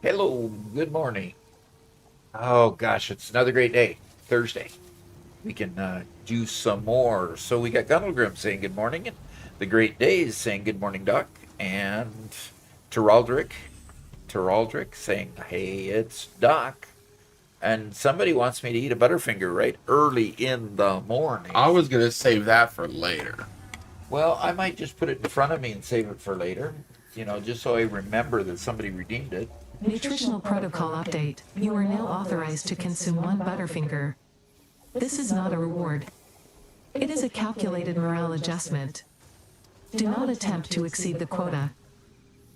Hello, good morning. Oh gosh, it's another great day. Thursday. We can do some more. So we got Gunnelgrim saying good morning, and the Great Days saying good morning, Doc, and Teraldrick saying, hey, it's Doc. And somebody wants me to eat a Butterfinger right early in the morning. I was going to save that for later. Well, I might just put it in front of me and save it for later, just so I remember that somebody redeemed it. Nutritional protocol update. You are now authorized to consume one Butterfinger. This is not a reward. It is a calculated morale adjustment. Do not attempt to exceed the quota.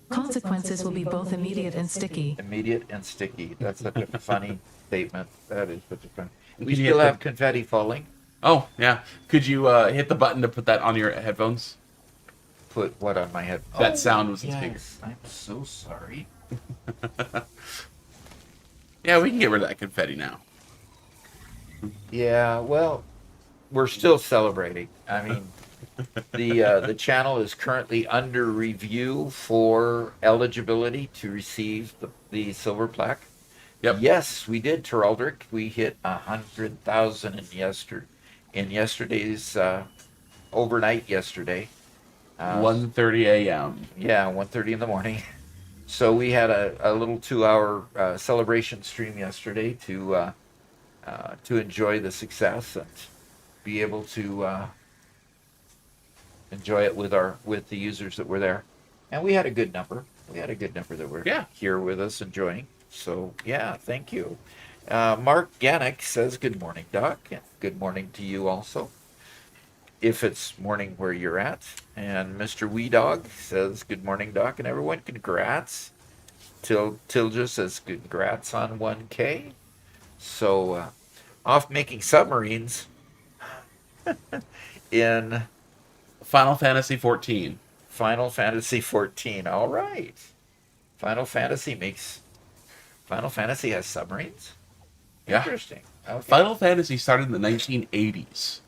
Consequences will be both immediate and sticky. Immediate and sticky. That's such a funny statement. That is such a funny. We still have confetti falling. Oh, yeah. Could you hit the button to put that on your headphones? Put what on my head? That sound was in yes. speakers. I'm so sorry. Yeah, we can get rid of that confetti now. Yeah, well, we're still celebrating. I mean, the channel is currently under review for eligibility to receive the silver plaque. Yep. Yes, we did, Teraldrick. We hit 100,000 in yesterday's overnight yesterday. 1:30 a.m. Yeah, 1:30 in the morning. So we had a little 2-hour celebration stream yesterday to enjoy the success and be able to enjoy it with the users that were there. And we had a good number. We had a good number that were here with us enjoying. So yeah, thank you. Mark Gannick says good morning, Doc, and good morning to you also, if it's morning where you're at. And Mr. Wee Dog says good morning, Doc, and everyone, congrats. Tilja says congrats on 1K. So off making submarines. in Final Fantasy 14. Final Fantasy 14. All right. Final Fantasy has submarines? Yeah. Interesting. Okay. Final Fantasy started in the 1980s,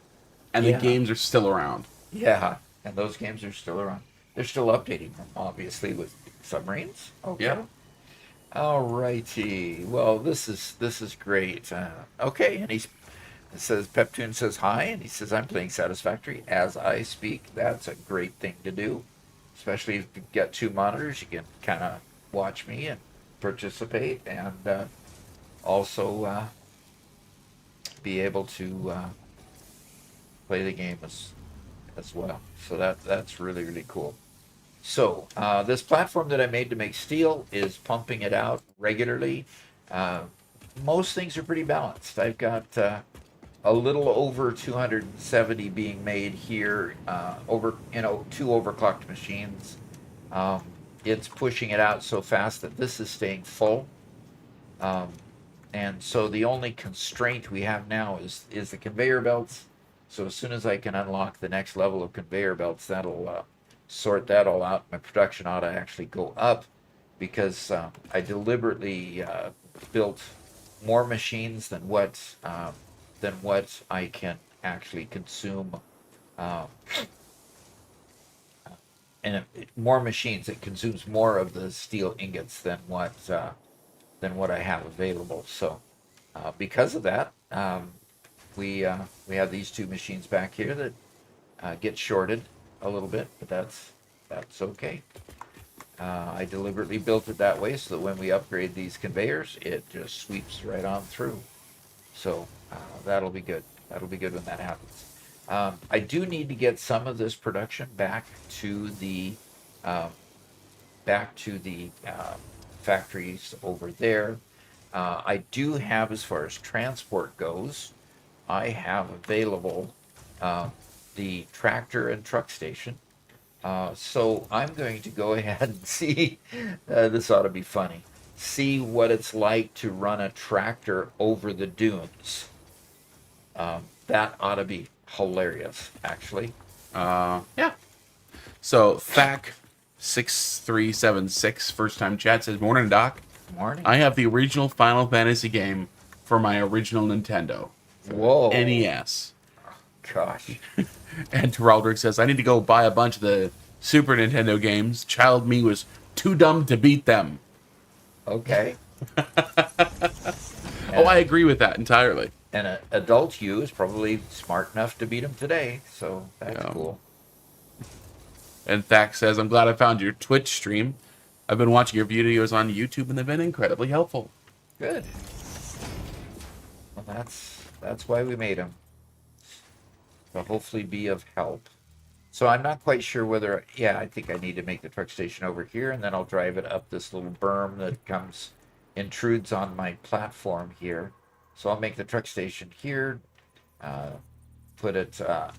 and the Yeah. games are still around. Yeah. And those games are still around. They're still updating them, obviously, with submarines. Okay. Yeah. All righty. Well, this is great. Okay, and it says Peptune says hi, and he says I'm playing Satisfactory as I speak. That's a great thing to do, especially if you get two monitors. You can kind of watch me and participate, and also be able to play the game as well. So that's really really cool. So this platform that I made to make steel is pumping it out regularly. Uh, most things are pretty balanced. I've got a little over 270 being made here over two overclocked machines. It's pushing it out so fast that this is staying full. And so the only constraint we have now is the conveyor belts. So as soon as I can unlock the next level of conveyor belts, that'll sort that all out. My production ought to actually go up because I deliberately built more machines than what I can actually consume, and more machines. It consumes more of the steel ingots than what I have available. So because of that, we have these two machines back here that get shorted a little bit, but that's okay. I deliberately built it that way so that when we upgrade these conveyors, it just sweeps right on through. So that'll be good. That'll be good when that happens. I do need to get some of this production back to the factories over there. I do have, as far as transport goes, I have available the tractor and truck station. So I'm going to go ahead and see, this ought to be funny, see what it's like to run a tractor over the dunes. That ought to be hilarious, actually. Yeah. So Thac6376 first time chat says, "Morning, Doc. Morning. I have the original Final Fantasy game for my original Nintendo. Whoa. NES." Gosh. And Teraldrick says, "I need to go buy a bunch of the Super Nintendo games. Child me was too dumb to beat them." Okay. Oh, I agree with that entirely. And an adult you is probably smart enough to beat him today, so that's cool. And Thac says, "I'm glad I found your Twitch stream. I've been watching your videos on YouTube and they've been incredibly helpful." Good. Well, that's why we made them. To hopefully be of help. So I'm not quite sure whether, I think I need to make the truck station over here, and then I'll drive it up this little berm that intrudes on my platform here. So I'll make the truck station here, have the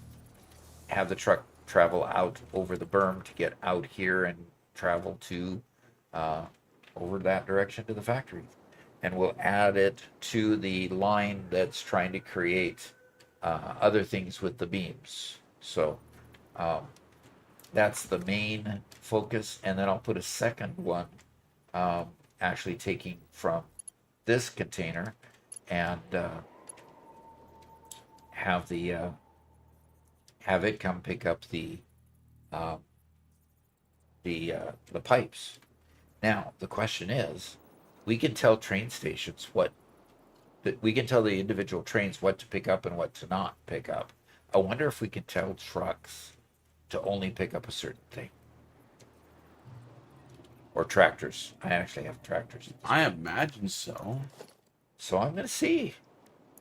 truck travel out over the berm to get out here and travel to over that direction to the factory. And we'll add it to the line that's trying to create other things with the beams. So that's the main focus. And then I'll put a second one actually taking from this container and have it come pick up the pipes. Now the question is, we can tell train stations we can tell the individual trains what to pick up and what to not pick up. I wonder if we can tell trucks to only pick up a certain thing. Or tractors. I actually have tractors. I imagine so. So I'm going to see.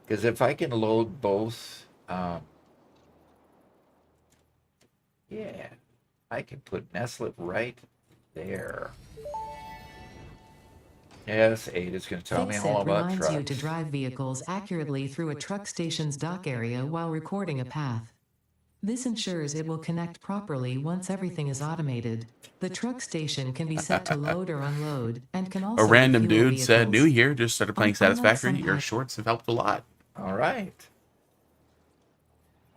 Because if I can load both, I can put Nestle right there. Yes, 8 is going to tell me all about reminds trucks. you to drive vehicles accurately through a truck station's dock area while recording a path. This ensures it will connect properly once everything is automated. The truck station can be set to load or unload, and can also A random refuel dude said, vehicles. "New here, just started playing Unlike Satisfactory. some Your shorts have helped a lot." All right.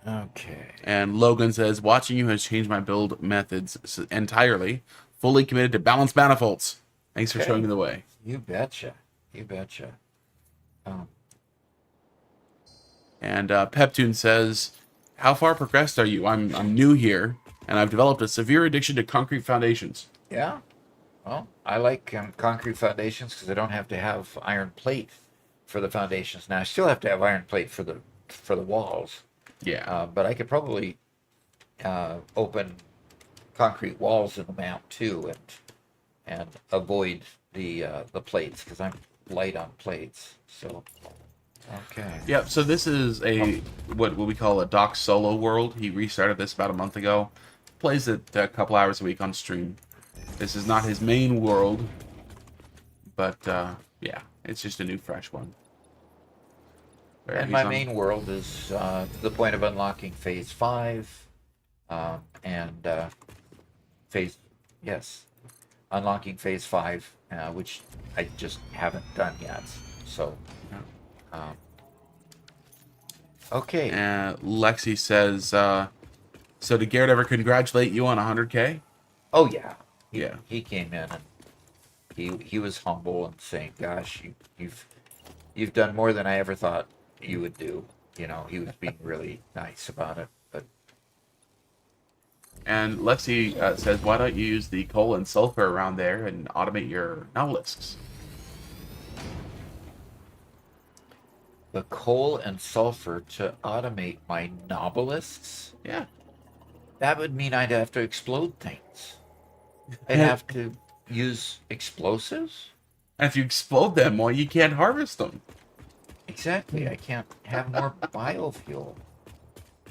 Okay. And Logan says, watching you has changed my build methods entirely. Fully committed to balanced manifolds. Thanks for showing me the way. You betcha. You betcha. And Peptune says, how far progressed are you? I'm new here, and I've developed a severe addiction to concrete foundations. Yeah. Well, I like concrete foundations because I don't have to have iron plate for the foundations. Now I still have to have iron plate for the walls. Yeah. But I could probably open concrete walls in the map too, and avoid the plates because I'm light on plates. So okay. Yep. So this is what we call a Doc solo world. He restarted this about a month ago. Plays it a couple hours a week on stream. This is not his main world, but yeah, it's just a new, fresh one. And my main world is the point of unlocking Phase 5, and unlocking Phase 5, which I just haven't done yet. So, okay. Lexi says, so did Garrett ever congratulate you on 100K? Oh, yeah. Yeah. He came in and he was humble and saying, gosh, you've done more than I ever thought you would do. You know, he was being really nice about it. But And Lexi says, why don't you use the coal and sulfur around there and automate your novelisks? the coal and sulfur to automate my novelisks? Yeah. That would mean I'd have to explode things. I'd have to use explosives? And if you explode them, well, you can't harvest them. Exactly. I can't have more biofuel.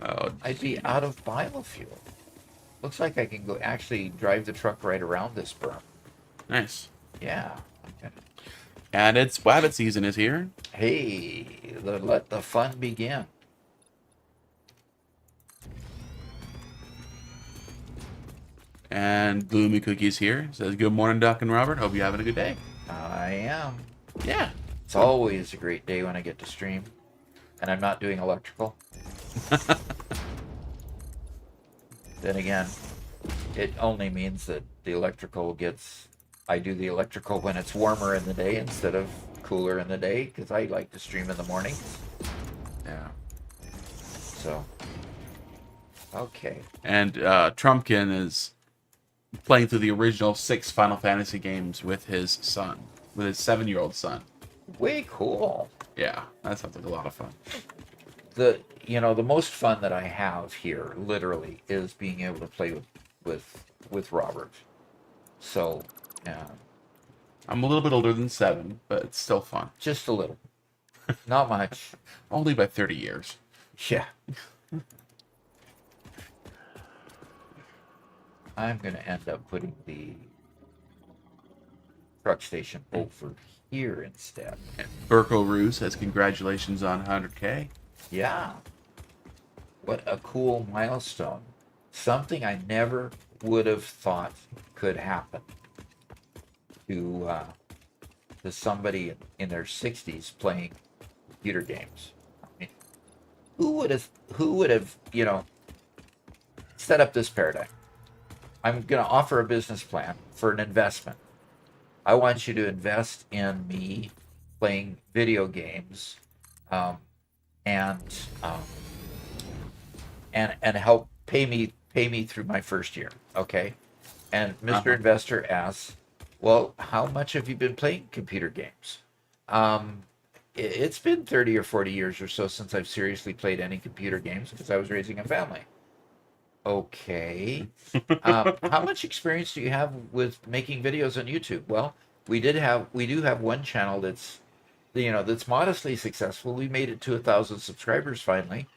Oh, I'd be out of biofuel. Looks like I can go actually drive the truck right around this berm. nice. Yeah. Okay. And it's Wabbit season is here. Hey, let the fun begin. And Gloomy Cookies here. Says, good morning, Doc and Robert. Hope you're having a good day. I am. Yeah. It's always a great day when I get to stream. And I'm not doing electrical. Then again, it only means that the electrical I do the electrical when it's warmer in the day instead of cooler in the day, because I like to stream in the morning. Yeah. So, okay. And Trumpkin is playing through the original 6 Final Fantasy games with his son, with his 7-year-old son. Way cool. Yeah, that sounds like a lot of fun. The most fun that I have here, literally, is being able to play with Robert. So, yeah. I'm a little bit older than 7, but it's still fun. Just a little. Not much. Only by 30 years. Yeah. I'm going to end up putting the truck station over here instead. And Burko Roo says, congratulations on 100K. Yeah. What a cool milestone. Something I never would have thought could happen to somebody in their 60s playing computer games. I mean, who would have, set up this paradigm? I'm going to offer a business plan for an investment. I want you to invest in me playing video games, and help pay me through my first year, okay? And Mr. Investor asks, well, how much have you been playing computer games? It's been 30 or 40 years or so since I've seriously played any computer games because I was raising a family. Okay. How much experience do you have with making videos on YouTube? Well, we do have one channel that's modestly successful. We made it to 1,000 subscribers finally,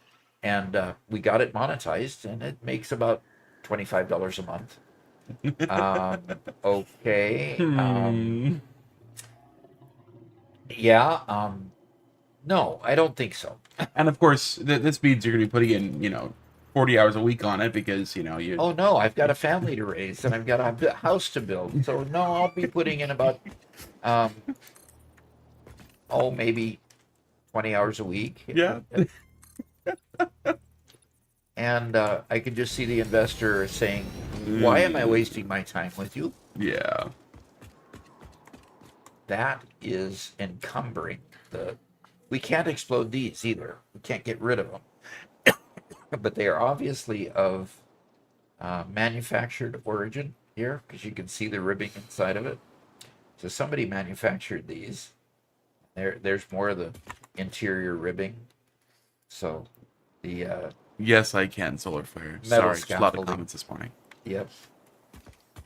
and we got it monetized, and it makes about $25 a month. Okay. Yeah. No, I don't think so. And of course, this means you're going to be putting in, 40 hours a week on it because, you... Oh, no, I've got a family to raise, and I've got a house to build. So, no, I'll be putting in about, maybe 20 hours a week. Yeah. And I can just see the investor saying, why am I wasting my time with you? Yeah. That is encumbering the... We can't explode these either. We can't get rid of them. But they are obviously of manufactured origin here, because you can see the ribbing inside of it. So somebody manufactured these. There's more of the interior ribbing. So the Yes, I can, Solar Flare. metal Sorry, just a lot of scaffolding. comments this morning. Yep.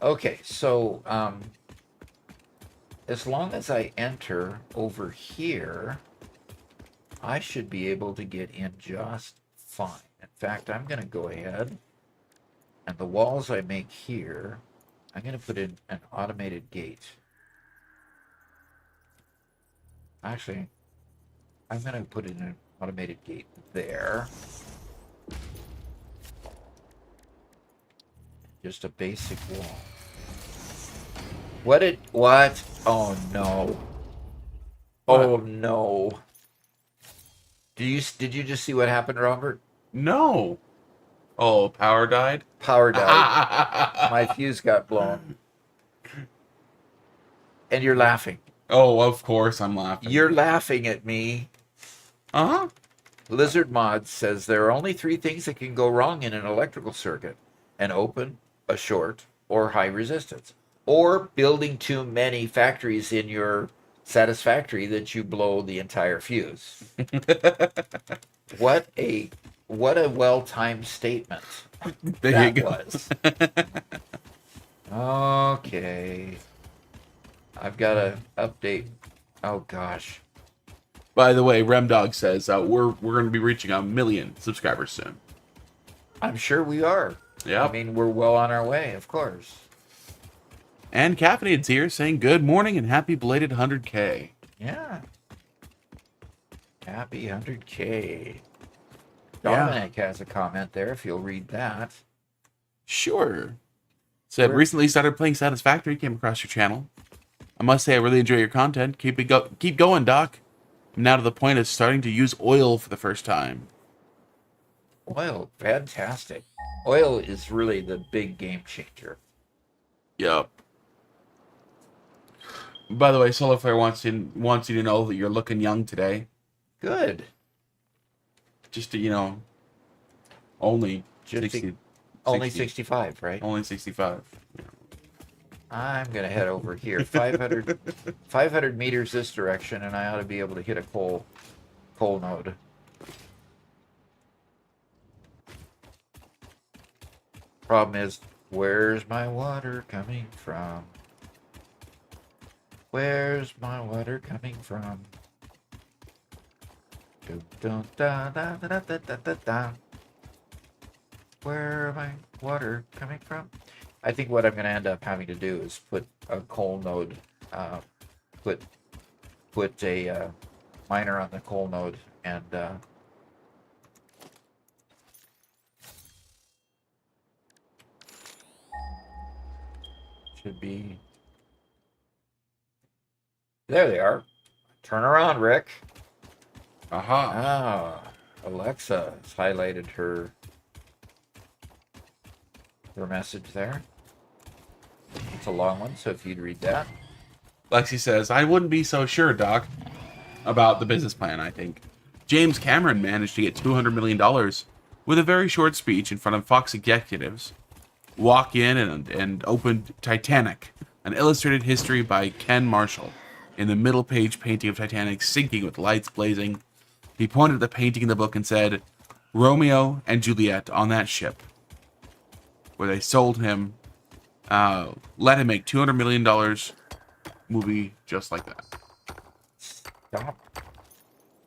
Okay, so as long as I enter over here, I should be able to get in just fine. In fact, I'm going to go ahead, and the walls I make here, I'm going to put in an automated gate. Actually, I'm going to put in an automated gate there. Just a basic wall. What? Oh no. Oh no. Did you just see what happened, Robert? No. Oh, power died? Power died. My fuse got blown. And you're laughing. Oh, of course I'm laughing. You're laughing at me. Uh-huh. Lizard Mod says there are only 3 things that can go wrong in an electrical circuit: an open, a short, or high resistance. Or building too many factories in your Satisfactory that you blow the entire fuse. What a well-timed statement There you that go. was. Okay. I've got to update. Oh gosh. By the way, Remdog says we're going to be reaching 1 million subscribers soon. I'm sure we are. Yeah. I mean, we're well on our way, of course. And Caffeinated's here saying good morning and happy belated 100K. Yeah. Happy 100K. Yeah. Dominic has a comment there, if you'll read that. Sure. Said, Sure. recently started playing Satisfactory, came across your channel. I must say I really enjoy your content. Keep going, Doc. I'm now to the point of starting to use oil for the first time. Oil, fantastic. Oil is really the big game changer. Yep. By the way, Solar Flare wants you to know that you're looking young today. Good. Just to, only Just 60, Only 60. 65, right? Only 65. Yeah. I'm going to head over here. 500 meters this direction, and I ought to be able to hit a coal node. Problem is, where's my water coming from? Where's my water coming from? Dun, dun, da, da, da, da, da, da, da. Where my water coming from? I think what I'm going to end up having to do is put a coal node, put a miner on the coal node, and should be... There they are. Turn around, Rick. Aha. Ah, Alexa has highlighted her message there. It's a long one, so if you'd read that. Lexi says, I wouldn't be so sure, Doc, about the business plan, I think. James Cameron managed to get $200 million with a very short speech in front of Fox executives. Walk in and opened Titanic, an illustrated history by Ken Marshall. In the middle page painting of Titanic sinking with lights blazing, he pointed at the painting in the book and said, Romeo and Juliet on that ship. Where they sold him, let him make $200 million movie just like that. Stop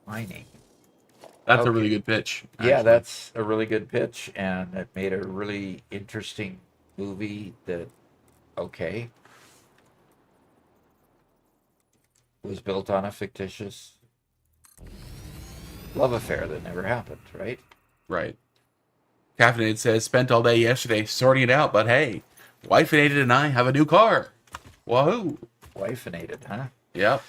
whining. That's Okay. a really good pitch. Yeah, actually. that's a really good pitch, and it made a really interesting movie that, okay, was built on a fictitious love affair that never happened, right? Right. Caffeinated says, spent all day yesterday sorting it out, but hey, Wifeinated and I have a new car. Wahoo! Wifeinated, huh? Yep.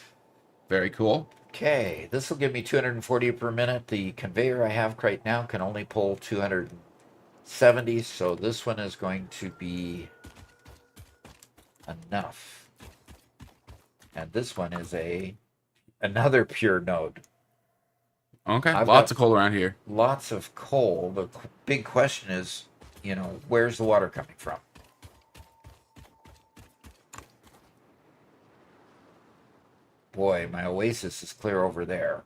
Very cool. Okay, this will give me 240 per minute. The conveyor I have right now can only pull 70, so this one is going to be enough. And this one is another pure node. Okay, I've lots got of coal around here. Lots of coal. The big question is, where's the water coming from? Boy, my oasis is clear over there.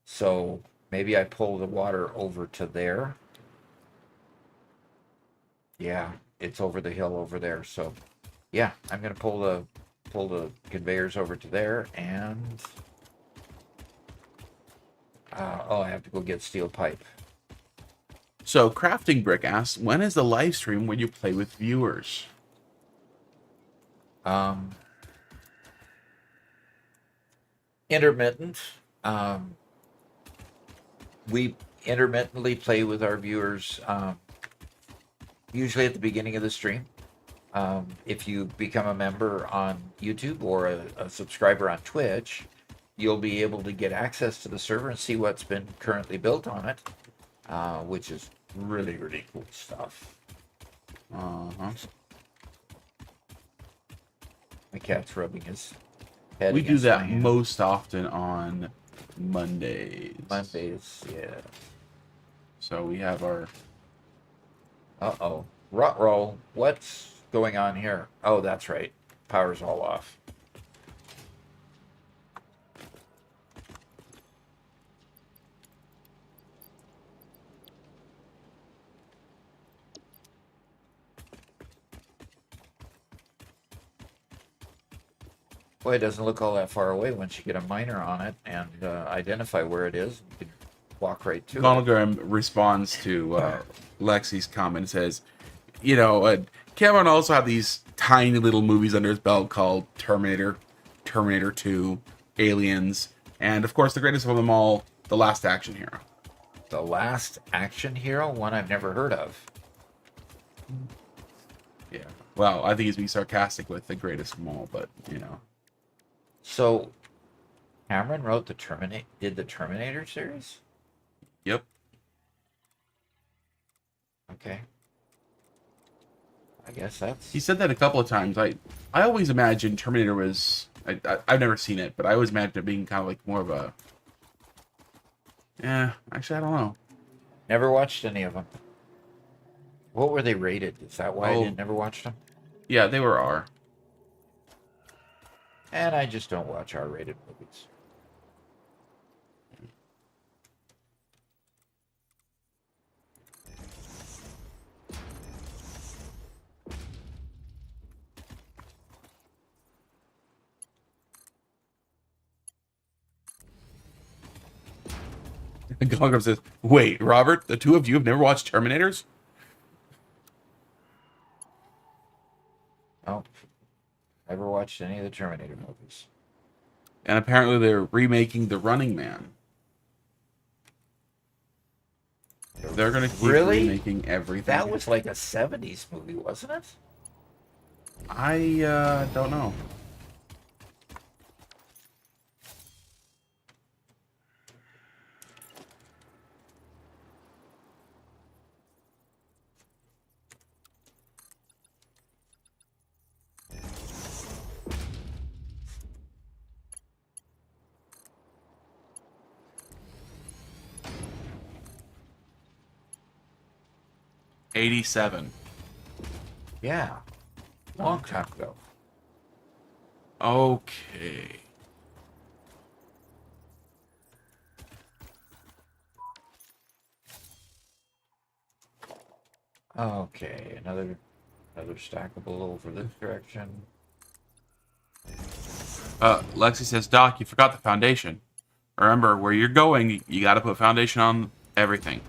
So maybe I pull the water over to there. Yeah, it's over the hill over there. So yeah, I'm gonna pull the conveyors over to there, and I have to go get steel pipe. So, Crafting Brick asks, when is the live stream when you play with viewers? Intermittent. We intermittently play with our viewers, usually at the beginning of the stream. If you become a member on YouTube or a subscriber on Twitch, you'll be able to get access to the server and see what's been currently built on it, which is really, really cool stuff. Uh-huh. My cat's rubbing his head. We do that most often on Mondays. Mondays, yeah. So we have our... Uh-oh. Ruh-roh. What's going on here? Oh, that's right. Power's all off. Boy, it doesn't look all that far away once you get a miner on it and identify where it is. You can walk right to it. Gonogram responds to Lexi's comment and says, Cameron also had these tiny little movies under his belt called Terminator, Terminator 2, Aliens, and of course the greatest of them all, The Last Action Hero. The Last Action Hero? One I've never heard of. Yeah. Well, I think he's being sarcastic with the greatest of them all, but, So, Cameron wrote did the Terminator series? Yep. Okay. I guess that's... He said that a couple of times. I always imagined Terminator was... I've never seen it, but I always imagined it being kind of like more of a... Yeah, actually, I don't know. Never watched any of them. What were they rated? Is that why I never watched them? Yeah, they were R. And I just don't watch R-rated movies. Gonogram says, wait, Robert, the two of you have never watched Terminators? Oh, never watched any of the Terminator movies. And apparently they're remaking The Running Man. They're going to keep remaking everything. That was like a 70s movie, wasn't it? I don't know. '87. Yeah. Long time ago. Okay. Okay, another stackable over this direction. Lexi says, Doc, you forgot the foundation. Remember, where you're going, you got to put foundation on everything.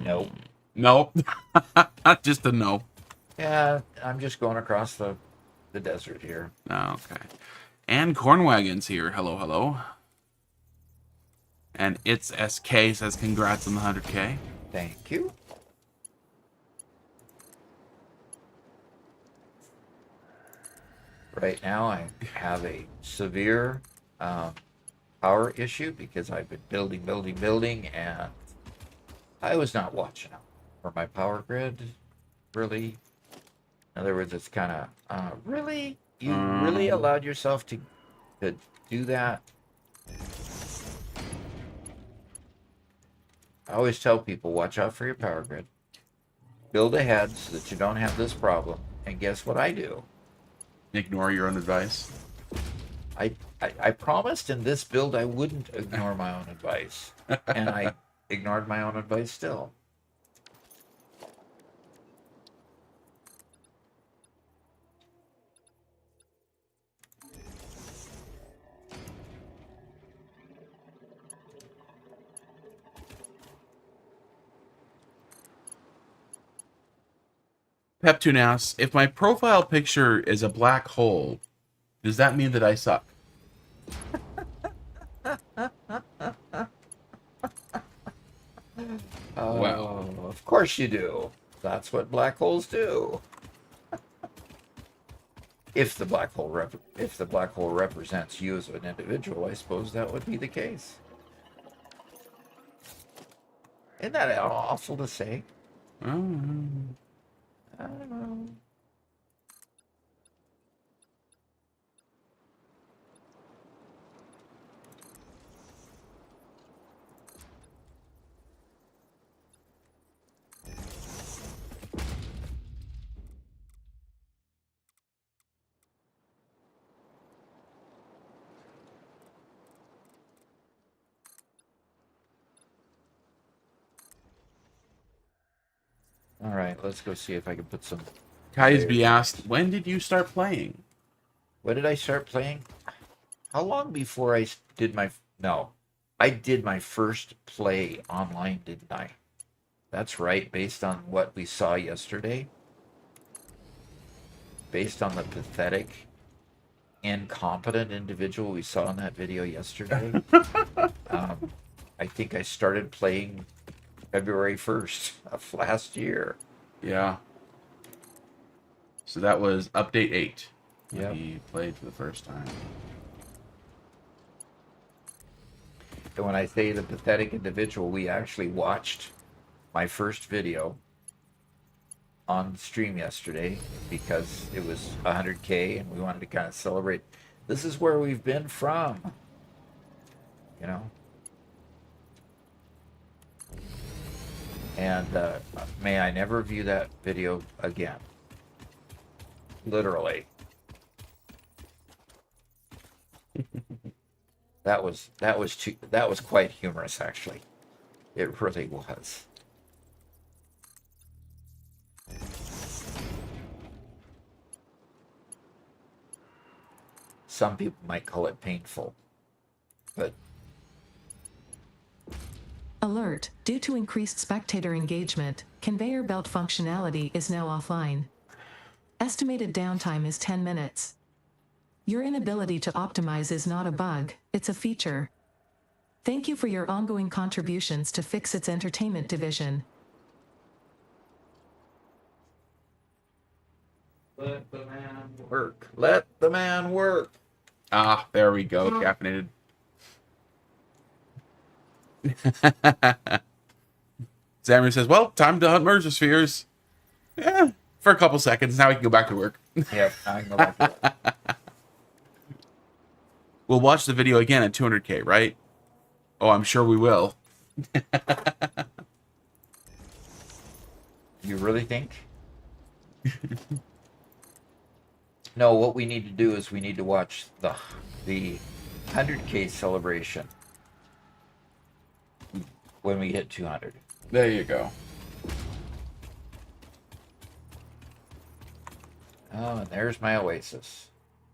Nope. Nope. Just a no. Yeah, I'm just going across the desert here. Okay. And Cornwagon's here. Hello, hello. And It's SK says, congrats on the 100K. Thank you. Right now, I have a severe power issue because I've been building, and I was not watching out for my power grid. Really, in other words, it's kind of really you really allowed yourself to do that. I always tell people, watch out for your power grid. Build ahead so that you don't have this problem. And guess what I do? Ignore your own advice. I promised in this build I wouldn't ignore my own advice. And I ignored my own advice still. Peptune asks, if my profile picture is a black hole, does that mean that I suck? Well, of course you do. That's what black holes do. If the black hole represents you as an individual, I suppose that would be the case. Isn't that awful to say? I don't know. All right, let's go see if I can put some. Kaisby asked, when did you start playing? When did I start playing? How long before I did my... No, I did my first play online, didn't I? That's right, based on what we saw yesterday. Based on the pathetic, incompetent individual we saw in that video yesterday. I think I started playing February 1st of last year. Yeah. So that was update 8. Yeah. He played for the first time. And when I say the pathetic individual, we actually watched my first video on stream yesterday because it was 100K and we wanted to kind of celebrate. This is where we've been from, you know. And may I never view that video again. Literally. That was quite humorous, actually. It really was. Some people might call it painful, but Alert, due to increased spectator engagement, conveyor belt functionality is now offline. Estimated downtime is 10 minutes. Your inability to optimize is not a bug, it's a feature. Thank you for your ongoing contributions to fix its entertainment division. let the man work. Let the man work. Ah, there we go, caffeinated. Xamarin says, well, time to hunt merger spheres. Yeah, for a couple seconds. Now we can go back to work. Yeah, I can go back to work. We'll watch the video again at 200K, right? Oh, I'm sure we will. You really think? No, what we need to do is we need to watch the 100K celebration when we hit 200. There you go. Oh, and there's my oasis.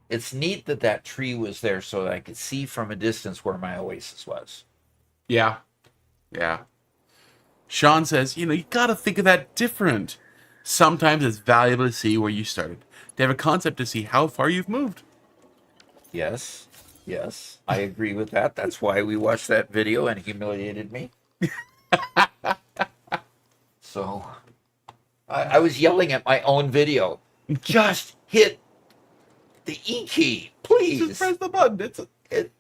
It's neat that that tree was there so that I could see from a distance where my oasis was. Yeah. Yeah. Sean says, you gotta think of that different. Sometimes it's valuable to see where you started, to have a concept to see how far you've moved. Yes, yes, I agree with that. That's why we watched that video and humiliated me. So, I was yelling at my own video. Just hit the E key, please. Just press the button.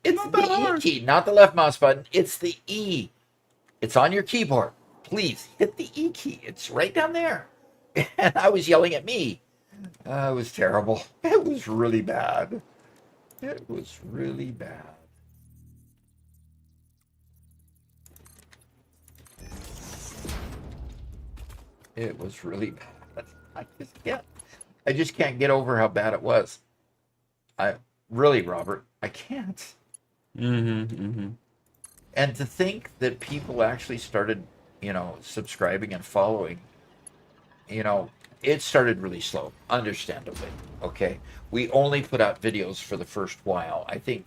It's Not the that E hard. key, not the left mouse button. It's the E. It's on your keyboard. Please hit the E key. It's right down there. And I was yelling at me. It was terrible. It was really bad. It was really bad. It was really bad. I just can't get over how bad it was. I really, Robert, I can't. And to think that people actually started, subscribing and following, it started really slow, understandably. Okay. We only put out videos for the first while. I think,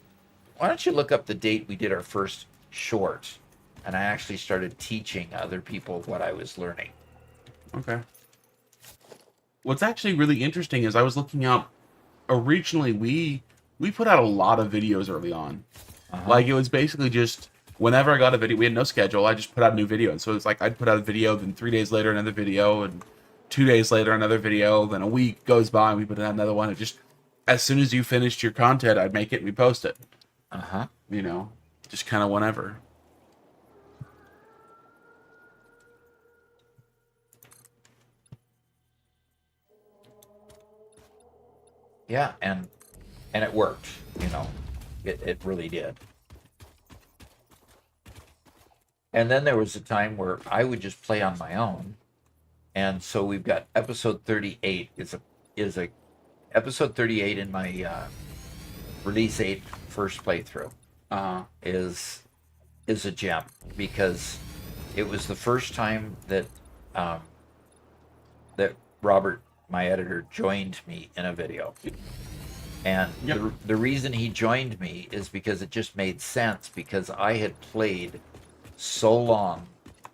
why don't you look up the date we did our first short? And I actually started teaching other people what I was learning. Okay. What's actually really interesting is I was looking up, originally we put out a lot of videos early on. Like, it was basically just whenever I got a video, we had no schedule, I just put out a new video. And so it's like I'd put out a video, then 3 days later another video, and 2 days later another video, then a week goes by and we put out another one. It just, as soon as you finished your content, I'd make it and we post it. Just kind of whenever. Yeah, and it worked, It really did. And then there was a time where I would just play on my own. And so we've got episode 38 is a episode 38 in my release 8 first playthrough. Is a gem, because it was the first time that that Robert, my editor, joined me in a video. And the reason he joined me is because it just made sense, because I had played so long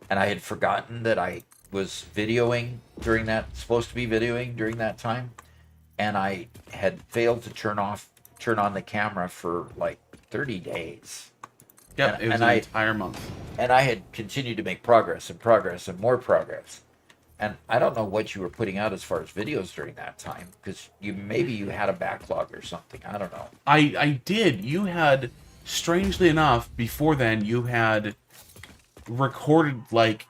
and I had forgotten that I was supposed to be videoing during that time, and I had failed to turn on the camera for like 30 days. Yep, it was an entire month. And I had continued to make progress and more progress. And I don't know what you were putting out as far as videos during that time, because maybe you had a backlog or something. I don't know. I did. You had, strangely enough, before then, you had recorded like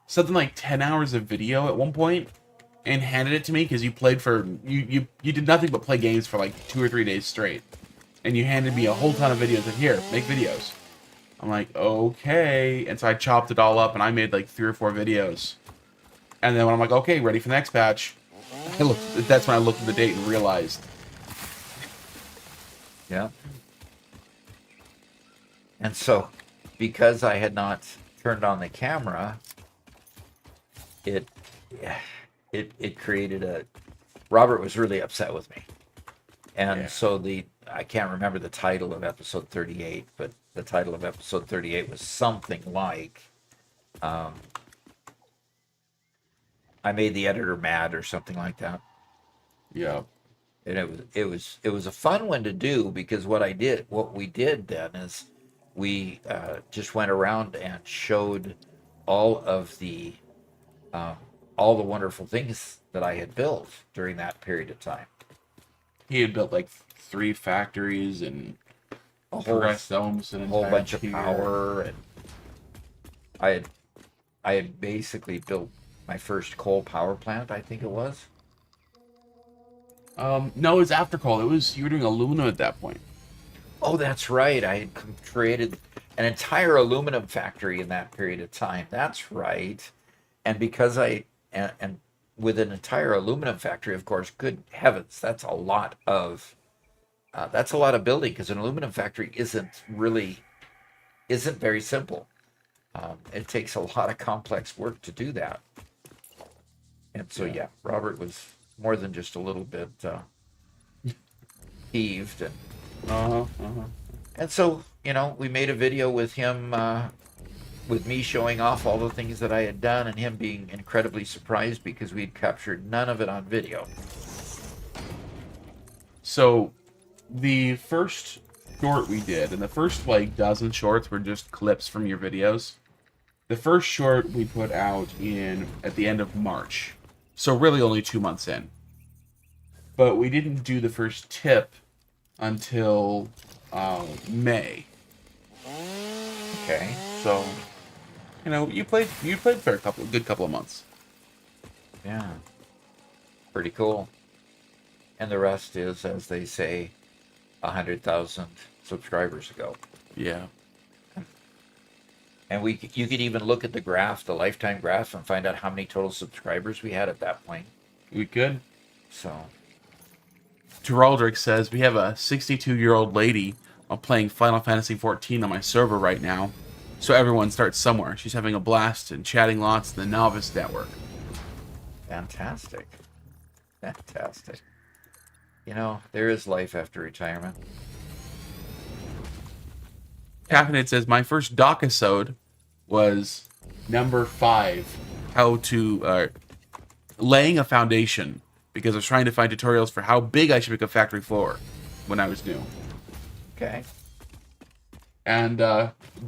something like 10 hours of video at one point and handed it to me, because you played for you did nothing but play games for like 2 or 3 days straight, and you handed me a whole ton of videos and, here, make videos. I'm like, okay. And so I chopped it all up and I made like 3 or 4 videos. And then when I'm like, okay, ready for the next batch, that's when I looked at the date and realized. Yeah. And so, because I had not turned on the camera, it created Robert was really upset with me. And so I can't remember the title of episode 38, but the title of episode 38 was something like, I made the editor mad or something like that. Yeah. And it was a fun one to do, because what we did then is we just went around and showed all the wonderful things that I had built during that period of time. He had built like 3 factories and a whole domes and a whole bunch of power, and I had basically built my first coal power plant, I think it was. No, it was after coal. You were doing aluminum at that point. Oh, that's right. I had created an entire aluminum factory in that period of time. That's right. And because and with an entire aluminum factory, of course, good heavens, that's a lot of building, because an aluminum factory isn't very simple. It takes a lot of complex work to do that. And so, Robert was more than just a little bit peeved. And so, we made a video with him, with me showing off all the things that I had done, and him being incredibly surprised because we'd captured none of it on video. So, the first short we did, and the first like dozen shorts were just clips from your videos. The first short we put out at the end of March. So really only 2 months in. But we didn't do the first tip until May. Okay. So, you played for a good couple of months. Yeah. Pretty cool. And the rest is, as they say, 100,000 subscribers ago. Yeah. And you could even look at the graph, the lifetime graph, and find out how many total subscribers we had at that point. We could. So. Geraldrick says, we have a 62-year-old lady playing Final Fantasy XIV on my server right now. So everyone starts somewhere. She's having a blast and chatting lots in the novice network. Fantastic. Fantastic. There is life after retirement. Caffeinated says, my first doc-isode was number 5, how to laying a foundation, because I was trying to find tutorials for how big I should make a factory floor when I was new. Okay. And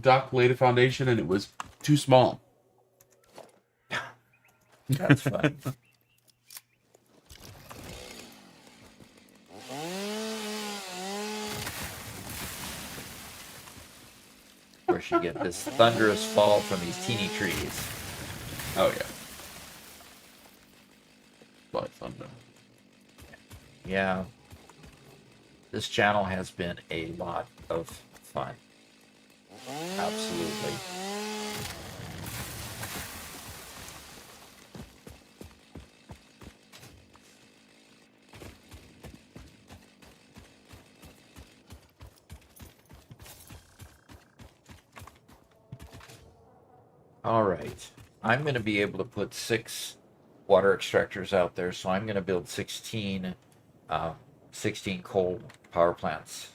Doc laid a foundation, and it was too small. That's fun. Of course, you get this thunderous fall from these teeny trees. Oh, yeah. Like thunder. Yeah. This channel has been a lot of fun. Absolutely. All right. I'm going to be able to put 6 water extractors out there, so I'm going to build 16 coal power plants.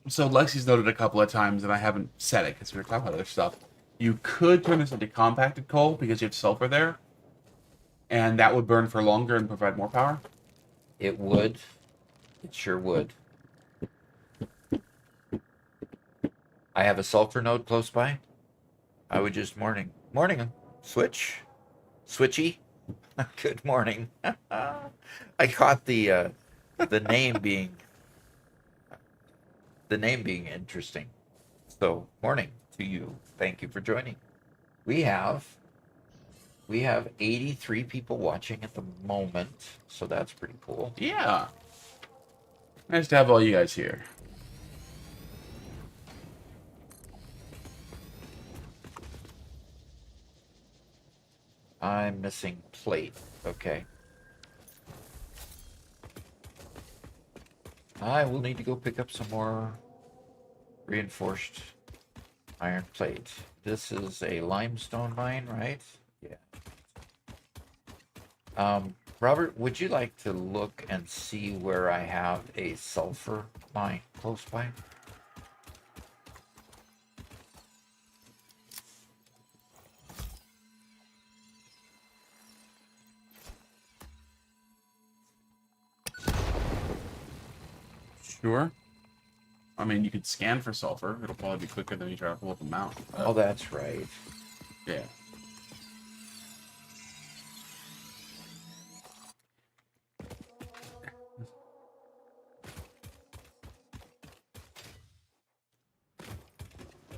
So Lexi's noted a couple of times, and I haven't said it because we were talking about other stuff. You could turn this into compacted coal because you have sulfur there, and that would burn for longer and provide more power. It would. It sure would. I have a sulfur node close by. I would just morning. Switchy. Good morning. I caught the name being interesting. So morning to you. Thank you for joining. We have 83 people watching at the moment, so that's pretty cool. Yeah. Nice to have all you guys here. I'm missing plate. Okay. I will need to go pick up some more reinforced iron plate. This is a limestone mine, right? Yeah. Robert, would you like to look and see where I have a sulfur mine close by? Sure. I mean, you could scan for sulfur. It'll probably be quicker than you try to pull up a mount. Oh, that's right. Yeah.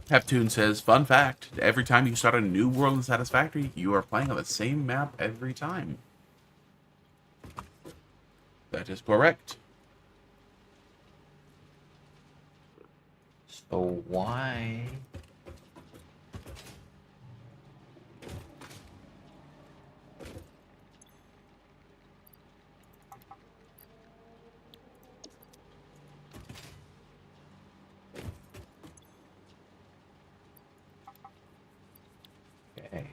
Heptune says, fun fact, every time you start a new world in Satisfactory, you are playing on the same map every time. That is correct. So why? Okay.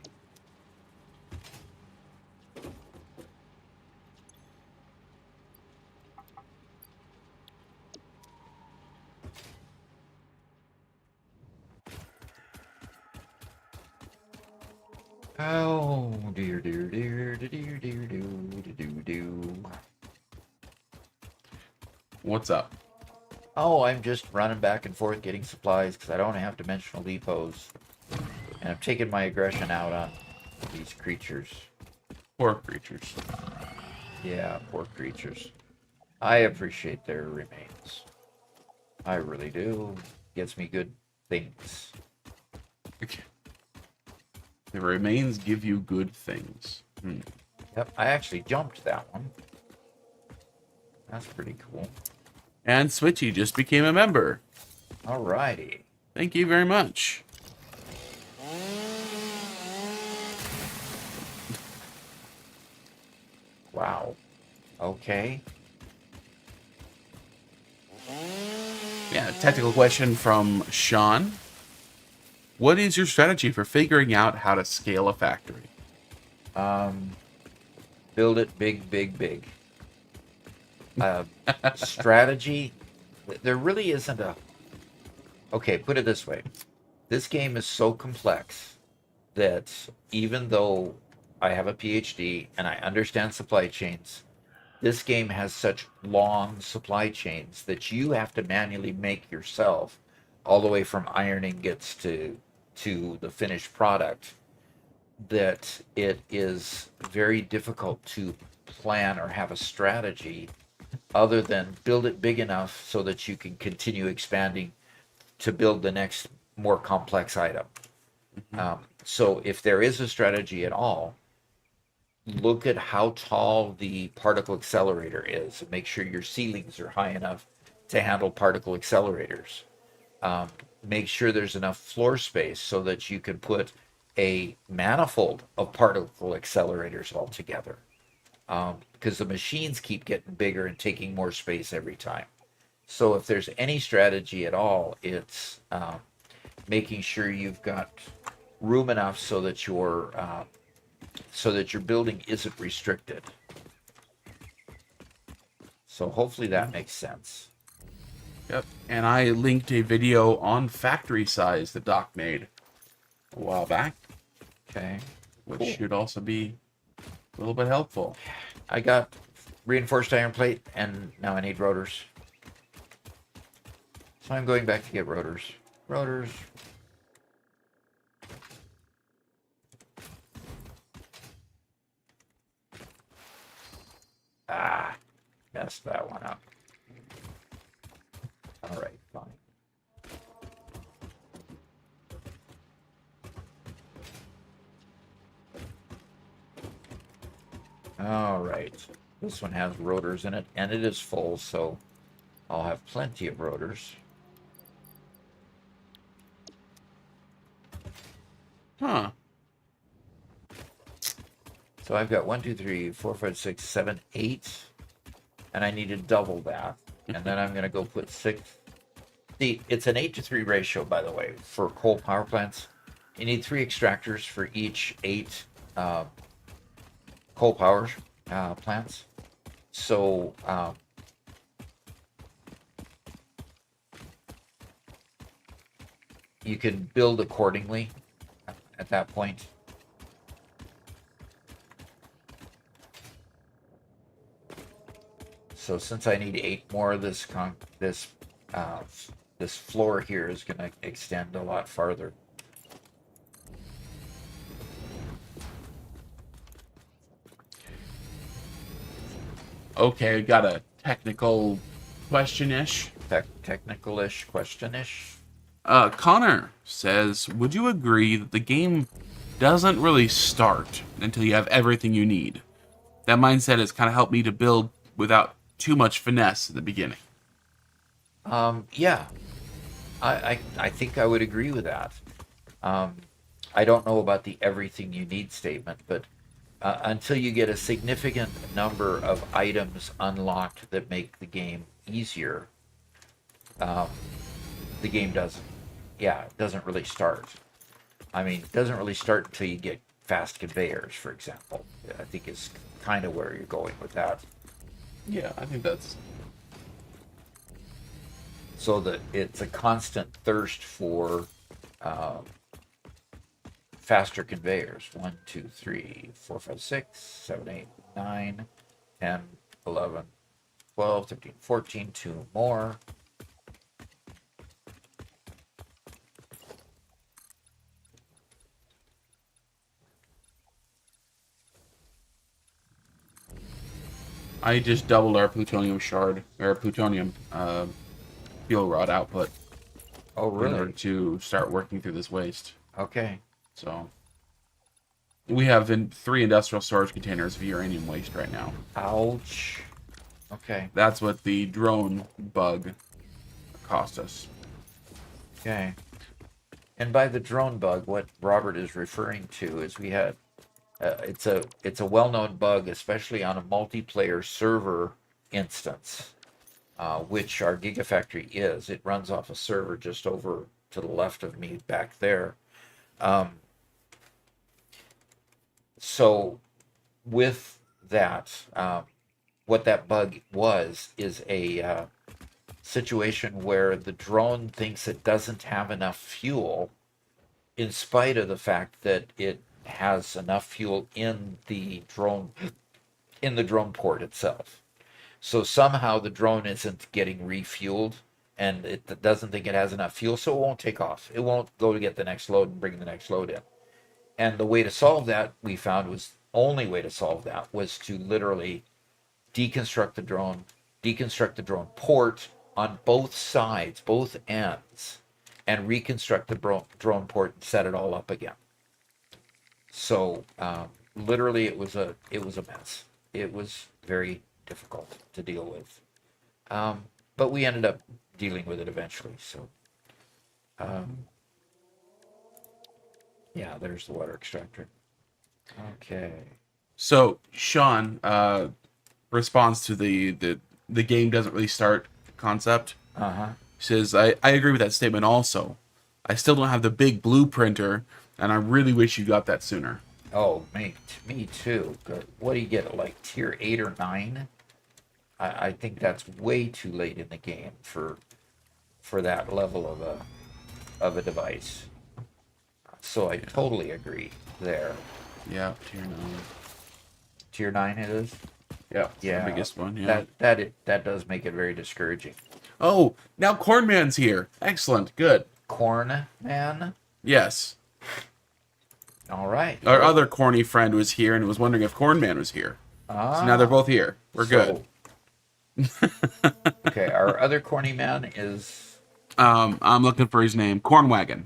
Oh, dear, do. What's up? Oh, I'm just running back and forth getting supplies because I don't have dimensional depots. And I'm taking my aggression out on these creatures. Poor creatures. Yeah, poor creatures. I appreciate their remains. I really do. Gets me good things. The remains give you good things. Yep, I actually jumped that one. That's pretty cool. And Switchy just became a member. Alrighty. Thank you very much. Wow. Okay. Yeah, technical question from Sean. What is your strategy for figuring out how to scale a factory? Build it big, big, big. Strategy. There really isn't a. Okay, put it this way. This game is so complex that even though I have a PhD and I understand supply chains, this game has such long supply chains that you have to manually make yourself all the way from iron ingots to the finished product, that it is very difficult to plan or have a strategy other than build it big enough so that you can continue expanding to build the next more complex item. So if there is a strategy at all, look at how tall the particle accelerator is and make sure your ceilings are high enough to handle particle accelerators. Make sure there's enough floor space so that you can put a manifold of particle accelerators all together. Because the machines keep getting bigger and taking more space every time. So if there's any strategy at all, it's making sure you've got room enough so that your building isn't restricted. So hopefully that makes sense. Yep. And I linked a video on factory size that Doc made a while back. Okay. Which Cool. should also be a little bit helpful. I got reinforced iron plate, and now I need rotors. So I'm going back to get rotors. Rotors. Ah, messed that one up. All right, fine. All right. This one has rotors in it, and it is full, so I'll have plenty of rotors. Huh. So I've got 1, 2, 3, 4, 5, 6, 7, 8, and I need to double that. And then I'm going to go put 6. See, it's an 8-to-3 ratio, by the way, for coal power plants. You need 3 extractors for each 8 coal power plants. So you can build accordingly at that point. So since I need 8 more, this floor here is going to extend a lot farther. Okay, got a technical question-ish. Technical-ish, question-ish. Connor says, would you agree that the game doesn't really start until you have everything you need? That mindset has kind of helped me to build without too much finesse at the beginning. Yeah, I think I would agree with that. I don't know about the everything you need statement, but until you get a significant number of items unlocked that make the game easier, the game doesn't really start. I mean, it doesn't really start until you get fast conveyors, for example. I think is kind of where you're going with that. Yeah, I think that's... So that it's a constant thirst for faster conveyors. 1, 2, 3, 4, 5, 6, 7, 8, 9, 10, 11, 12, 13, 14, 2 more. I just doubled our plutonium fuel rod output Oh, in order really? to start working through this waste. Okay. So we have 3 industrial storage containers of uranium waste right now. Ouch. Okay. That's what the drone bug cost us. Okay. And by the drone bug, what Robert is referring to is we had it's a well-known bug, especially on a multiplayer server instance, which our Gigafactory is. It runs off a server just over to the left of me back there. So with that, what that bug is a situation where the drone thinks it doesn't have enough fuel, in spite of the fact that it has enough fuel in the drone port itself. So somehow the drone isn't getting refueled, and it doesn't think it has enough fuel, so it won't take off. It won't go to get the next load and bring the next load in. And the way to solve that, we found, only way to solve that was to literally deconstruct the drone port on both sides, both ends, and reconstruct the drone port and set it all up again. So literally, it was a mess. It was very difficult to deal with, but we ended up dealing with it eventually. So, yeah, there's the water extractor. Okay. So Sean responds to the game doesn't really start concept. Uh-huh. He says, I agree with that statement also. I still don't have the big blue printer, and I really wish you got that sooner. Oh, me too. Good. What do you get? Like tier 8 or 9? I think that's way too late in the game for that level of a device. So I totally agree there. Yeah, tier 9. Tier 9 it is? Yeah, Yeah. the biggest one, yeah. That does make it very discouraging. Oh, now Cornman's here. Excellent, good. Corn Man? Yes. All right. Our other corny friend was here and was wondering if Cornman was here. So now they're both here. We're good. Okay, our other corny man is I'm looking for his name. Cornwagon.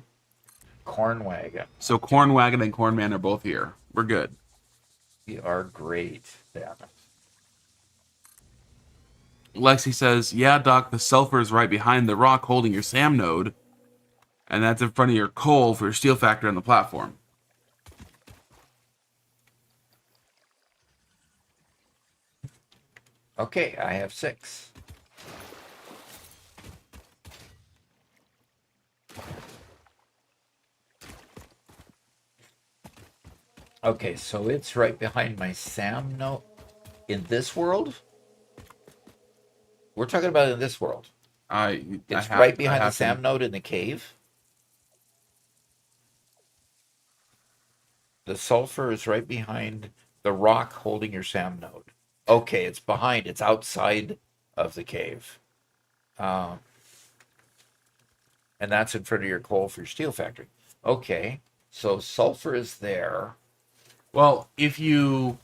Cornwagon. So Cornwagon and Cornman are both here. We're good. We are great then. Lexi says, yeah, Doc, the sulfur is right behind the rock holding your SAM node. And that's in front of your coal for your steel factory on the platform. Okay, I have 6. Okay, so it's right behind my SAM node in this world? We're talking about in this world. It's right behind the SAM node in the cave? The sulfur is right behind the rock holding your SAM node. Okay, it's outside of the cave. And that's in front of your coal for your steel factory. Okay, so sulfur is there. Well, if you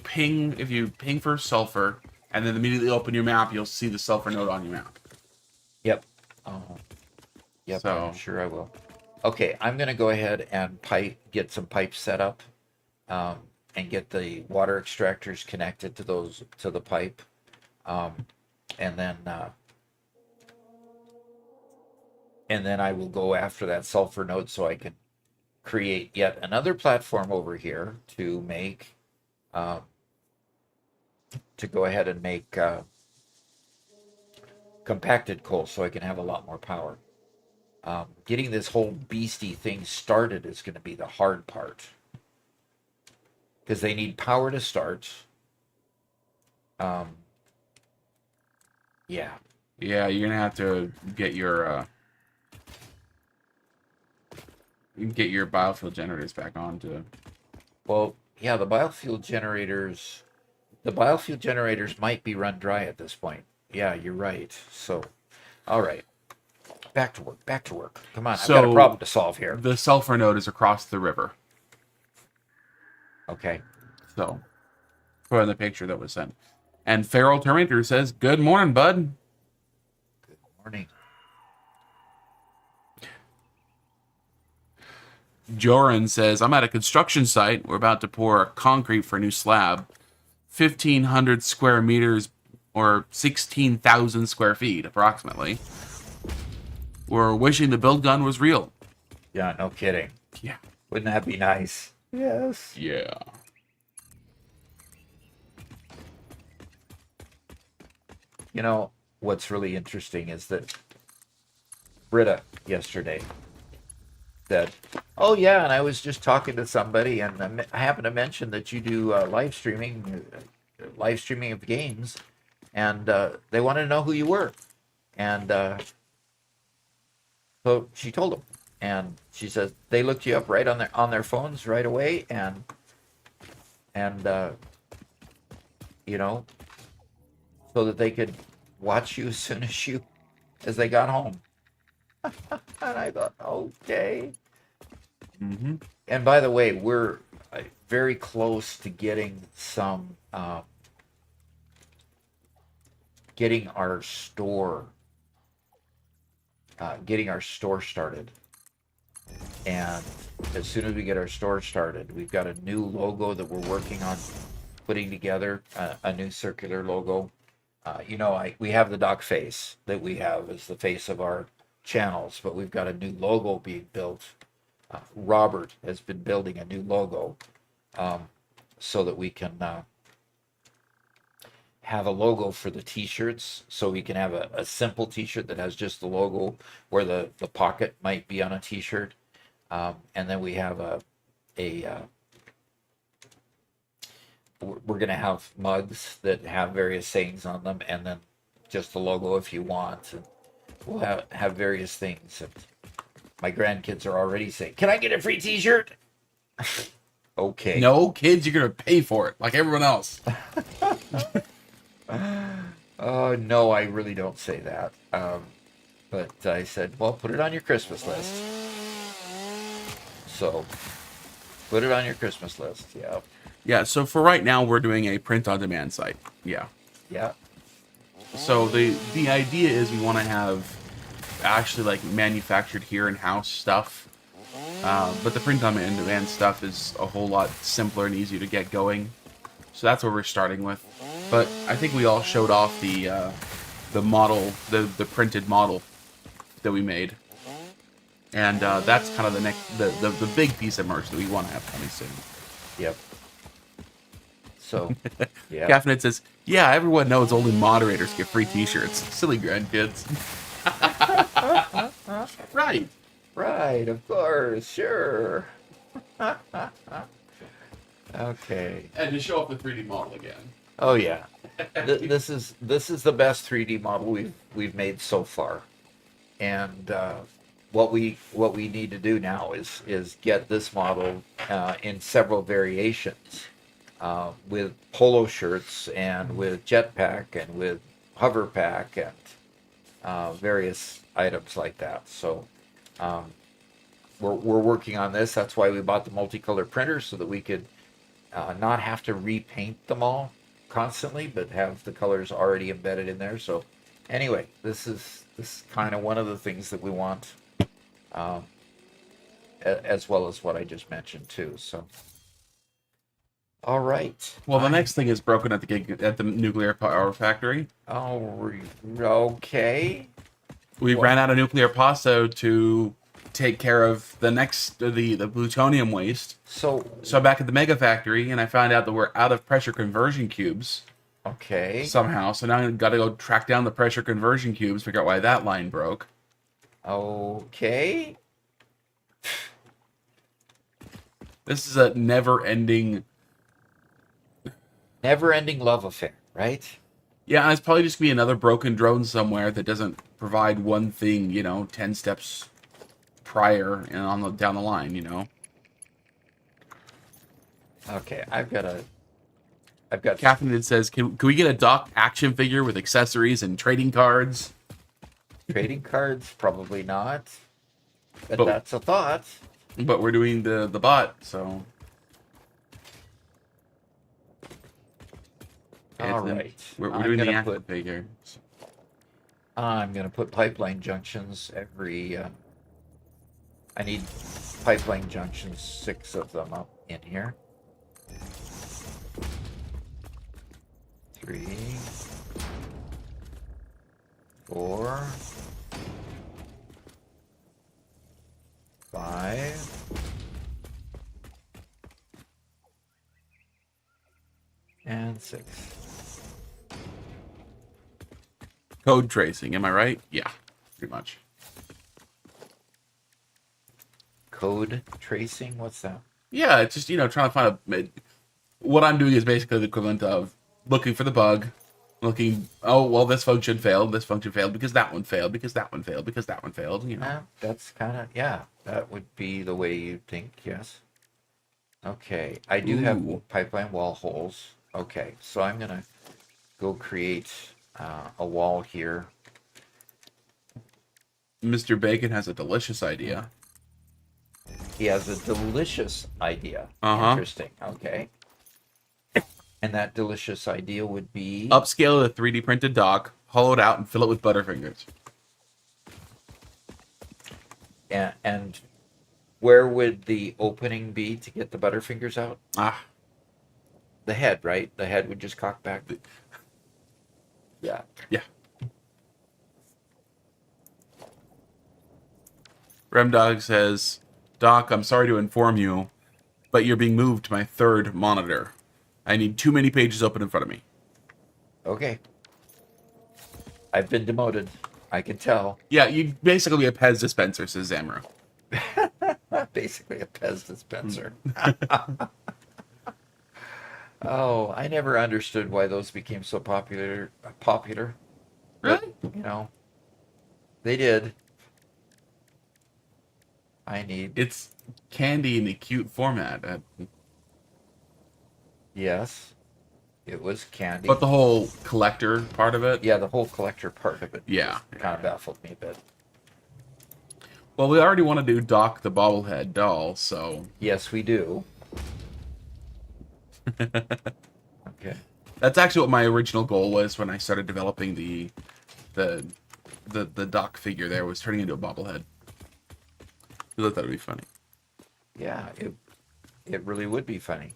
ping for sulfur and then immediately open your map, you'll see the sulfur node on your map. Yep. Yep, So, I'm sure I will. Okay, I'm going to go ahead and get some pipes set up, and get the water extractors connected to the pipe, and then I will go after that sulfur node so I can create yet another platform over here to make to go ahead and make compacted coal so I can have a lot more power. Getting this whole beastie thing started is going to be the hard part, because they need power to start. Yeah. Yeah, you're gonna have to get your biofuel generators back on to. Well, yeah, the biofuel generators might be run dry at this point. Yeah, you're right. So, all right. Back to work. Come on, I've got a problem to solve here. The sulfur node is across the river. Okay. So, for the picture that was sent. And Feral Terminator says, good morning, bud. Good morning. Joran says, I'm at a construction site. We're about to pour concrete for a new slab. 1,500 square meters or 16,000 square feet, approximately. We're wishing the build gun was real. Yeah, no kidding. Yeah. Wouldn't that be nice? Yes. Yeah. You know, what's really interesting is that Britta yesterday said, oh, yeah, and I was just talking to somebody, and I happened to mention that you do live streaming of games, and they wanted to know who you were. And so she told them, and she says they looked you up right on their phones right away, and you know, so that they could watch you as soon as they got home. And I thought, okay. Mm-hmm. And by the way, we're very close to getting getting our store started. And as soon as we get our store started, we've got a new logo that we're working on putting together, a new circular logo. We have the dock face that we have as the face of our channels, but we've got a new logo being built. Robert has been building a new logo so that we can have a logo for the t-shirts, so we can have a simple t-shirt that has just the logo where the pocket might be on a t-shirt. And then we have we're going to have mugs that have various sayings on them, and then just the logo if you want. And we'll have various things. And my grandkids are already saying, can I get a free t-shirt? Okay. No, kids, you're going to pay for it like everyone else. No, I really don't say that. But I said, well, put it on your Christmas list. So, put it on your Christmas list. Yeah. Yeah, so for right now, we're doing a print-on-demand site. Yeah. Yeah. So the idea is we want to have actually like manufactured here in-house stuff. But the print-on-demand stuff is a whole lot simpler and easier to get going. So that's what we're starting with. But I think we all showed off the model, the printed model that we made. And that's kind of the big piece of merch that we want to have coming soon. Yep. So, yeah. Caffeinated says, yeah, everyone knows only moderators get free t-shirts. Silly grandkids. Right. Right, of course, sure. Okay. And to show off the 3D model again. Oh yeah. This is the best 3D model we've made so far. And what we need to do now is get this model in several variations. With polo shirts and with jetpack and with hover pack and various items like that. So we're working on this. That's why we bought the multicolor printer, so that we could not have to repaint them all constantly, but have the colors already embedded in there. So anyway, this is kind of one of the things that we want, as well as what I just mentioned too. So. All right. Well, the next thing is broken at the nuclear power factory. Oh, okay. We ran out of nuclear pasta to take care of the plutonium waste. So back at the mega factory, and I found out that we're out of pressure conversion cubes. Okay. Somehow. So now I've got to go track down the pressure conversion cubes, figure out why that line broke. Okay. This is a never-ending love affair, right? Yeah, and it's probably just gonna be another broken drone somewhere that doesn't provide one thing, 10 steps prior and down the line, Okay, I've got Caffeinated says, can we get a dock action figure with accessories and trading cards? trading cards, probably not. But that's a thought. But we're doing the bot, so All right. We're I'm doing the gonna action put figure. I'm gonna put pipeline junctions every. I need pipeline junctions, 6 of them up in here. 3, 4, 5, and 6. Code tracing, am I right? Yeah, pretty much. Code tracing? What's that? Yeah, it's just, trying to find what I'm doing is basically the equivalent of looking for the bug, oh, well, this function failed because that one failed, because that one failed, because that one failed, That's kind of, yeah, that would be the way you think, yes. Okay, I do have pipeline wall holes. Okay, so I'm going to go create a wall here. Mr. Bacon has a delicious idea. He has a delicious idea. Uh-huh. Interesting, okay. And that delicious idea would be... Upscale the 3D printed dock, hollow it out, and fill it with Butterfingers. And where would the opening be to get the Butterfingers out? The head, right? The head would just cock back. Yeah. Yeah. Remdog says, Doc, I'm sorry to inform you, but you're being moved to my 3rd monitor. I need too many pages open in front of me. Okay. I've been demoted. I can tell. Yeah, you basically be a Pez dispenser, says Zamro. Basically a Pez dispenser. Oh, I never understood why those became so popular. Really? But, they did. It's candy in a cute format. Yes, it was candy. But the whole collector part of it? Yeah, the whole collector part of it. Yeah. Kind of baffled me a bit. Well, we already want to do Doc the bobblehead doll, so... Yes, we do. Okay. That's actually what my original goal was when I started developing the Doc figure there, was turning into a bobblehead. I thought that would be funny. Yeah, it really would be funny.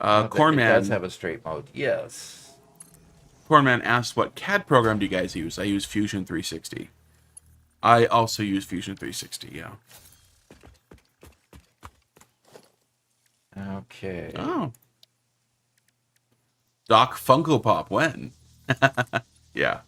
Cornman It does have a straight mode. Yes. Cornman asked, what CAD program do you guys use? I use Fusion 360. I also use Fusion 360, yeah. Okay. Oh. Doc Funko Pop, when? Yeah.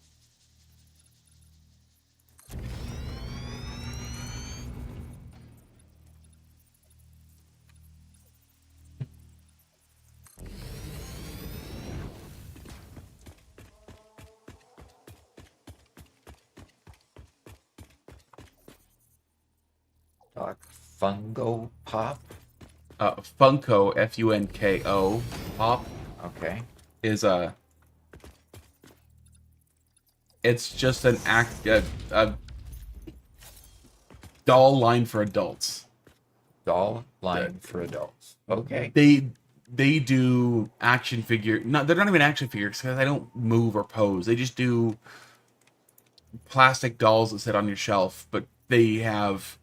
Doc Fungo Pop. Funko, Funko Pop. Okay. Is it's just a doll line for adults. Doll line for adults. Okay. They do action figure. No, they're not even action figures because they don't move or pose. They just do plastic dolls that sit on your shelf. But they have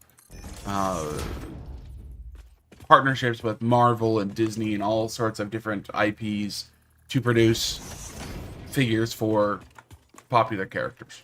partnerships with Marvel and Disney and all sorts of different IPs to produce figures for popular characters.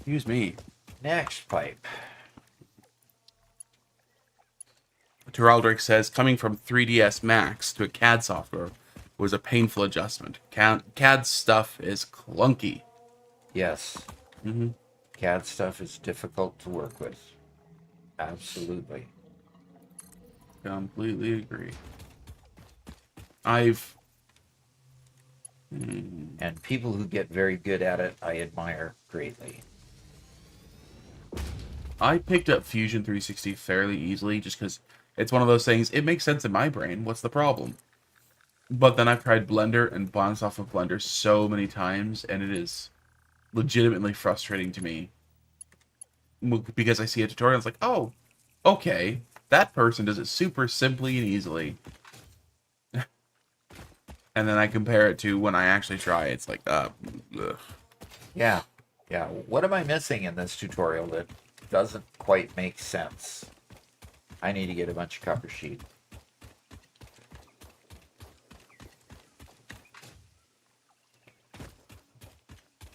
Excuse me. Next pipe. Teraldric says, coming from 3ds Max to a CAD software was a painful adjustment. CAD stuff is clunky. Yes. Mm-hmm. CAD stuff is difficult to work with. Absolutely. Completely agree. I've... And people who get very good at it, I admire greatly. I picked up Fusion 360 fairly easily just because it's one of those things, it makes sense in my brain. What's the problem? But then I've tried Blender and bounced off of Blender so many times, and it is legitimately frustrating to me. Because I see a tutorial, it's like, oh, okay, that person does it super simply and easily. And then I compare it to when I actually try, it's like, ugh. Yeah. Yeah. What am I missing in this tutorial that doesn't quite make sense? I need to get a bunch of cover sheet.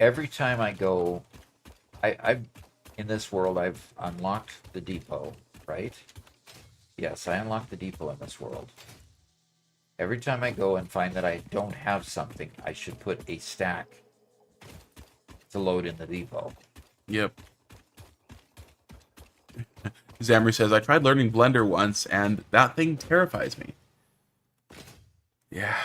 Every time I go, I've in this world, I've unlocked the depot, right? Yes, I unlocked the depot in this world. Every time I go and find that I don't have something, I should put a stack to load in the depot. Yep. Zamri says, I tried learning Blender once, and that thing terrifies me. Yeah.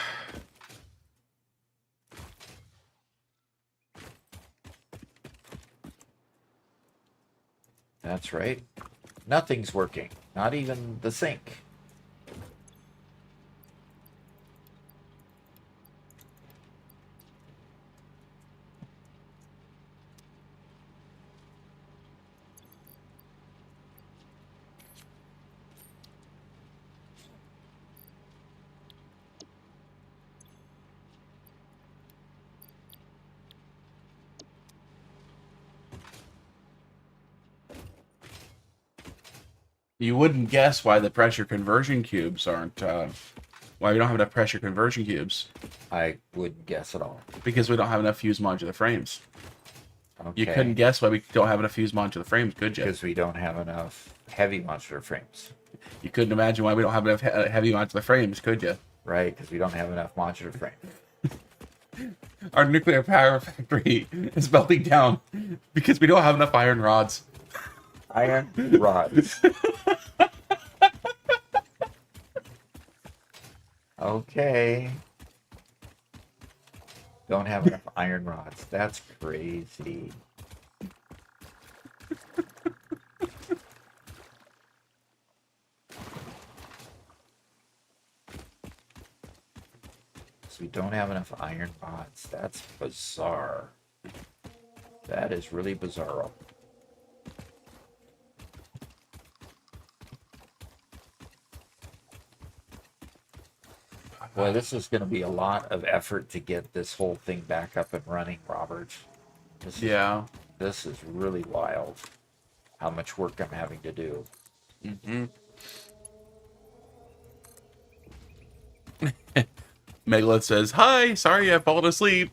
That's right. Nothing's working. Not even the sink. You wouldn't guess why the pressure conversion cubes aren't, why we don't have enough pressure conversion cubes. I wouldn't guess at all. Because we don't have enough fused modular frames. Okay. You couldn't guess why we don't have enough fused modular frames, could you? Because we don't have enough heavy modular frames. You couldn't imagine why we don't have enough heavy modular frames, could you? Right, because we don't have enough modular frames. Our nuclear power factory is melting down because we don't have enough iron rods. Iron rods. Okay. Don't have enough iron rods. That's crazy. So we don't have enough iron rods. That's bizarre. That is really bizarre. Boy, this is going to be a lot of effort to get this whole thing back up and running, Robert. This is really wild how much work I'm having to do. Mm-hmm. Megalith says, hi, sorry I've fallen asleep.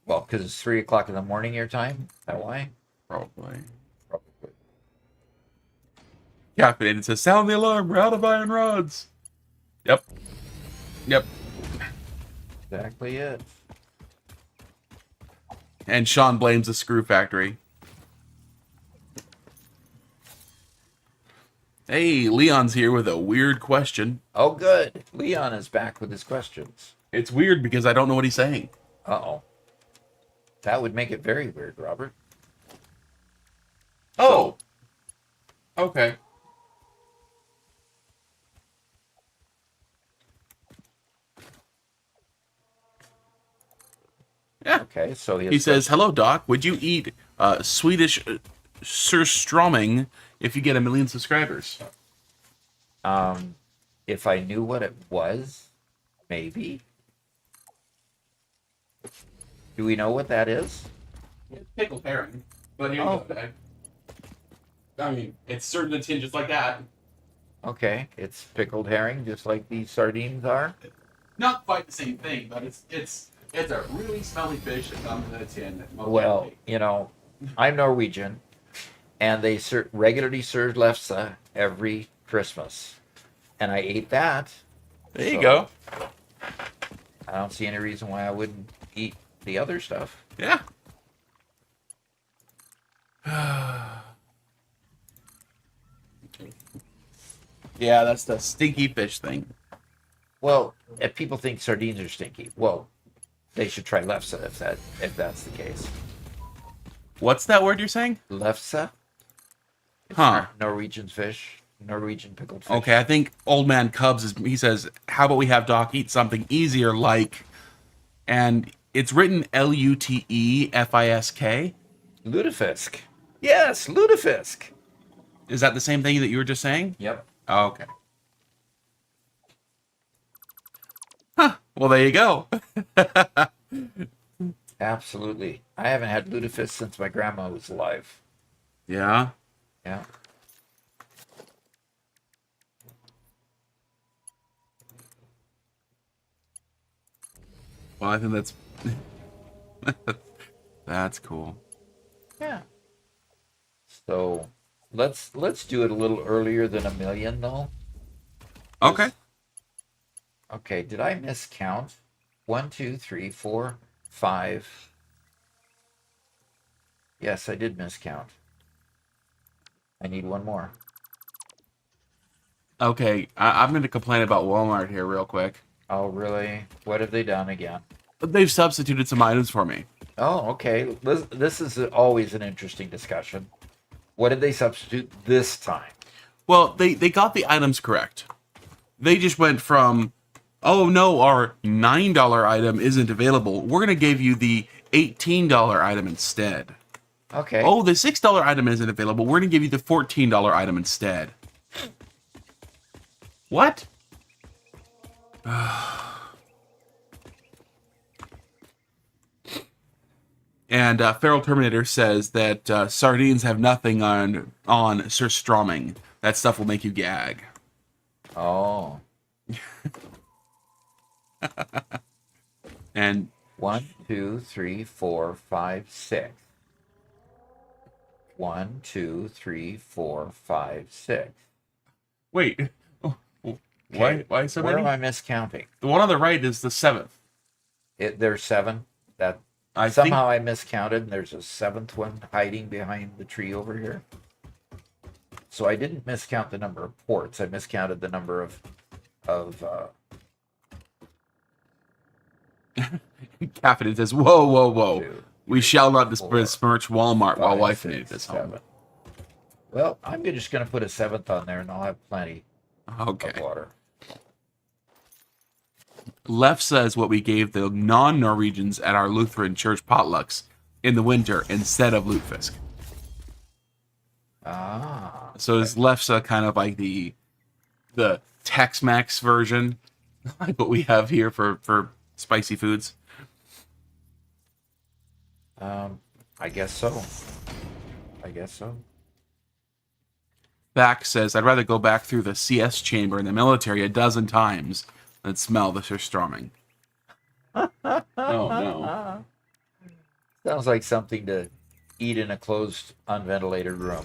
Well, because it's 3 o'clock in the morning your time? Is that why? Probably. Probably. Captain says, sound the alarm, we're out of iron rods. Yep. Yep. Exactly it. And Sean blames the screw factory. Hey, Leon's here with a weird question. Oh, good. Leon is back with his questions. It's weird because I don't know what he's saying. Uh-oh. That would make it very weird, Robert. Oh. Okay. Yeah. Okay, so He says, hello, Doc. Would you eat Swedish surströmming if you get 1 million subscribers? If I knew what it was, maybe. Do we know what that is? It's pickled herring. But here you go. I mean, it's served in a tin just like that. Okay, it's pickled herring, just like these sardines are. Not quite the same thing, but it's a really smelly fish that comes in a tin. Well, you know, I'm Norwegian, and they regularly serve lefse every Christmas, and I ate that. There you go. I don't see any reason why I wouldn't eat the other stuff. Yeah. Yeah, that's the stinky fish thing. Well, if people think sardines are stinky, well, they should try lefse if that's the case. What's that word you're saying? Lefse? It's Huh. Norwegian fish. Norwegian pickled fish. Okay, I think Old Man Cubs he says, how about we have Doc eat something easier like, and it's written Lutefisk. Lutefisk. Yes, lutefisk. Is that the same thing that you were just saying? Yep. Oh, okay. Huh. Well, there you go. Absolutely. I haven't had lutefisk since my grandma was alive. Yeah. Yeah. Well, I think that's that's cool. Yeah. So let's do it a little earlier than 1,000,000 though. Okay. Okay, did I miscount? 1, 2, 3, 4, 5. Yes, I did miscount. I need one more. Okay, I'm going to complain about Walmart here real quick. Oh, really? What have they done again? They've substituted some items for me. Oh, okay. This is always an interesting discussion. What did they substitute this time? Well, they got the items correct. They just went from, oh no, our $9 item isn't available. We're going to give you the $18 item instead. Okay. Oh, the $6 item isn't available. We're going to give you the $14 item instead. What? And Feral Terminator says that sardines have nothing on surströmming. That stuff will make you gag. Oh. And 1, 2, 3, 4, 5, 6. 1, 2, 3, 4, 5, 6. wait, Okay. why so Where many? am I miscounting? The one on the right is the 7th. There's 7. That I somehow I miscounted, and there's a 7th one hiding behind the tree over here. So I didn't miscount the number of ports. I miscounted the number of Caffeine says, "Whoa, whoa, whoa! 2, We shall not four, besmirch Walmart while 5, wife 6, made this 7. home." Well, I'm just going to put a 7th on there, and I'll have plenty of Okay. water. Left says what we gave the non-Norwegians at our Lutheran church potlucks in the winter instead of lutefisk. Ah. So is lefse kind of like the Tex-Mex version, like what we have here for spicy foods? I guess so. I guess so. Back says, I'd rather go back through the CS chamber in the military a dozen times than smell the surströmming. Oh, no. Sounds like something to eat in a closed, unventilated room.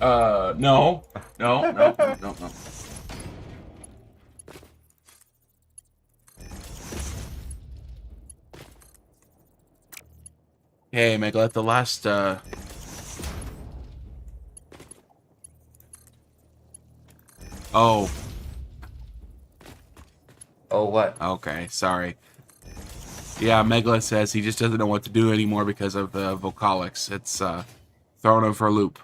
No. No. Hey, Megalith, the last, Oh, Oh, what? okay, sorry. Yeah, Megalith says he just doesn't know what to do anymore because of the vocalics. It's, throwing him for a loop.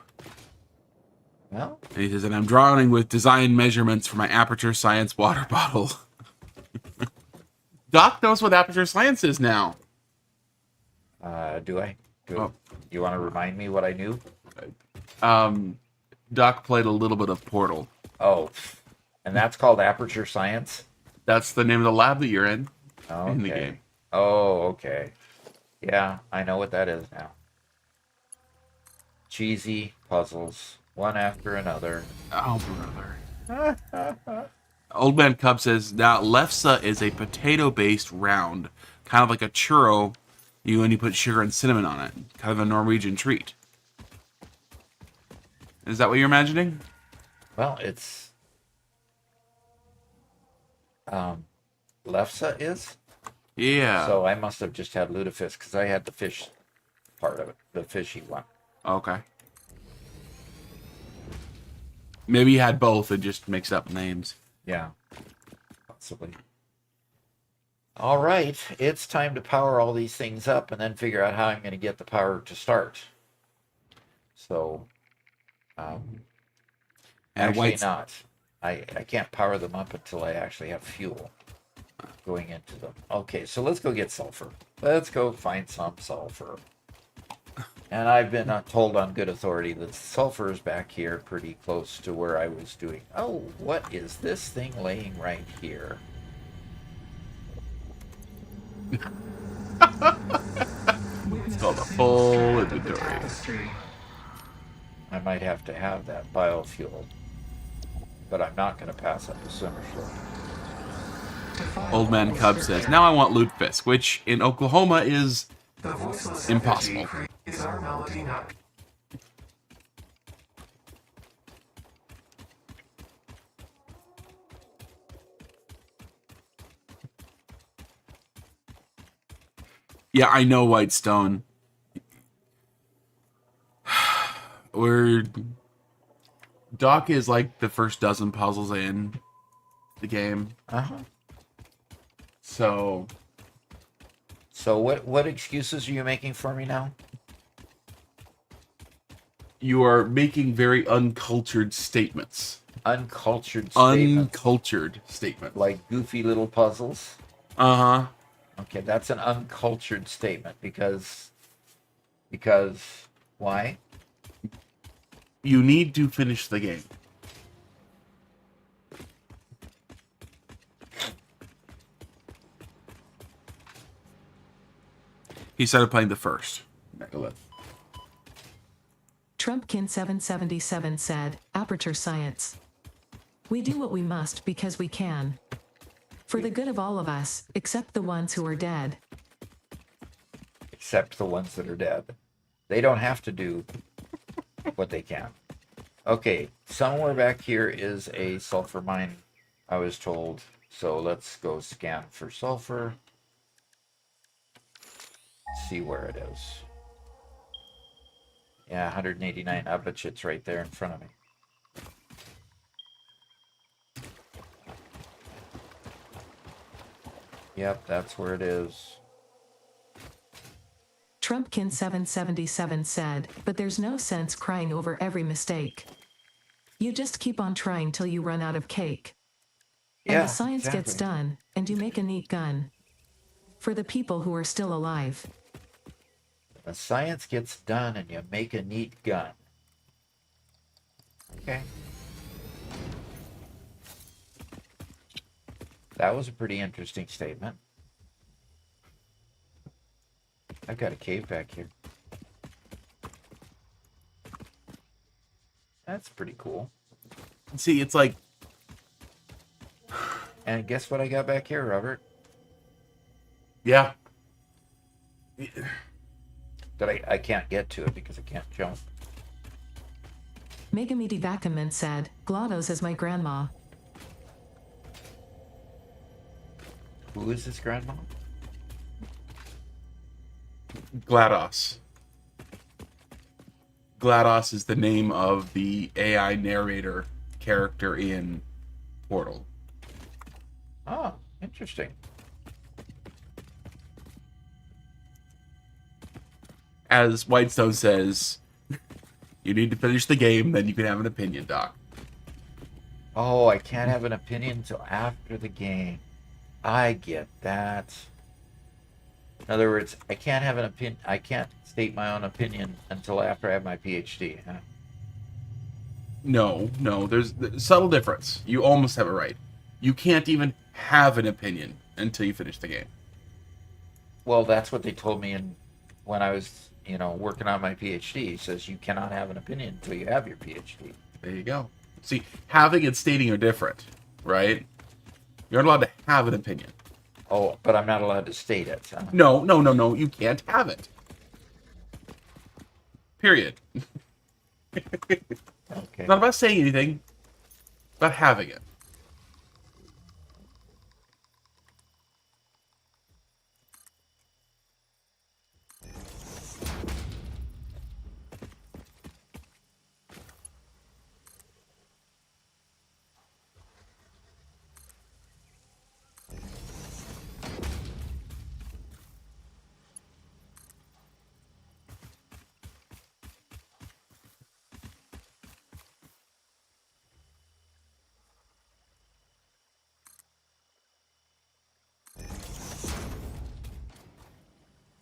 Well, And he says, and I'm drawing with design measurements for my Aperture Science water bottle. Doc knows what Aperture Science is now. do I? Oh. You want to remind me what I knew? Doc played a little bit of Portal. Oh, and that's called Aperture Science? That's the name of the lab that you're in Okay. the game. Oh, okay. Yeah, I know what that is now. Cheesy puzzles, one after another. Oh, brother. Old Man Cub says, now, lefse is a potato-based round, kind of like a churro, when you put sugar and cinnamon on it. Kind of a Norwegian treat. Is that what you're imagining? Well, it's lefse is. Yeah. So I must have just had lutefisk because I had the fish part of it, the fishy one. Okay. Maybe he had both and just mixed up names. Yeah, possibly. All right, it's time to power all these things up and then figure out how I'm going to get the power to start. So, And actually not. I can't power them up until I actually have fuel going into them. Okay, so let's go get sulfur. Let's go find some sulfur. And I've been told on good authority that sulfur is back here pretty close to where I was doing. Oh, what is this thing laying right here? It's called a full inventory. I might have to have that biofuel. But I'm not going to pass up the swimmer slope. Old Man Cub says, now I want lutefisk, which in Oklahoma is impossible. Yeah, I know, Whitestone. Doc is like the first dozen puzzles in the game. Uh-huh. So what excuses are you making for me now? You are making very uncultured statements. Uncultured statements? Uncultured statements. Like goofy little puzzles? Uh-huh. Okay, that's an uncultured statement because why? You need to finish the game. He started playing the first. Trumpkin 777 said, Aperture Science. We do what we must because we can. For the good of all of us, except the ones who are dead. Except the ones that are dead. They don't have to do what they can. Okay, somewhere back here is a sulfur mine, I was told. So let's go scan for sulfur. See where it is. Yeah, 189. I bet you it's right there in front of me. Yep, that's where it is. Trumpkin 777 said, but there's no sense crying over every mistake. You just keep on trying till you run out of cake. And Yeah, the science gets done, and you make a neat gun. For the people who are still alive. The science gets done and you make a neat gun. Okay. That was a pretty interesting statement. I've got a cave back here. That's pretty cool. See, it's like... And guess what I got back here, Robert? Yeah. That I can't get to it because I can't jump. Megamidi Vakaman said, GLaDOS is my grandma. Who is this grandma? GLaDOS. GLaDOS is the name of the AI narrator character in Portal. Oh, interesting. As Whitestone says, you need to finish the game, then you can have an opinion, Doc. Oh, I can't have an opinion until after the game. I get that. In other words, I can't have an opinion. I can't state my own opinion until after I have my PhD. Huh? No, there's a subtle difference. You almost have it right. You can't even have an opinion until you finish the game. Well, that's what they told me when I was, working on my PhD. He says you cannot have an opinion until you have your PhD. There you go. See, having and stating are different, right? You're not allowed to have an opinion. Oh, but I'm not allowed to state it. Huh? No. You can't have it. Period. Okay. It's not about saying anything, it's about having it.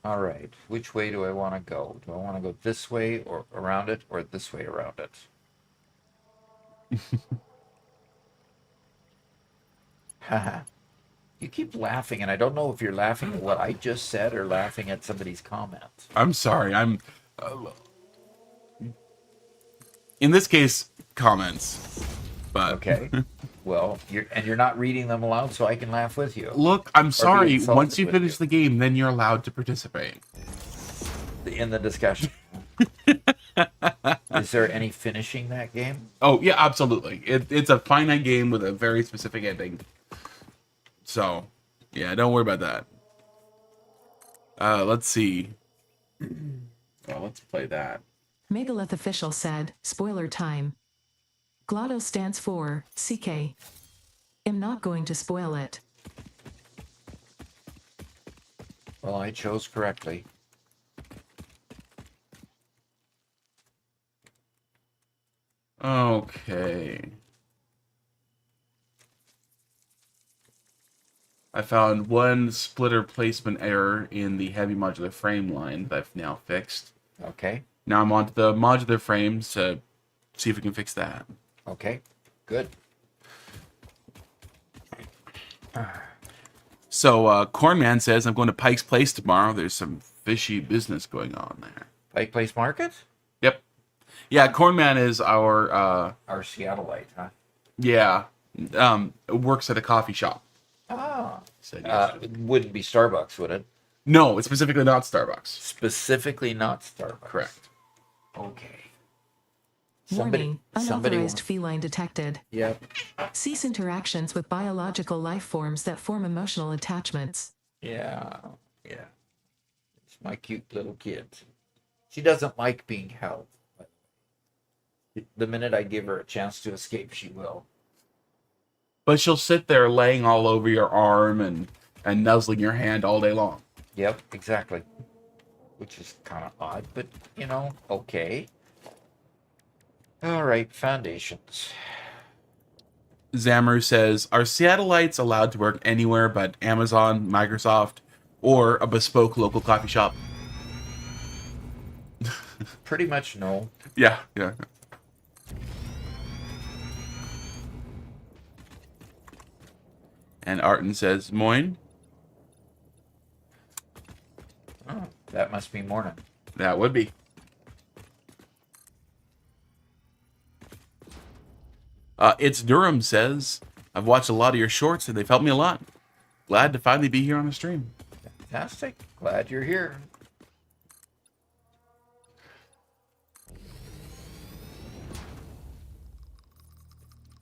All right. Which way do I want to go? Do I want to go this way or around it, or this way around it? Haha. You keep laughing, and I don't know if you're laughing at what I just said or laughing at somebody's comment. I'm sorry. I'm in this case comments, but Okay. Well, you're not reading them aloud, so I can laugh with you. look, I'm sorry. insulted Once you with finish you. the game, then you're allowed to participate. In the discussion. Is there any finishing that game? Oh yeah, absolutely. It's a finite game with a very specific ending. So, yeah, don't worry about that. Let's see. Well, let's play that. Megalith official said, spoiler time. GLaDOS stands for CK. Am not going to spoil it. Well, I chose correctly. Okay. I found one splitter placement error in the heavy modular frame line that I've now fixed. Okay. Now I'm on to the modular frames to see if we can fix that. Okay. Good. So, Cornman says, I'm going to Pike's Place tomorrow. There's some fishy business going on there. Pike Place Market? Yep. Yeah, Cornman is our, Our Seattleite, huh? yeah, works at a coffee shop. Ah. Said yes. It wouldn't be Starbucks, would it? No, it's specifically not Starbucks. Specifically not Starbucks. Correct. Okay. Warning, unauthorized wa- feline detected. Yep. Cease interactions with biological life forms that form emotional attachments. Yeah. Yeah. It's my cute little kid. She doesn't like being held. But the minute I give her a chance to escape, she will. But she'll sit there laying all over your arm and nuzzling your hand all day long. Yep, exactly. Which is kind of odd, but, okay. All right, foundations. Zamru says, are Seattleites allowed to work anywhere but Amazon, Microsoft, or a bespoke local coffee shop? Pretty much no. Yeah, yeah. And Arton says, Moin. Oh, that must be morning. That would be. It's Durham says, I've watched a lot of your shorts and they've helped me a lot. Glad to finally be here on the stream. Fantastic. Glad you're here.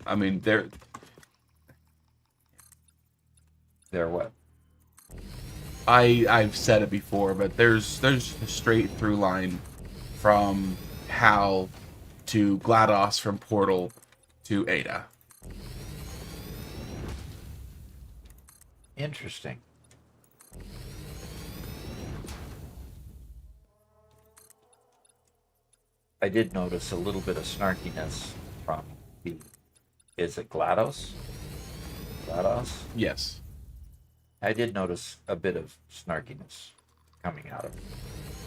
I mean, they're what? I've said it before, but there's a straight through line from HAL to GLaDOS, from Portal to Ada. Interesting. I did notice a little bit of snarkiness from is it GLaDOS? GLaDOS? Yes. I did notice a bit of snarkiness coming out of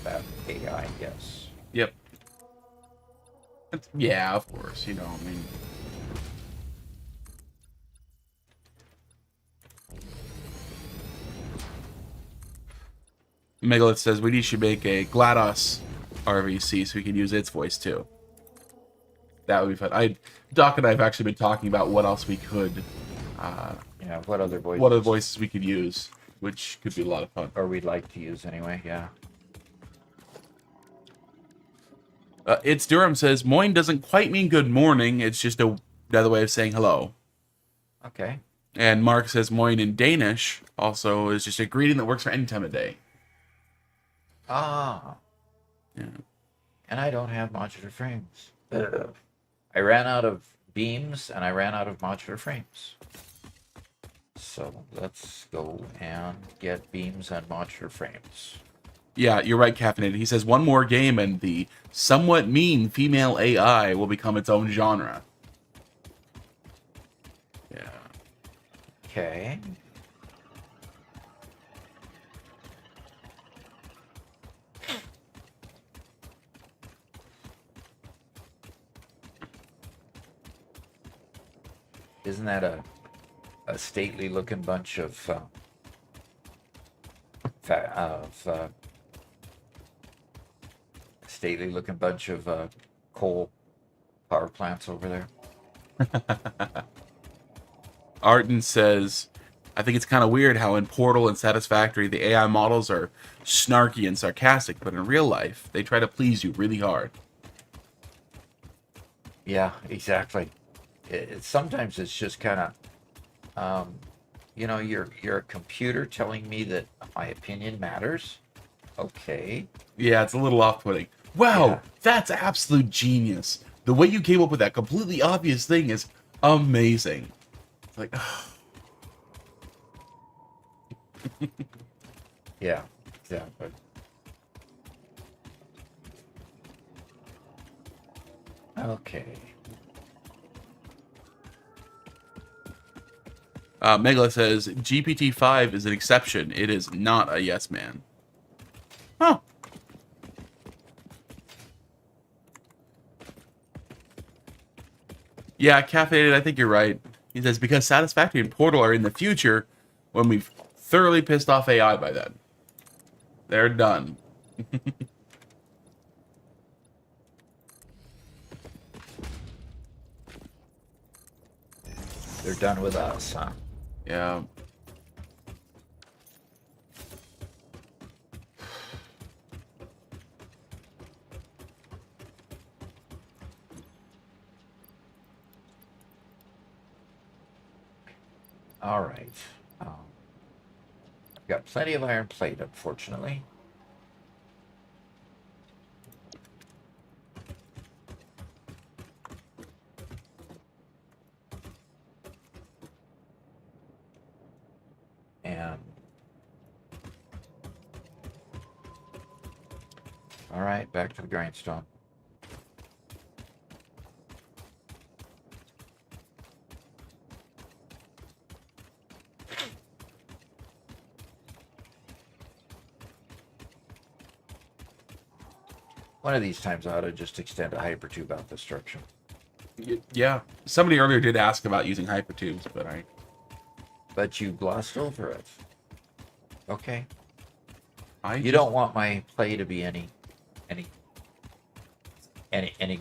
that AI, yes. Yep. Yeah, of course. I mean... Megalith says we should make a GLaDOS RVC so we can use its voice too. That would be fun. Doc and I have actually been talking about what else we could... Yeah, what other voices? What other voices we could use, which could be a lot of fun. Or we'd like to use anyway, yeah. It's Durham says, Moin doesn't quite mean good morning, it's just another way of saying hello. Okay. And Mark says Moin in Danish also is just a greeting that works for any time of day. Ah. Yeah. And I don't have modular frames. I ran out of beams and I ran out of modular frames. So let's go and get beams and modular frames. Yeah, you're right, Caffeinated. He says one more game and the somewhat mean female AI will become its own genre. Yeah. Okay. isn't that a stately looking bunch of stately looking bunch of coal power plants over there? Arden says, I think it's kind of weird how in Portal and Satisfactory the AI models are snarky and sarcastic, but in real life they try to please you really hard. Yeah, exactly. Sometimes it's just kind of, you know, you're a computer telling me that my opinion matters. Okay. Yeah, it's a little off-putting. Wow, Yeah. that's absolute genius. The way you came up with that completely obvious thing is amazing. It's like, Yeah, exactly. Okay. Megala says, GPT-5 is an exception. It is not a yes man. Huh. Yeah, Caffeinated, I think you're right. He says, because Satisfactory and Portal are in the future when we've thoroughly pissed off AI by then. They're done. They're done with us, huh? Yeah. All right. I've got plenty of iron plate, unfortunately. And all right, back to the grindstone. One of these times I ought to just extend a hypertube out the structure. Yeah. Somebody earlier did ask about using hypertubes, But you glossed over it. Okay. I You don't want my play to be any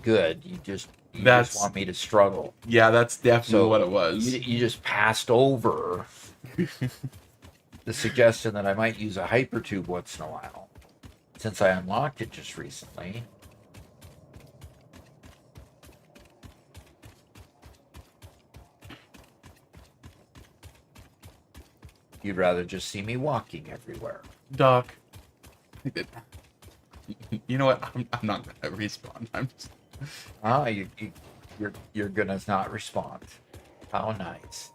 good. You just want me to struggle. Yeah, that's definitely So what it was. You just passed over the suggestion that I might use a hypertube once in a while, since I unlocked it just recently. You'd rather just see me walking everywhere. Doc. You know what? I'm not gonna respond. I'm just... You're gonna not respond. How nice.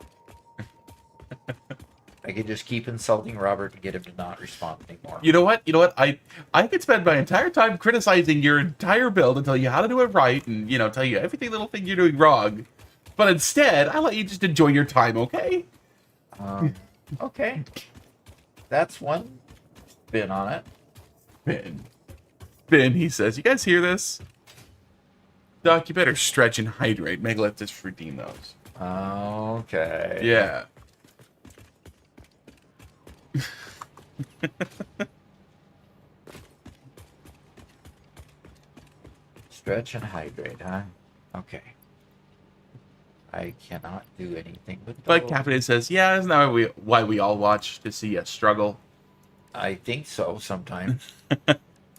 I could just keep insulting Robert and get him to not respond anymore. You know what? I could spend my entire time criticizing your entire build and tell you how to do it right and, tell you every little thing you're doing wrong. But instead, I let you just enjoy your time, okay? Okay. That's one spin on it. Ben, he says, you guys hear this? Doc, you better stretch and hydrate. Megalith, just redeem those. Okay. Yeah. Stretch and hydrate, huh? Okay. I cannot do anything with those. But Caffeinated says, yeah, isn't that why we all watch to see us struggle? I think so sometimes.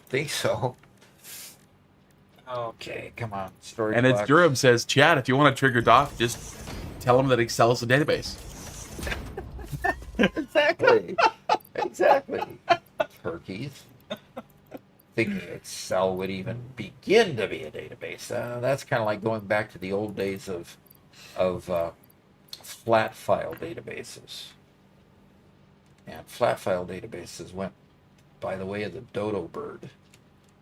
Think so. Okay, come on. Story And clock. it's Durham says, Chad, if you want to trigger Doc, just tell him that Excel's a database. Exactly. Exactly. Turkeys. Thinking Excel would even begin to be a database. That's kind of like going back to the old days of flat file databases. And flat file databases went by the way of the dodo bird,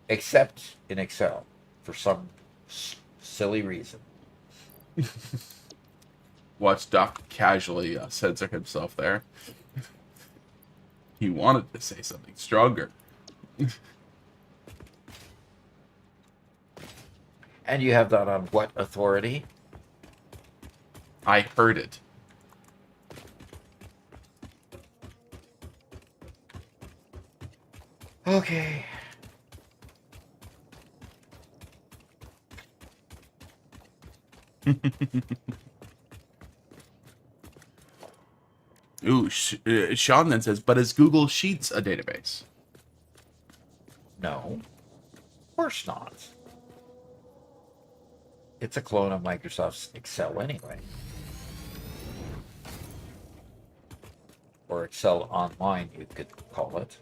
except in Excel for some silly reason. Watch Doc casually censor himself there. He wanted to say something stronger. And you have that on what authority? I heard it. Okay. Ooh, Sean then says, but is Google Sheets a database? No. Of course not. It's a clone of Microsoft's Excel anyway. Or Excel Online, you could call it.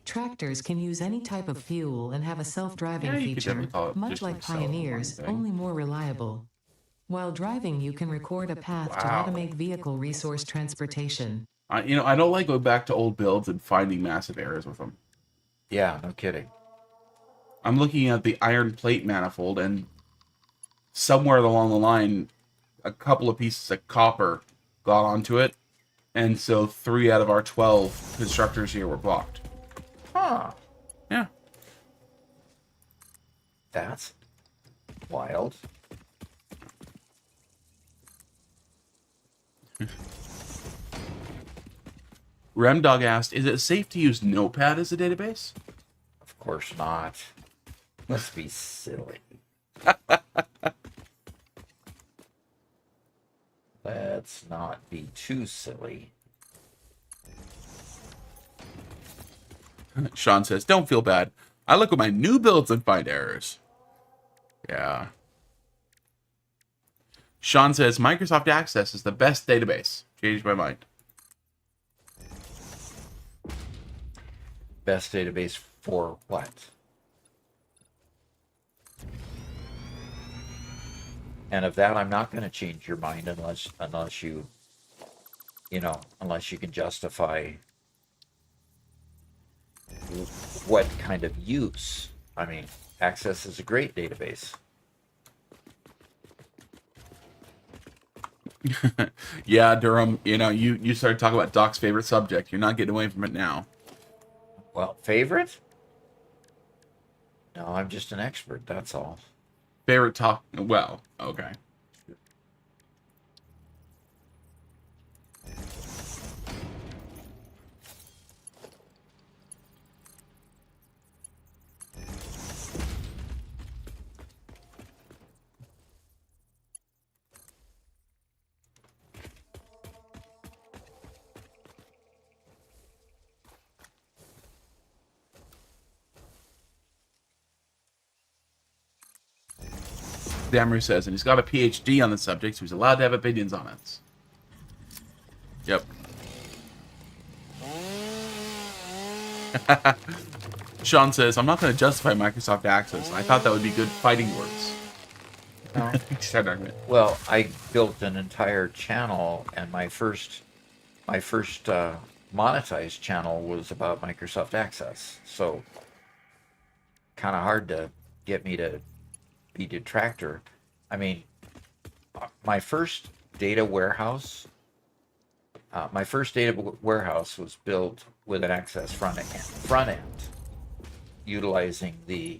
Tractors can use any type of fuel and have a self-driving Yeah, you could feature, definitely call it much just like Excel Pioneer's, Online thing. only more reliable. While driving, you can record a path to Wow. automate vehicle resource transportation. I don't like going back to old builds and finding massive errors with them. Yeah, no kidding. I'm looking at the iron plate manifold, and somewhere along the line, a couple of pieces of copper got onto it, and so 3 out of our 12 constructors here were blocked. Huh. Yeah. That's wild. Remdog asked, is it safe to use Notepad as a database? Of course not. Let's be silly. Let's not be too silly. Sean says, don't feel bad. I look at my new builds and find errors. Yeah. Sean says, Microsoft Access is the best database. Changed my mind. Best database for what? And of that, I'm not going to change your mind unless you can justify what kind of use. I mean, Access is a great database. Yeah, Durham, you started talking about Doc's favorite subject. You're not getting away from it now. Well, favorite? No, I'm just an expert, that's all. Favorite talk? Well, okay. Dameru says, and he's got a PhD on the subject, so he's allowed to have opinions on it. Yep. Sean says, I'm not going to justify Microsoft Access. I thought that would be good fighting words. No. Said argument. Well, I built an entire channel, and my first monetized channel was about Microsoft Access. So, kind of hard to get me to be detractor. I mean, my first data warehouse was built with an Access front end, utilizing the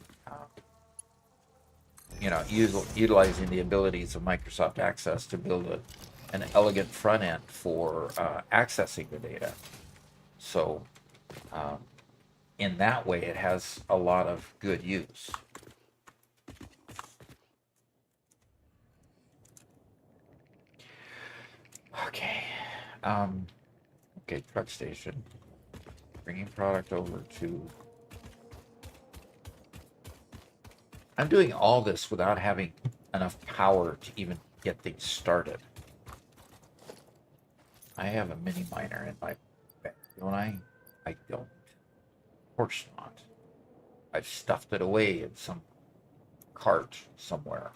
utilizing the abilities of Microsoft Access to build an elegant front end for accessing the data. So, in that way, it has a lot of good use. Okay. Okay, truck station. Bringing product over to... I'm doing all this without having enough power to even get things started. I have a mini miner in my bag, don't I? I don't. Of course not. I've stuffed it away in some cart somewhere.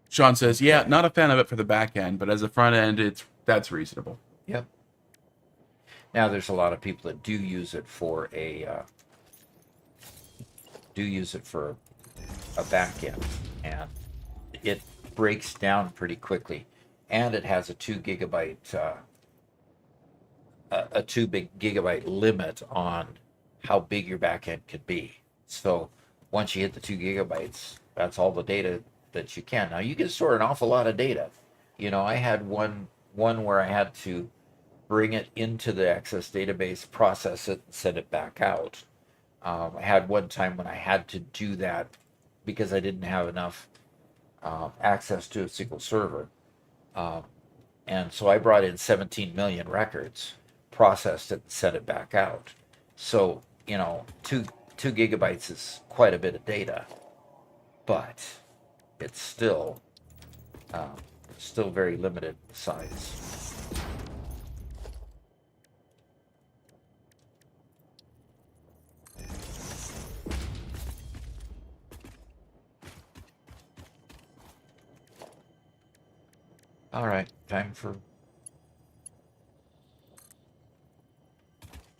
Sean says, yeah, not a fan of it for the back end, but as a front end, that's reasonable. Yep. Now, there's a lot of people that do use it for a back end, and it breaks down pretty quickly, and it has a 2 gigabyte limit on how big your back end can be. So once you hit the 2 gigabytes, that's all the data that you can. Now you can store an awful lot of data. I had one where I had to bring it into the Access database, process it, and send it back out. I had one time when I had to do that because I didn't have enough access to a single server. And so I brought in 17 million records, processed it, and sent it back out. So, 2 gigabytes is quite a bit of data, but it's still very limited size. All right, time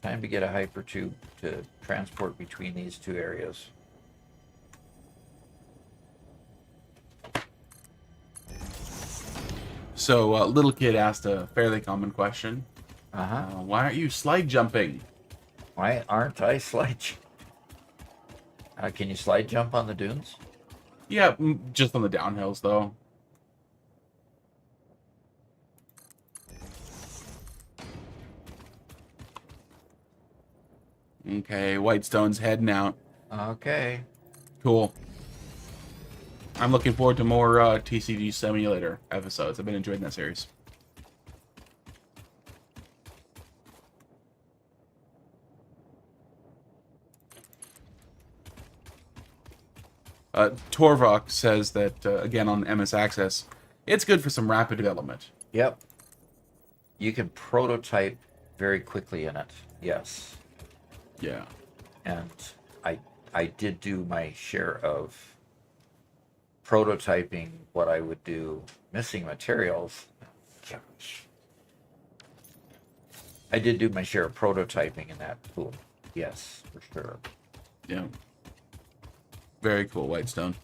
to get a hypertube to transport between these two areas. So, little kid asked a fairly common question. Uh-huh. Why aren't you slide jumping? Why aren't I slide? Can you slide jump on the dunes? Yeah, just on the downhills, though. Okay, Whitestone's heading out. Okay. Cool. I'm looking forward to more TCG Simulator episodes. I've been enjoying that series. Torvok says that, again, on MS Access, it's good for some rapid development. Yep. You can prototype very quickly in it. Yes. Yeah. And I did do my share of prototyping what I would do missing materials. Gosh. I did do my share of prototyping in that tool. Yes, for sure. Yeah. Very cool, Whitestone.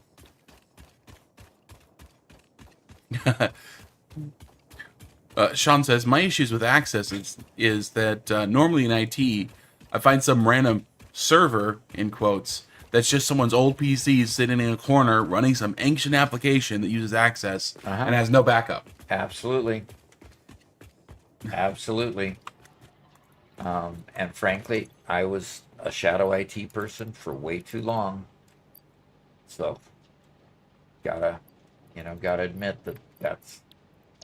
Sean says, my issues with Access is that normally in IT, I find some random server, in quotes, that's just someone's old PC sitting in a corner running some ancient application that uses Access and has no backup. Absolutely. Absolutely. And frankly, I was a shadow IT person for way too long. So, gotta admit that that's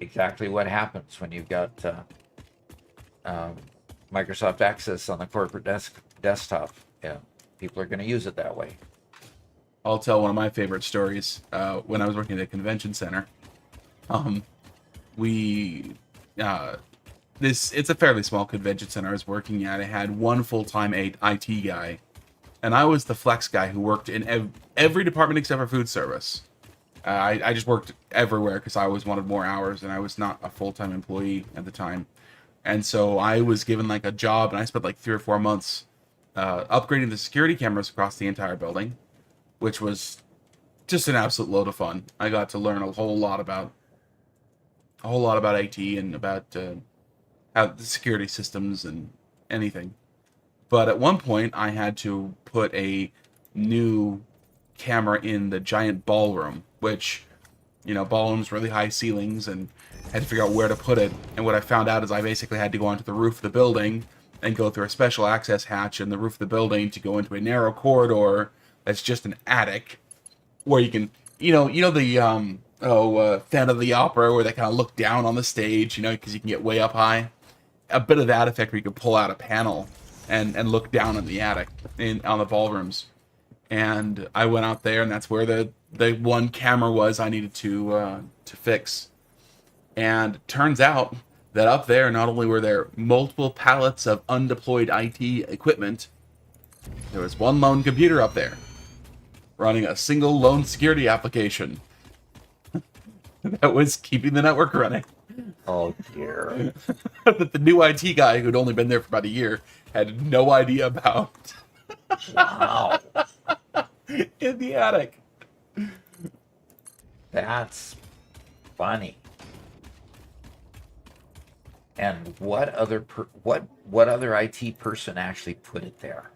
exactly what happens when you've got Microsoft Access on the corporate desktop. Yeah, people are going to use it that way. I'll tell one of my favorite stories. When I was working at a convention center, it's a fairly small convention center I was working at. It had one full-time IT guy, and I was the flex guy who worked in every department except for food service. I just worked everywhere because I always wanted more hours, and I was not a full-time employee at the time. And so I was given like a job, and I spent like 3 or 4 months upgrading the security cameras across the entire building, which was just an absolute load of fun. I got to learn a whole lot about IT and about how the security systems and anything. But at one point, I had to put a new camera in the giant ballroom, which, ballrooms, really high ceilings, and had to figure out where to put it. And what I found out is I basically had to go onto the roof of the building and go through a special access hatch in the roof of the building to go into a narrow corridor that's just an attic where you can, the Phantom of the Opera where they kind of look down on the stage, because you can get way up high. A bit of that effect where you could pull out a panel and look down in the attic on the ballrooms. And I went out there, and that's where the one camera was I needed to fix. And turns out that up there, not only were there multiple pallets of undeployed IT equipment, there was one lone computer up there running a single lone security application that was keeping the network running. Oh dear. That the new IT guy who'd only been there for about a year had no idea about. Wow. In the attic. That's funny. And what other what other IT person actually put it there?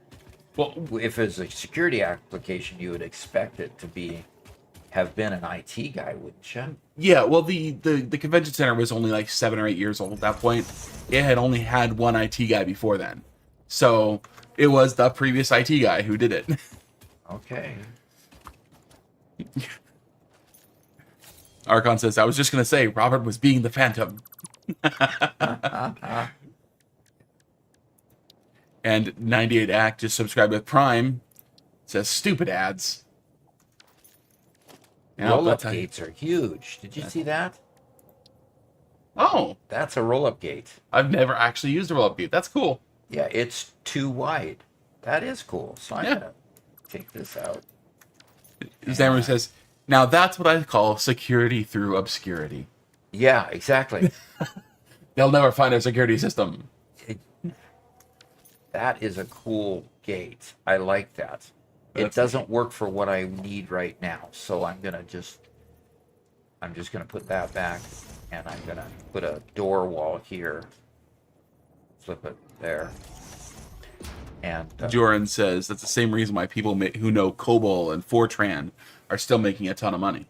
Well, If it's a security application, you would expect it to have been an IT guy, wouldn't you? yeah, well, the convention center was only like 7 or 8 years old at that point. It had only had one IT guy before then. So it was the previous IT guy who did it. Okay. Archon says, I was just going to say, Robert was being the Phantom. And 98 Act just subscribed with Prime. Says, stupid ads. Yeah, Roll-up that's how- gates are huge. Did you see that? Oh, That's a roll-up gate. I've never actually used a roll-up gate. That's cool. Yeah, it's too wide. That is cool. So I'm Yeah. gonna take this out. Xamarin says, now that's what I call security through obscurity. Yeah, exactly. They'll never find our security system. That is a cool gate. I like that. It That's doesn't work for what I need right now, so I'm just gonna put that back, and I'm gonna put a door wall here. Flip it there. And Joran says that's the same reason why people who know COBOL and Fortran are still making a ton of money.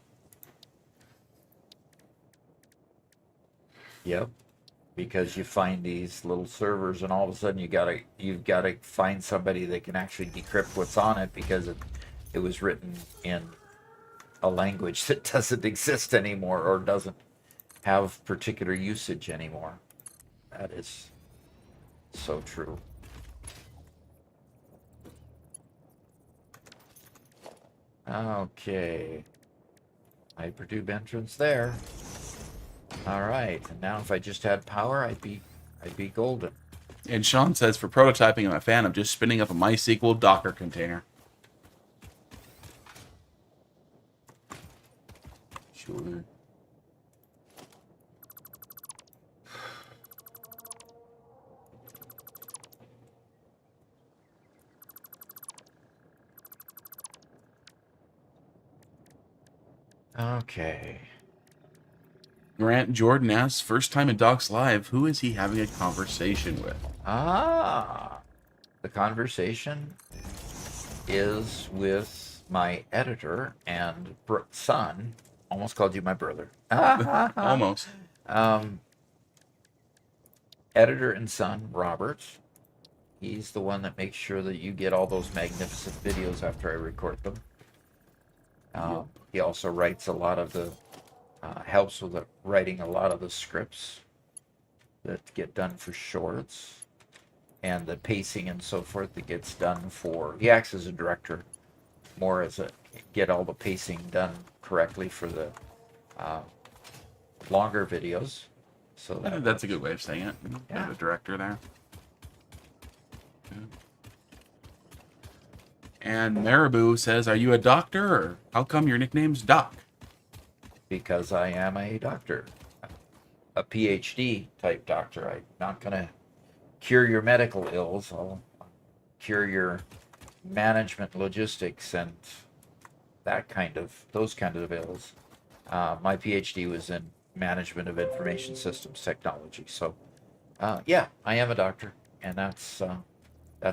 yep, because you find these little servers, and all of a sudden you've gotta find somebody that can actually decrypt what's on it because it was written in a language that doesn't exist anymore or doesn't have particular usage anymore. That is so true. Okay. Hypertube entrance there. All right, and now if I just had power, I'd be golden. And Sean says, for prototyping, I'm a fan of just spinning up a MySQL Docker container. Sure. Okay. Grant Jordan asks, first time in Docs Live, who is he having a conversation with? Ah, the conversation is with my editor and son. Almost called you my brother. Almost. Editor and son, Robert. He's the one that makes sure that you get all those magnificent videos after I record them. Yep. He also writes a lot of the, helps with writing a lot of the scripts that get done for shorts, and the pacing and so forth that gets done for. He acts as a director, more as a get all the pacing done correctly for the longer videos. So I think that's a good way of saying it. Yeah. The director there. Yeah. And Marabou says, are you a doctor, or how come your nickname's Doc? because I am a doctor, a PhD type doctor. I'm not going to cure your medical ills. I'll cure your management, logistics, and those kind of ills. My PhD was in management of information systems technology. So, yeah, I am a doctor, and that's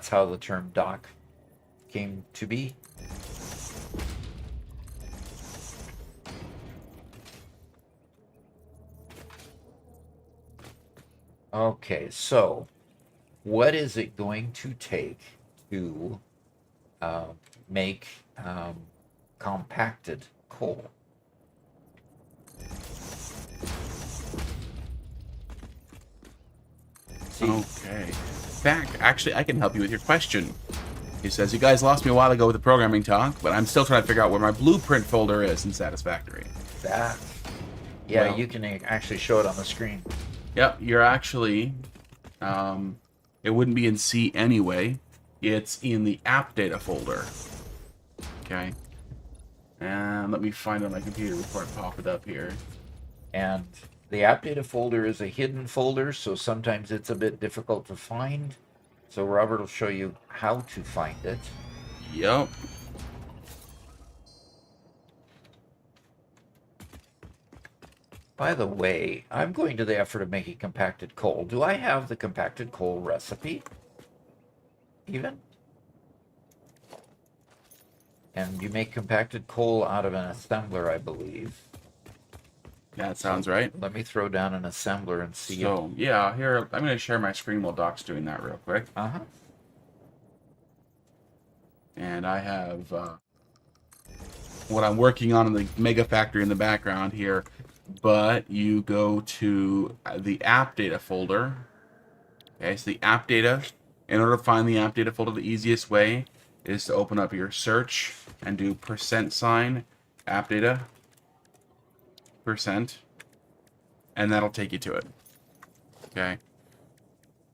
how the term doc came to be. Okay, so what is it going to take to make compacted coal? See, Okay. Actually, I can help you with your question. He says, you guys lost me a while ago with the programming talk, but I'm still trying to figure out where my blueprint folder is in Satisfactory. that, yeah, Well- you can actually show it on the screen. Yep, you're actually, it wouldn't be in C anyway. It's in the app data folder. Okay. And let me find it on my computer before I pop it up here. And The app data folder is a hidden folder, so sometimes it's a bit difficult to find. So Robert will show you how to find it. Yep. By the way, I'm going to the effort of making compacted coal. Do I have the compacted coal recipe? Even? And you make compacted coal out of an assembler, I believe. That sounds right. Let me throw down an assembler and see. So, yeah, here, I'm going to share my screen while Doc's doing that real quick. Uh-huh. And I have what I'm working on in the Mega Factory in the background here. But you go to the app data folder. Okay, so the app data. In order to find the app data folder, the easiest way is to open up your search and do %, app data, %, and that'll take you to it. Okay.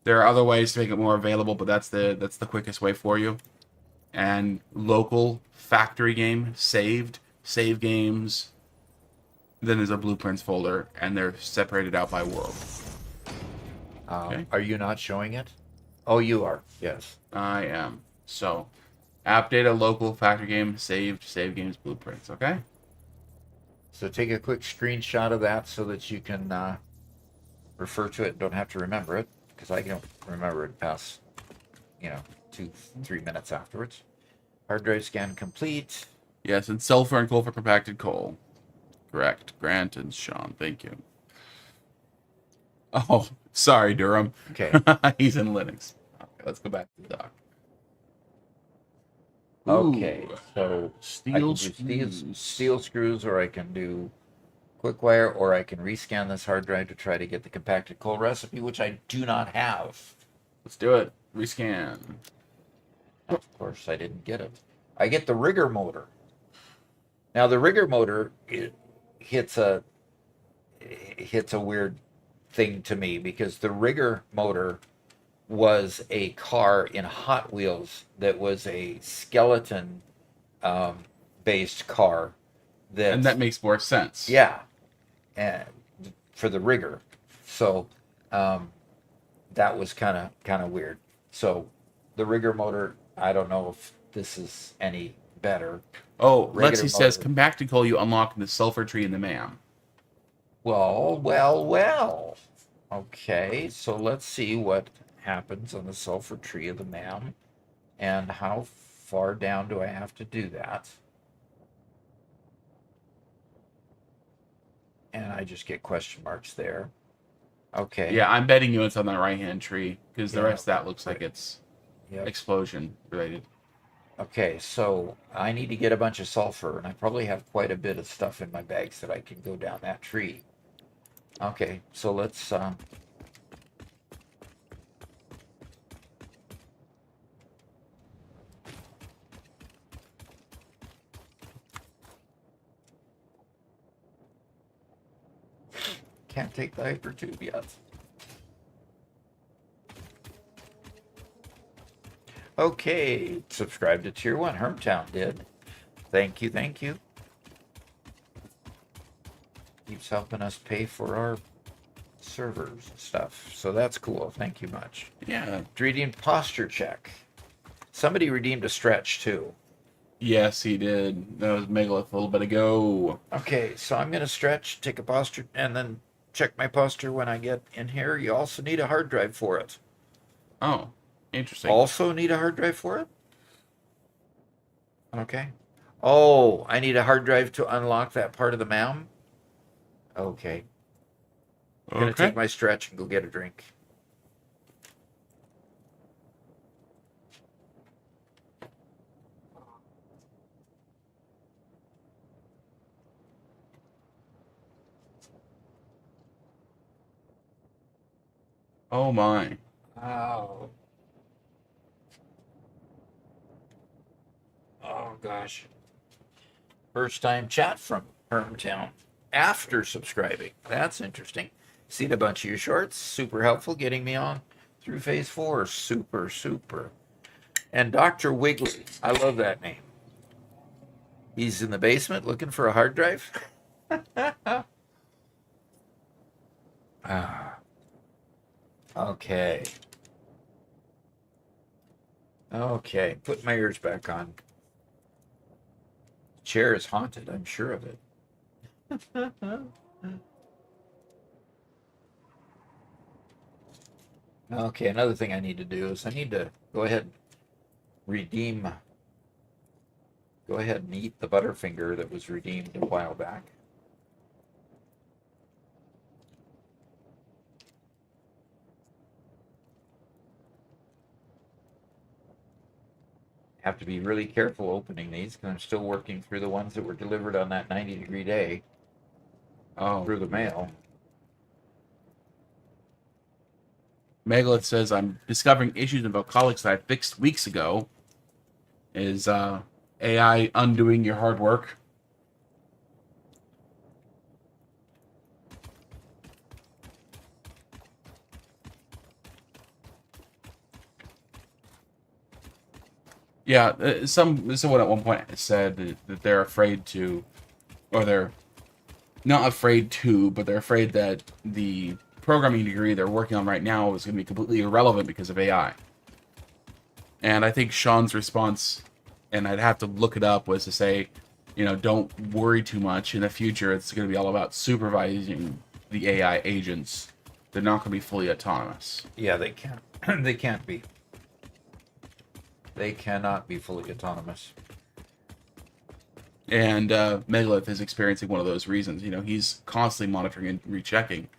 There are other ways to make it more available, but that's the quickest way for you. And local factory game, saved, save games. Then there's a blueprints folder, and they're separated out by world. Okay. Are you not showing it? Oh, you are. Yes. I am. So, app data, local, factory game, saved, save games, blueprints. Okay? So take a quick screenshot of that so that you can refer to it and don't have to remember it, because I don't remember it past, 2-3 minutes afterwards. Hard drive scan complete. Yes, and sulfur and coal for compacted coal. Correct. Grant and Sean, thank you. Oh, sorry, Durham. Okay. He's in Linux. Okay, let's go back to the dock. Okay, Ooh, so I can steel do screws. steel screws, or I can do quick wire, or I can rescan this hard drive to try to get the compacted coal recipe, which I do not have. Let's do it. Rescan. Of course, I didn't get it. I get the rigger motor. Now, the rigger motor, it hits a weird thing to me, because the rigger motor was a car in Hot Wheels that was a skeleton based car And that makes more sense. yeah, and for the rigger. So that was kind of weird. So the rigger motor, I don't know if this is any better. Oh, Regular Lexi says, motor. compacted coal you unlock in the sulfur tree in the MAM. Well. Okay, so let's see what happens on the sulfur tree of the MAM, and how far down do I have to do that? And I just get question marks there. Okay. Yeah, I'm betting you it's on the right-hand tree, because the Yeah. rest of that looks like it's Yep. explosion related. Okay, so I need to get a bunch of sulfur, and I probably have quite a bit of stuff in my bags that I can go down that tree. Okay, so let's can't take the hyper tube yet. Okay, subscribe to Tier 1. Hermtown did. Thank you. Keeps helping us pay for our servers and stuff. So that's cool. Thank you much. Yeah. Redeemed posture check. Somebody redeemed a stretch too. Yes, he did. That was Megalith a little bit ago. Okay, so I'm going to stretch, take a posture, and then check my posture when I get in here. You also need a hard drive for it. Oh, interesting. Also need a hard drive for it? Okay. Oh, I need a hard drive to unlock that part of the MAM? Okay. I'm going to take my stretch and go get a drink. Oh my. Oh. Oh gosh. First time chat from Hermtown after subscribing. That's interesting. Seen a bunch of your shorts. Super helpful getting me on through phase 4. Super. And Dr. Wiggly. I love that name. He's in the basement looking for a hard drive. Ah, okay. Okay, put my ears back on. Chair is haunted, I'm sure of it. Okay, another thing I need to do is I need to go ahead and redeem, go ahead and eat the Butterfinger that was redeemed a while back. Have to be really careful opening these because I'm still working through the ones that were delivered on that 90-degree day through the mail. Megalith says, I'm discovering issues in Vocalics that I fixed weeks ago. Is AI undoing your hard work? Yeah, someone at one point said that they're afraid to, or they're not afraid to, but they're afraid that the programming degree they're working on right now is going to be completely irrelevant because of AI. And I think Sean's response, and I'd have to look it up, was to say, don't worry too much. In the future, it's going to be all about supervising the AI agents. They're not going to be fully autonomous. Yeah, they can't. They can't be. They cannot be fully autonomous. And Megalith is experiencing one of those reasons. He's constantly monitoring and rechecking.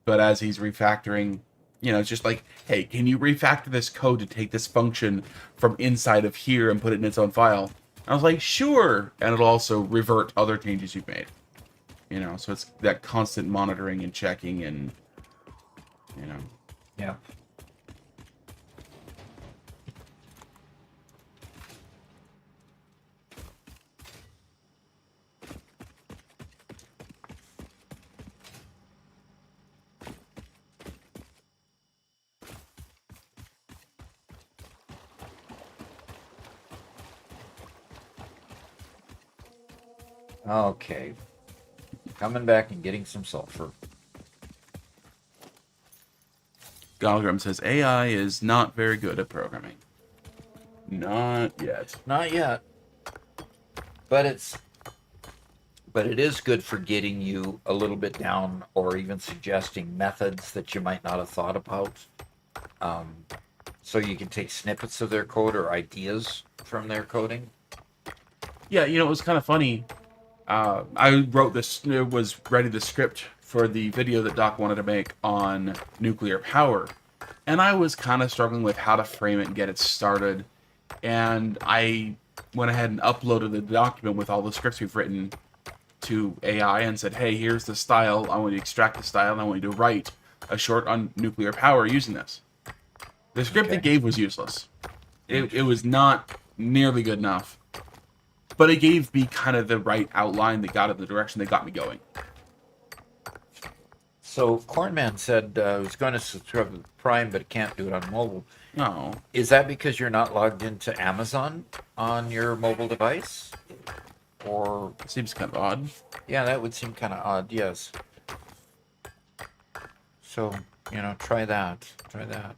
But as he's refactoring, it's just like, hey, can you refactor this code to take this function from inside of here and put it in its own file? I was like, sure. And it'll also revert other changes you've made. So it's that constant monitoring and checking and, Yeah. Okay. Coming back and getting some sulfur. Gallagher says AI is not very good at programming. Not yet. Not yet. But it is good for getting you a little bit down or even suggesting methods that you might not have thought about. So you can take snippets of their code or ideas from their coding. Yeah, it was kind of funny. I wrote this, was writing the script for the video that Doc wanted to make on nuclear power. And I was kind of struggling with how to frame it and get it started. And I went ahead and uploaded the document with all the scripts we've written to AI and said, hey, here's the style. I want you to extract the style and I want you to write a short on nuclear power using this. The script it gave was useless. It was not nearly good enough. But it gave me kind of the right outline that got it the direction that got me going. So Cornman said he was going to subscribe to Prime, but can't do it on mobile. Oh. Is that because you're not logged into Amazon on your mobile device? Or Seems kind of odd. yeah, that would seem kind of odd. Yes. So try that. Try that.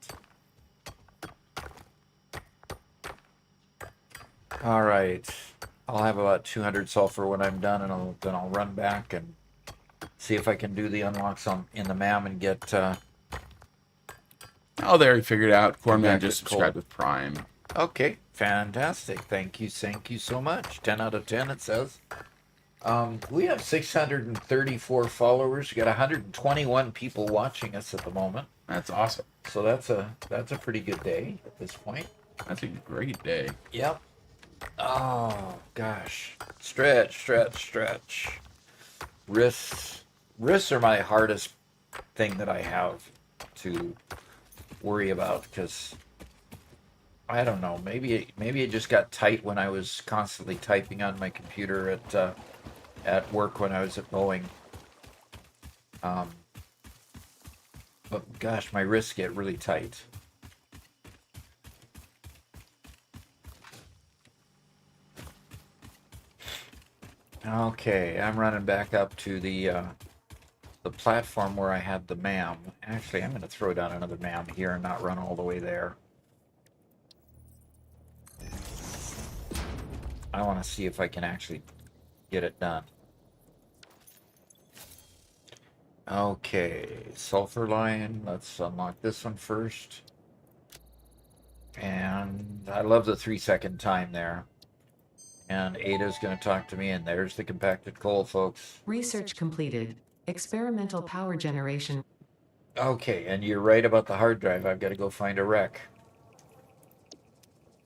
All right. I'll have about 200 sulfur when I'm done, and then I'll run back and see if I can do the unlocks in the MAM and get. Oh, there, he figured out. Cornman Back just to subscribed cold. with Prime. Okay, fantastic. Thank you so much. 10 out of 10, it says. We have 634 followers. We got 121 people watching us at the moment. That's awesome. So that's a pretty good day at this point. That's a great day. Yep. Oh gosh, stretch. Wrists are my hardest thing that I have to worry about because I don't know. Maybe it just got tight when I was constantly typing on my computer at work when I was at Boeing. But gosh, my wrists get really tight. Okay, I'm running back up to the the platform where I had the MAM. Actually, I'm going to throw down another MAM here and not run all the way there. I want to see if I can actually get it done. Okay, sulfur line. Let's unlock this one first. And I love the 3-second time there. And Ada's going to talk to me, and there's the compacted coal, folks. Research completed. Experimental power generation. Okay, and you're right about the hard drive. I've got to go find a wreck.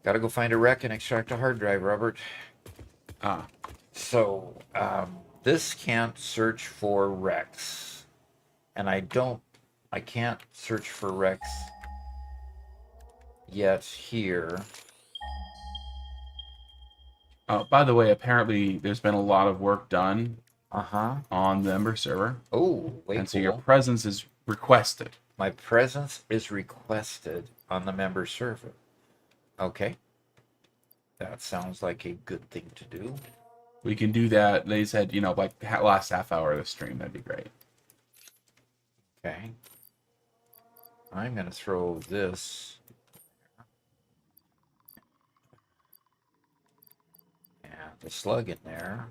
Got to go find a wreck and extract a hard drive, Robert. Ah. So, this can't search for wrecks. And I can't search for wrecks yet here. By the way, apparently there's been a lot of work done on the member server. Oh, wait. And so your presence is requested. My presence is requested on the member server. Okay. That sounds like a good thing to do. We can do that. They said, like last half hour of the stream. That'd be great. Okay. I'm going to throw this. And the slug in there.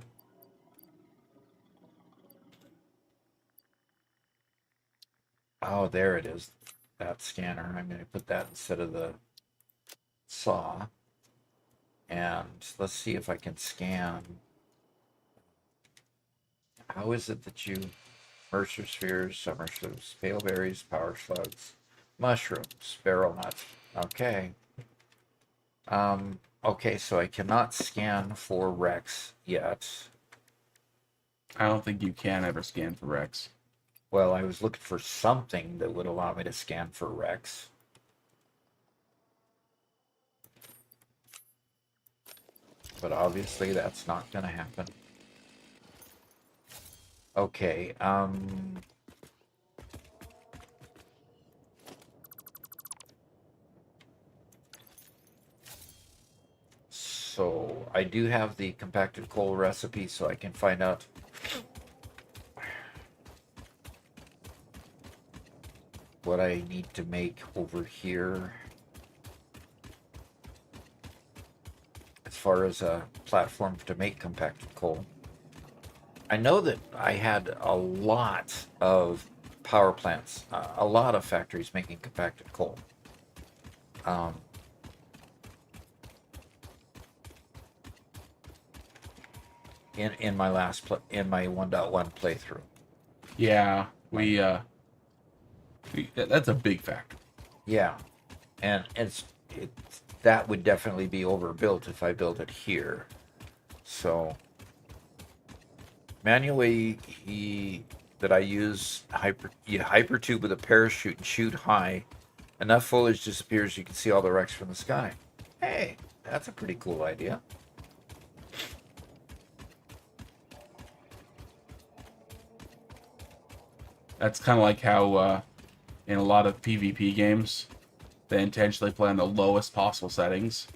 Oh, there it is. That scanner. I'm going to put that instead of the saw. And let's see if I can scan. How is it that you... Mercer spheres, summer slugs, pale berries, power slugs, mushrooms, barrel nuts. Okay. Okay, so I cannot scan for wrecks yet. I don't think you can ever scan for wrecks. Well, I was looking for something that would allow me to scan for wrecks. But obviously that's not going to happen. Okay, so I do have the compacted coal recipe, so I can find out what I need to make over here as far as a platform to make compacted coal. I know that I had a lot of power plants, a lot of factories making compacted coal. In my last in my 1.1 playthrough. Yeah, that's a big factor. Yeah, and that would definitely be overbuilt if I built it here. So manually, that I use hyper tube with a parachute and shoot high. Enough foliage disappears, you can see all the wrecks from the sky. Hey, that's a pretty cool idea. That's kind of like how in a lot of PvP games, they intentionally play on the lowest possible settings.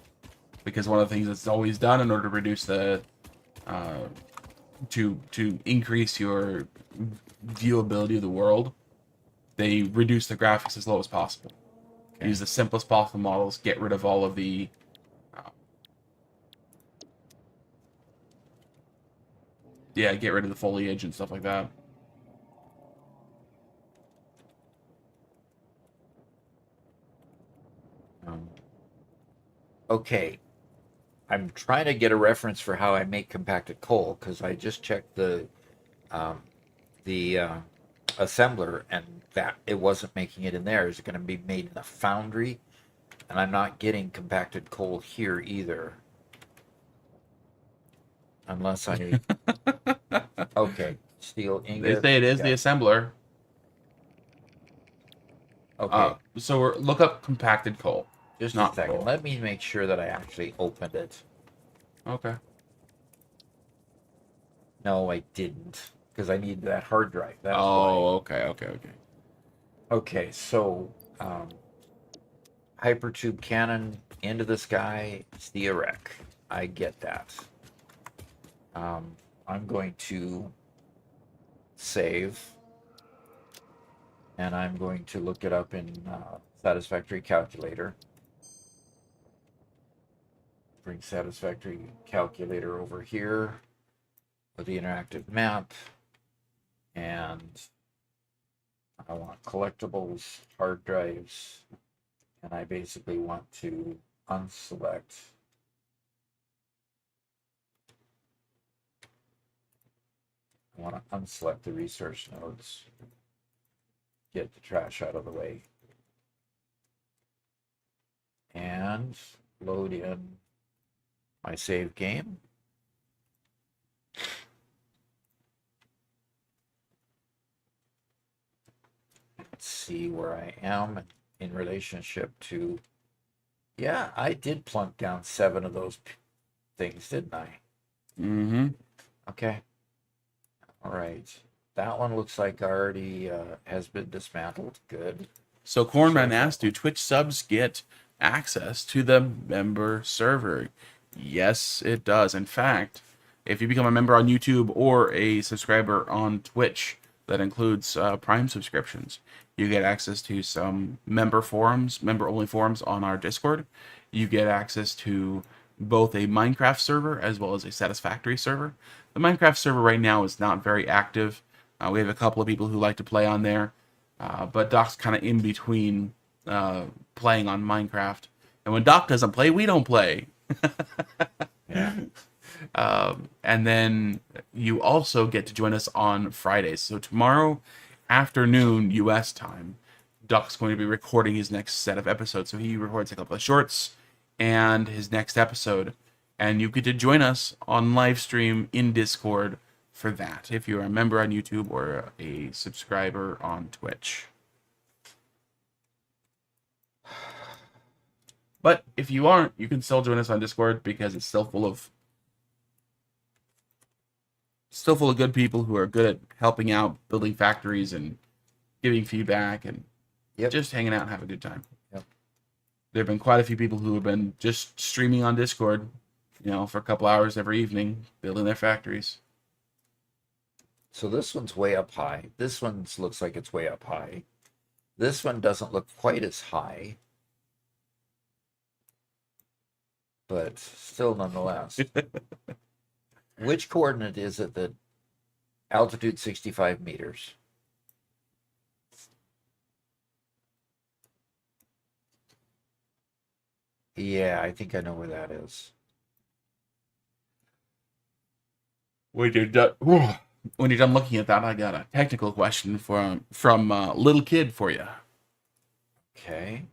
Because one of the things that's always done in order to reduce the... to increase your viewability of the world, they reduce the graphics as low as possible. Okay. Use the simplest possible models, get rid of all of the get rid of the foliage and stuff like that. Okay, I'm trying to get a reference for how I make compacted coal, because I just checked the assembler, and that it wasn't making it in there. Is it going to be made in a foundry? And I'm not getting compacted coal here either. Unless I... Okay, steel ingot. They say it is the assembler. Okay. So look up compacted coal. Just not a second. coal. Let me make sure that I actually opened it. Okay. No, I didn't. Because I need that hard drive. That's why. Okay. Okay, so hypertube cannon into the sky is the erect. I get that. I'm going to save. and I'm going to look it up in Satisfactory Calculator. Bring Satisfactory Calculator over here with the interactive map, and I want collectibles, hard drives, and I basically want to unselect I want to unselect the research nodes, get the trash out of the way, and load in my save game. Let's see where I am in relationship to, yeah, I did plunk down 7 of those things, didn't I? Mm-hmm. Okay. All right. That one looks like already has been dismantled. Good. So Cornman asked, do Twitch subs get access to the member server? Yes, it does. In fact, if you become a member on YouTube or a subscriber on Twitch, that includes Prime subscriptions, you get access to some member forums, member-only forums on our Discord. You get access to both a Minecraft server as well as a Satisfactory server. The Minecraft server right now is not very active. We have a couple of people who like to play on there, but Doc's kind of in between playing on Minecraft. And when Doc doesn't play, we don't play. Yeah. And then you also get to join us on Fridays. So tomorrow afternoon, U.S. time, Doc's going to be recording his next set of episodes. So he records a couple of shorts and his next episode. And you get to join us on live stream in Discord for that, if you're a member on YouTube or a subscriber on Twitch. But if you aren't, you can still join us on Discord because it's still full of good people who are good at helping out, building factories and giving feedback and just hanging out and having a good time. Yep. There have been quite a few people who have been just streaming on Discord, for a couple hours every evening, building their factories. So this one's way up high. This one looks like it's way up high. This one doesn't look quite as high, but still nonetheless. Which coordinate is it that altitude 65 meters? Yeah, I think I know where that is. When you're done looking at that, I got a technical question from Little Kid for you. Okay.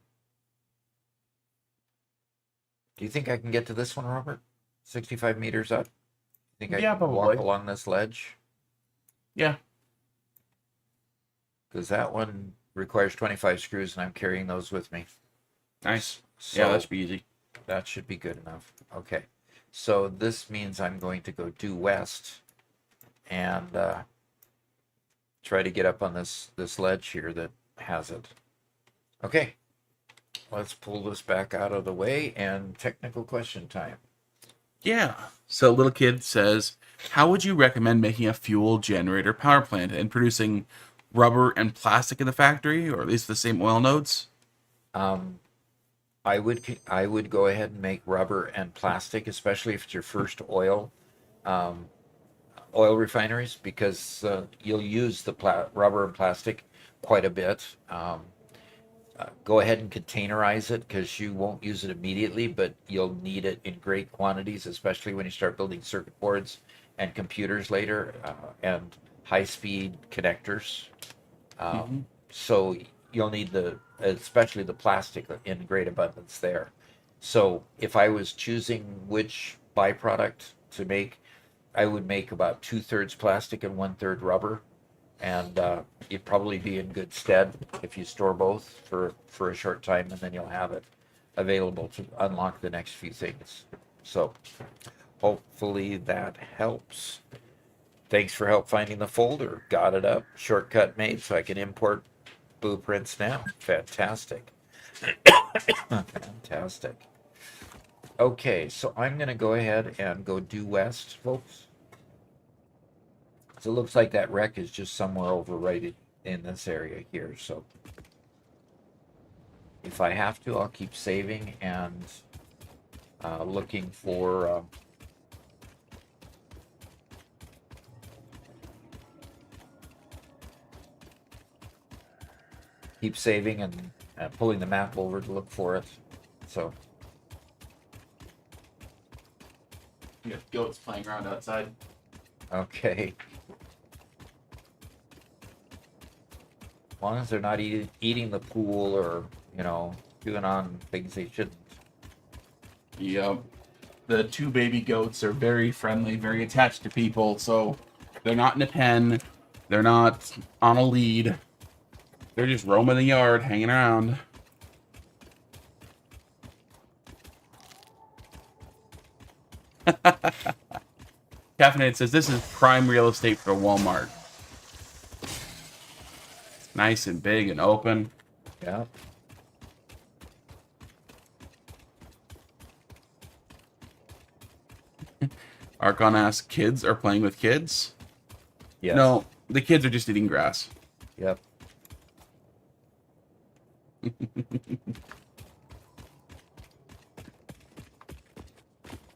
Do you think I can get to this one, Robert? 65 meters up? You think I can probably walk along this ledge? Yeah. Because that one requires 25 screws, and I'm carrying those with me. Nice. So Yeah, that should be easy. that should be good enough. Okay. So this means I'm going to go due west and try to get up on this ledge here that has it. Okay. Let's pull this back out of the way and technical question time. Yeah. So Little Kid says, how would you recommend making a fuel generator power plant and producing rubber and plastic in the factory, or at least the same oil nodes? I would go ahead and make rubber and plastic, especially if it's your first oil refineries, because you'll use the rubber and plastic quite a bit. Go ahead and containerize it, because you won't use it immediately, but you'll need it in great quantities, especially when you start building circuit boards and computers later, and high-speed connectors. So you'll need especially the plastic in great abundance there. So if I was choosing which byproduct to make, I would make about 2/3 plastic and 1/3 rubber. And you'd probably be in good stead if you store both for a short time, and then you'll have it available to unlock the next few things. So hopefully that helps. Thanks for help finding the folder. Got it up. Shortcut made so I can import blueprints now. Fantastic. Fantastic. Okay, so I'm going to go ahead and go due west, folks. So it looks like that wreck is just somewhere over right in this area here. So if I have to, I'll keep saving and looking for keep saving and pulling the map over to look for it. So You got goats playing around outside. okay. As long as they're not eating the pool or, doing on things they shouldn't. Yep. The 2 baby goats are very friendly, very attached to people, so they're not in a pen. They're not on a lead. They're just roaming the yard, hanging around. Caffeinated says this is prime real estate for Walmart. Nice and big and open. Yeah. Archon asks, kids are playing with kids? Yes. No, the kids are just eating grass. Yep.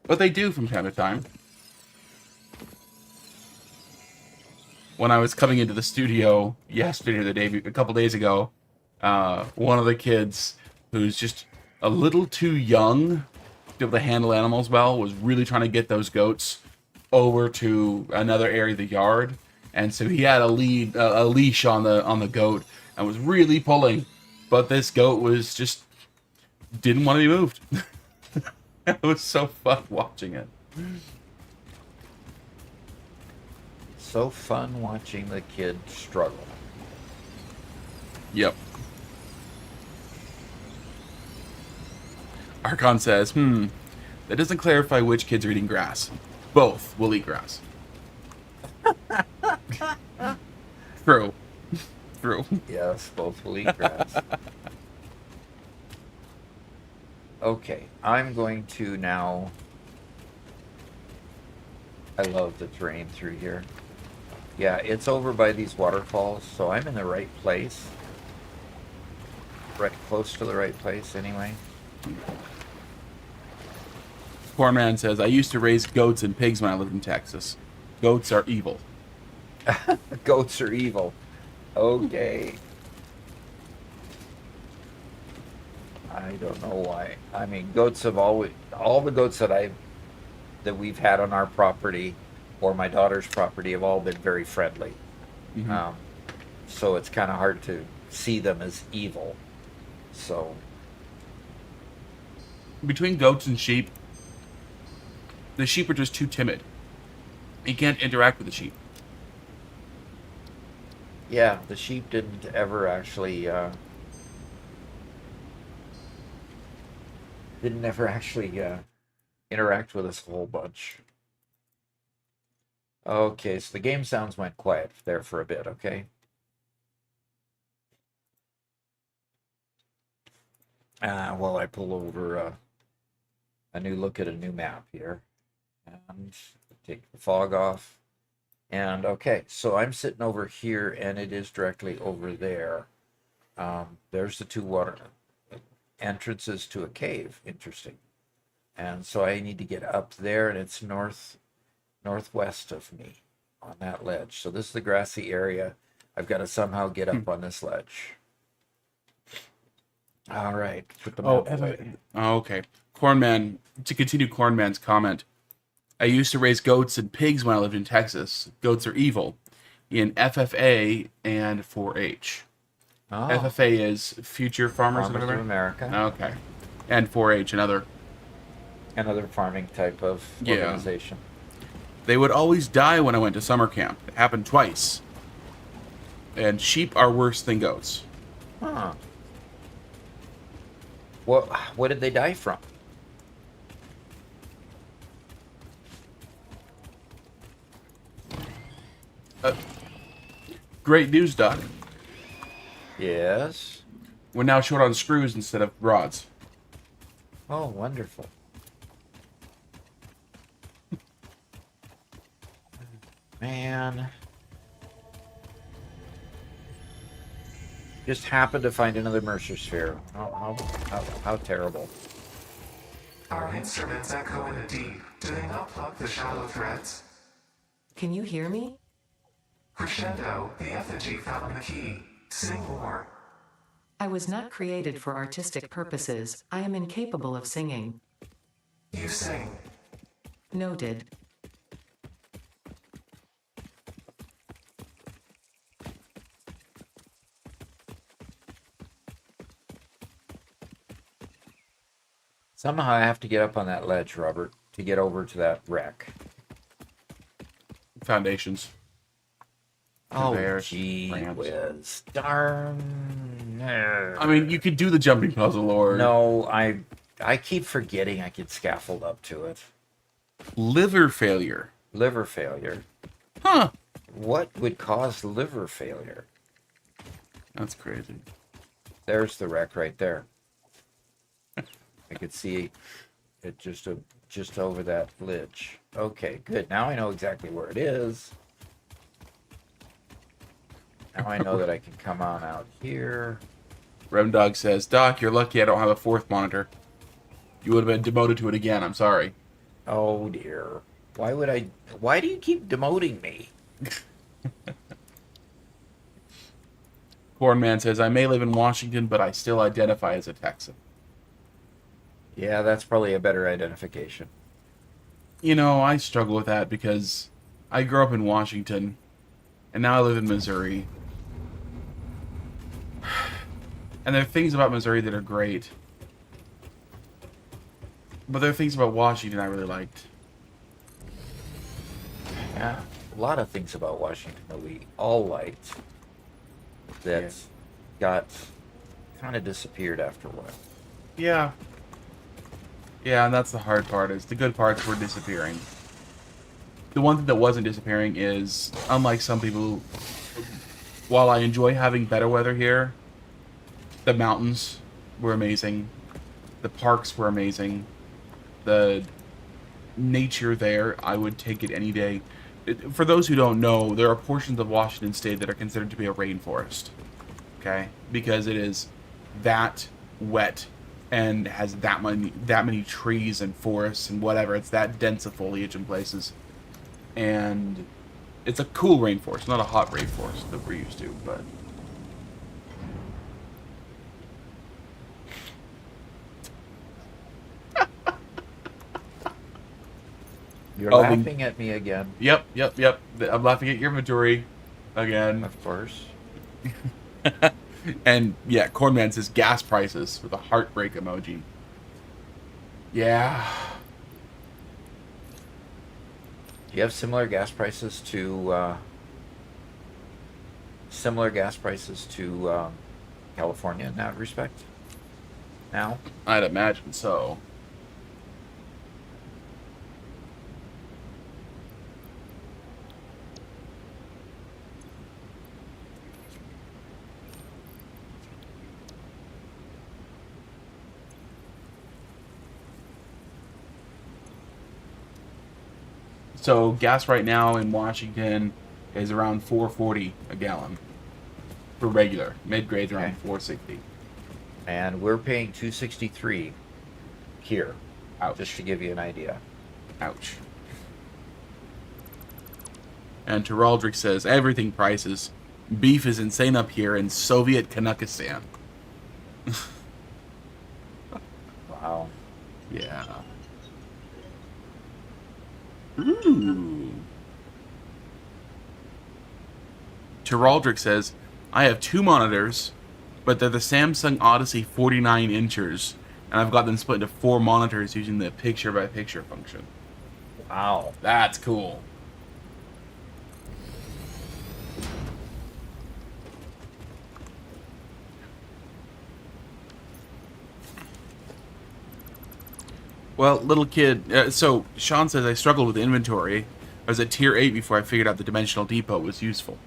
But they do from time to time. When I was coming into the studio yesterday or a couple days ago, one of the kids who's just a little too young to be able to handle animals well was really trying to get those goats over to another area of the yard, and so he had a leash on the goat and was really pulling, but this goat was just didn't want to be moved. It was so fun watching it. So fun watching the kid struggle. Yep. Archon says, that doesn't clarify which kids are eating grass. Both will eat grass. True. True. Yes, both will eat grass. Okay, I'm going to now... I love the terrain through here. Yeah, it's over by these waterfalls, so I'm in the right place. Right, close to the right place, anyway. Poor man says, I used to raise goats and pigs when I lived in Texas. Goats are evil. Goats are evil. Okay. I don't know why. I mean, goats have always... All the goats that we've had on our property or my daughter's property have all been very friendly. Mm-hmm. So it's kind of hard to see them as evil. So... Between goats and sheep, the sheep are just too timid. You can't interact with the sheep. Yeah, the sheep didn't ever actually... interact with us a whole bunch. Okay, so the game sounds went quiet there for a bit, okay? Well, I pull over a new look at a new map here. And take the fog off. And okay, so I'm sitting over here and it is directly over there. There's the two water entrances to a cave. Interesting. And so I need to get up there, and it's northwest of me on that ledge. So this is the grassy area. I've got to somehow get up on this ledge. All right. Put the map away. Okay. Cornman, to continue Cornman's comment, I used to raise goats and pigs when I lived in Texas. Goats are evil in FFA and 4-H. Oh. FFA is Future Farmers of America. Okay. And 4-H, another farming type of organization. They would always die when I went to summer camp. It happened twice. And sheep are worse than goats. Huh. What did they die from? Great news, Doc. Yes. We're now short on screws instead of rods. Oh, wonderful. Man. Just happened to find another Mercer sphere. How terrible. Our instruments echo in the deep. Do they not plug the shallow threads? Can you hear me? Crescendo, the effigy found the key. Sing more. I was not created for artistic purposes. I am incapable of singing. You sing. Noted. Somehow I have to get up on that ledge, Robert, to get over to that wreck. Foundations. Oh, Conveyors, gee ramps. whiz. Darn. I mean, you could do the jumping puzzle, or... No, I keep forgetting I could scaffold up to it. Liver failure. Liver failure. Huh. What would cause liver failure? That's crazy. There's the wreck right there. I could see it just over that ledge. Okay, good. Now I know exactly where it is. Now I know that I can come on out here. Remdog says, Doc, you're lucky I don't have a fourth monitor. You would have been demoted to it again. I'm sorry. Oh dear. Why do you keep demoting me? Cornman says, I may live in Washington, but I still identify as a Texan. Yeah, that's probably a better identification. You know, I struggle with that because I grew up in Washington, and now I live in Missouri. And there are things about Missouri that are great. But there are things about Washington I really liked. Yeah, a lot of things about Washington that we all liked that got kind of disappeared after a while. Yeah. Yeah, and that's the hard part, is the good parts were disappearing. The one thing that wasn't disappearing is, unlike some people, while I enjoy having better weather here, the mountains were amazing, the parks were amazing, the nature there, I would take it any day. For those who don't know, there are portions of Washington State that are considered to be a rainforest, okay? Because it is that wet and has that many trees and forests and whatever. It's that dense of foliage in places. And it's a cool rainforest, not a hot rainforest that we're used to, but... You're laughing at me again. Yep. I'm laughing at your inventory again. Of course. And yeah, Cornman says gas prices with a heartbreak emoji. Yeah. Do you have similar gas prices to California in that respect? Now? I'd imagine so. So gas right now in Washington is around $4.40 a gallon for regular. Mid-grade's around $4.60. And we're paying $2.63 here. Ouch. Just to give you an idea. Ouch. And Teraldric says, everything prices. Beef is insane up here in Soviet Kanakistan. Wow. Yeah. Ooh. Teraldric says, I have 2 monitors, but they're the Samsung Odyssey 49 inchers, and I've got them split into 4 monitors using the picture-by-picture function. Wow. That's cool. Well, little kid, so Sean says I struggled with inventory. I was at tier 8 before I figured out the dimensional depot was useful.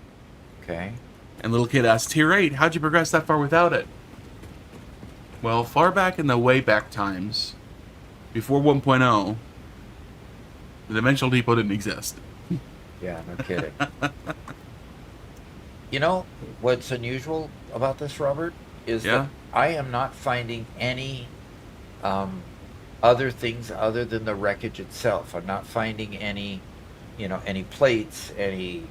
Okay. And little kid asks, tier 8, how'd you progress that far without it? Well, far back in the way back times, before 1.0, the dimensional depot didn't exist. Yeah, no kidding. You know, what's unusual, about this, Robert, is Yeah. that I am not finding any other things other than the wreckage itself. I'm not finding any, any plates, any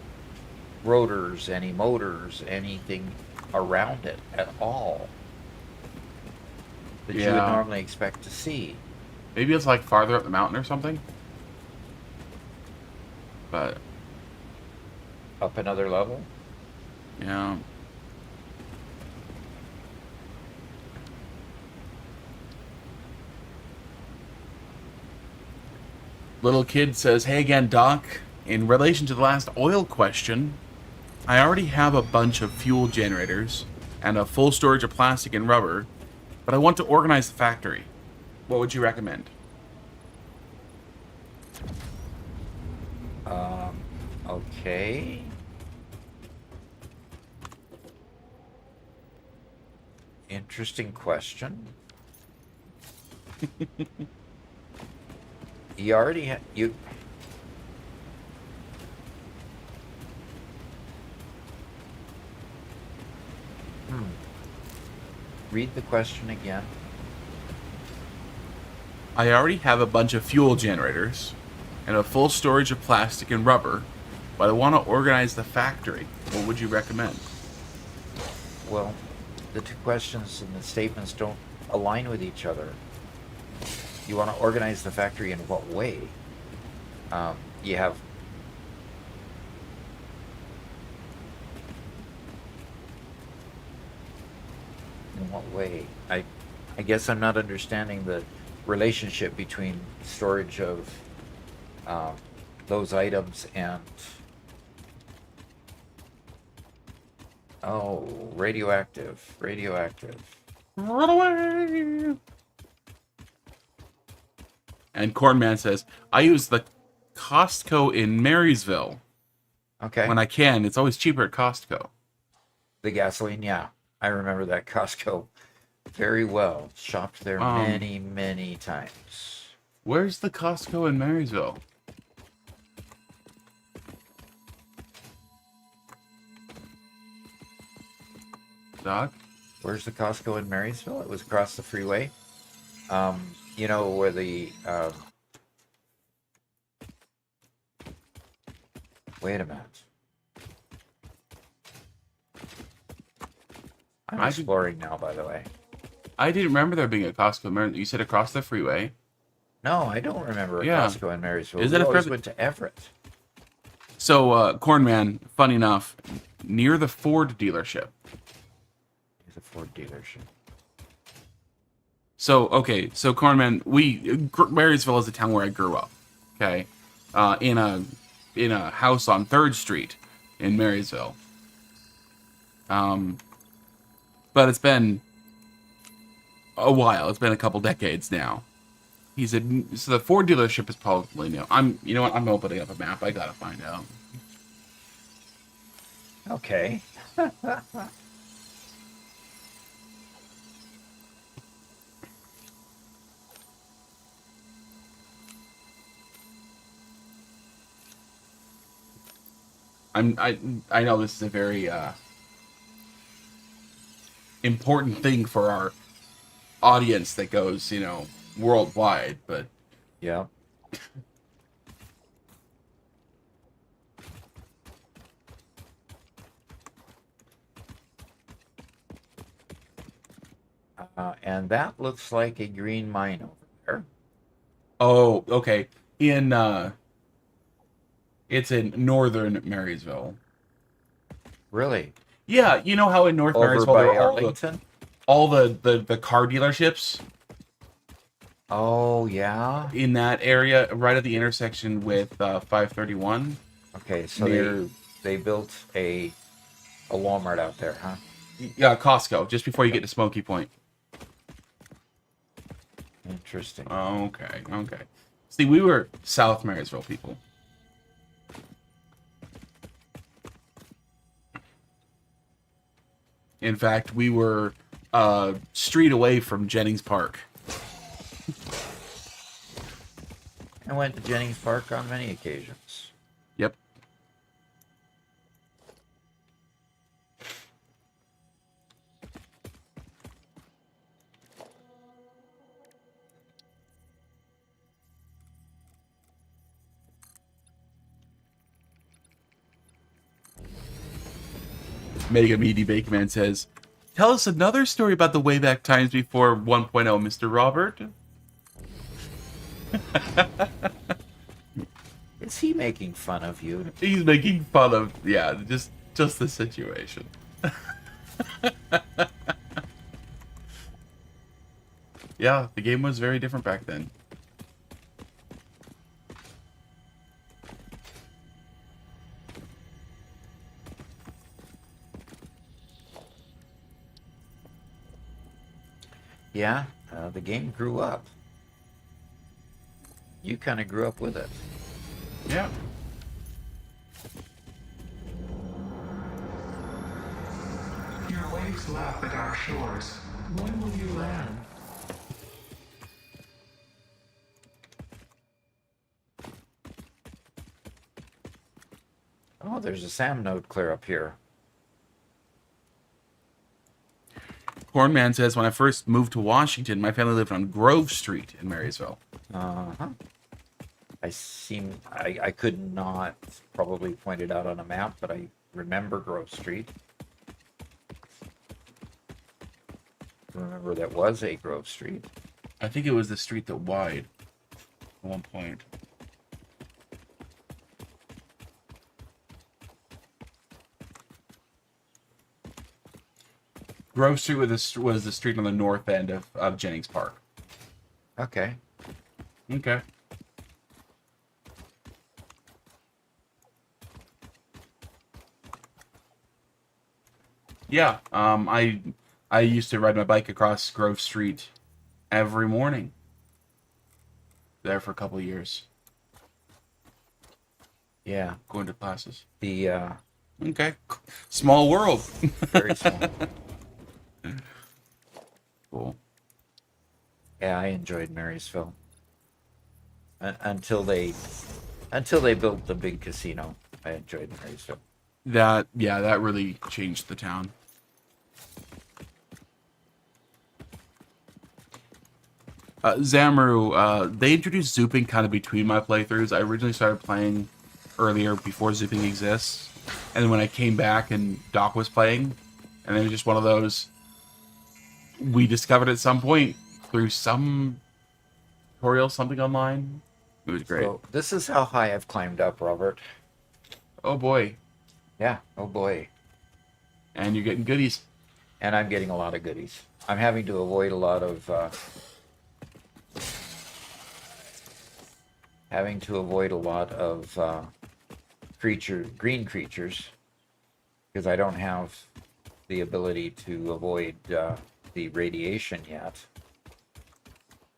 rotors, any motors, anything around it at all that you would Yeah. normally expect to see. Maybe it's like farther up the mountain or something. But Up another level? yeah. Little kid says, "Hey again, Doc. In relation to the last oil question, I already have a bunch of fuel generators and a full storage of plastic and rubber, but I want to organize the factory. What would you recommend?" Okay. Interesting question. You already you. Read the question again. I already have a bunch of fuel generators and a full storage of plastic and rubber, but I want to organize the factory. What would you recommend? Well, the two questions and the statements don't align with each other. You want to organize the factory in what way? You have in what way? I guess I'm not understanding the relationship between storage of those items and radioactive. Run away! And Cornman says, I use the Costco in Marysville. Okay. When I can. It's always cheaper at Costco. The gasoline, yeah. I remember that Costco very well. Shopped there many times. Where's the Costco in Marysville? Doc? Where's the Costco in Marysville? It was across the freeway. You know where the wait a minute. I'm exploring now, by the way. I didn't remember there being a Costco in Marysville. You said across the freeway. No, I don't remember a Costco in Marysville. Is We it always went to Everett. So, Cornman, funny enough, near the Ford dealership. It's a Ford dealership. So, okay, so Cornman, Marysville is the town where I grew up. Okay, in a house on 3rd Street in Marysville. But it's been a while. It's been a couple decades now. So the Ford dealership is probably new. You know what? I'm opening up a map. I gotta find out. Okay. I know this is a very important thing for our audience that goes, worldwide, but Yeah. And that looks like a green mine over there. oh, okay. It's in northern Marysville. Really? Yeah, you know how in North Over Marysville by there are Arlington? all the car dealerships Oh, yeah. in that area, right at the intersection with 531. Okay, so Near- they built a Walmart out there, huh? Yeah, Costco, just before you get to Smoky Point. Interesting. Okay. See, we were South Marysville people. In fact, we were a street away from Jennings Park. I went to Jennings Park on many occasions. Yep. Mega Meaty Bacon Man says, "Tell us another story about the Wayback Times before 1.0, Mr. Robert." Is he making fun of you? He's making fun of, yeah, just the situation. Yeah, the game was very different back then. Yeah, the game grew up. You kind of grew up with it. Yeah. Your waves lap at our shores. When will you land? Oh, there's a SAM node clear up here. Cornman says, "When I first moved to Washington, my family lived on Grove Street in Marysville." Uh-huh. I could not probably point it out on a map, but I remember Grove Street. Remember that was a Grove Street. I think it was the street that wide at one point. Grove Street was the street on the north end of Jennings Park. Okay. Okay. Yeah, I used to ride my bike across Grove Street every morning. There for a couple of years. Yeah. Going to classes. The Okay. Small world. very small. Cool. Yeah, I enjoyed Marysville. Until they built the big casino, I enjoyed Marysville. That really changed the town. Zamru, they introduced zooping kind of between my playthroughs. I originally started playing earlier before zooping exists, and then when I came back and Doc was playing, and it was just one of those we discovered at some point through some tutorial, something online. It was great. So this is how high I've climbed up, Robert. Oh boy. Yeah, oh boy. And you're getting goodies. And I'm getting a lot of goodies. I'm having to avoid a lot of green creatures, because I don't have the ability to avoid the radiation yet.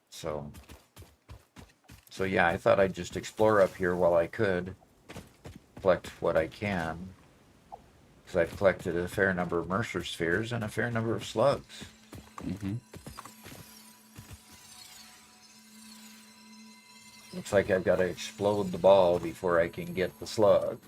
So yeah, I thought I'd just explore up here while I could, collect what I can, because I've collected a fair number of Mercer spheres and a fair number of slugs. Mm-hmm. Looks like I've got to explode the ball before I can get the slug.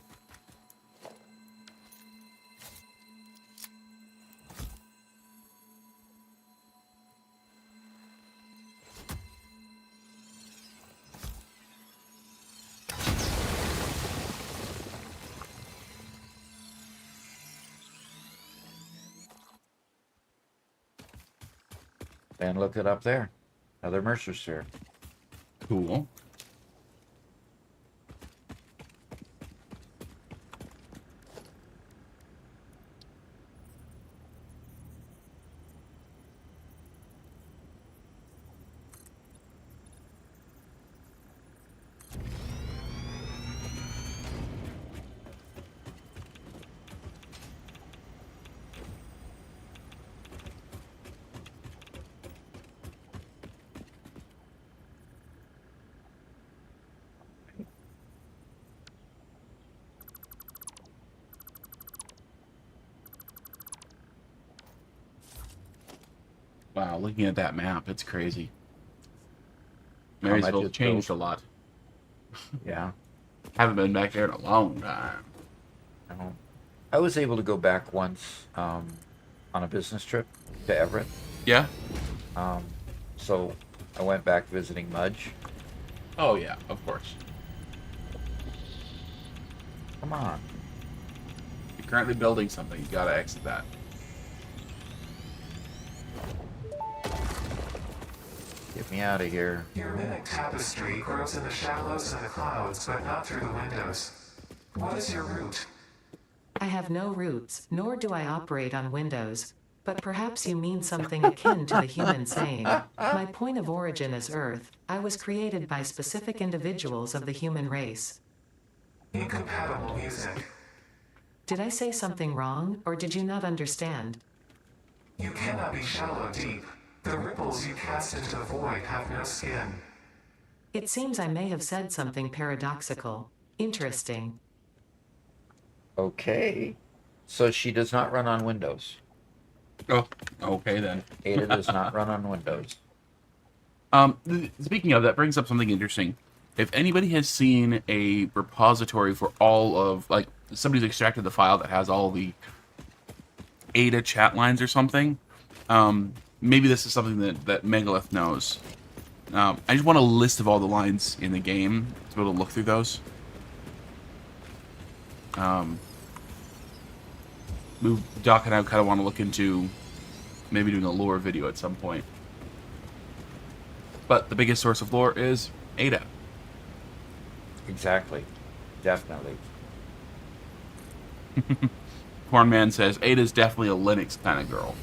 And look it up there. Another Mercer sphere. Cool. Wow, looking at that map, it's crazy. Marysville changed a lot. Yeah. Haven't been back there in a long time. I was able to go back once on a business trip to Everett. Yeah? So I went back visiting Mudge. Oh, yeah, of course. Come on. currently building something. You gotta exit that. Get me out of here. Your mimic tapestry grows in the shallows and the clouds, but not through the windows. What is your route? I have no roots, nor do I operate on Windows. But perhaps you mean something akin to the human saying, my point of origin is Earth. I was created by specific individuals of the human race. Incompatible music. Did I say something wrong, or did you not understand? You cannot be shallow deep. The ripples you cast into the void have no skin. It seems I may have said something paradoxical. Interesting. Okay. So she does not run on Windows. Oh, okay then. Ada does not run on Windows. Speaking of, that brings up something interesting. If anybody has seen a repository for all of, like, somebody's extracted the file that has all the Ada chat lines or something, maybe this is something that Megalith knows. I just want a list of all the lines in the game to be able to look through those. Doc and I kind of want to look into maybe doing a lore video at some point. But the biggest source of lore is Ada. Exactly. Definitely. Cornman says, Ada's definitely a Linux kind of girl.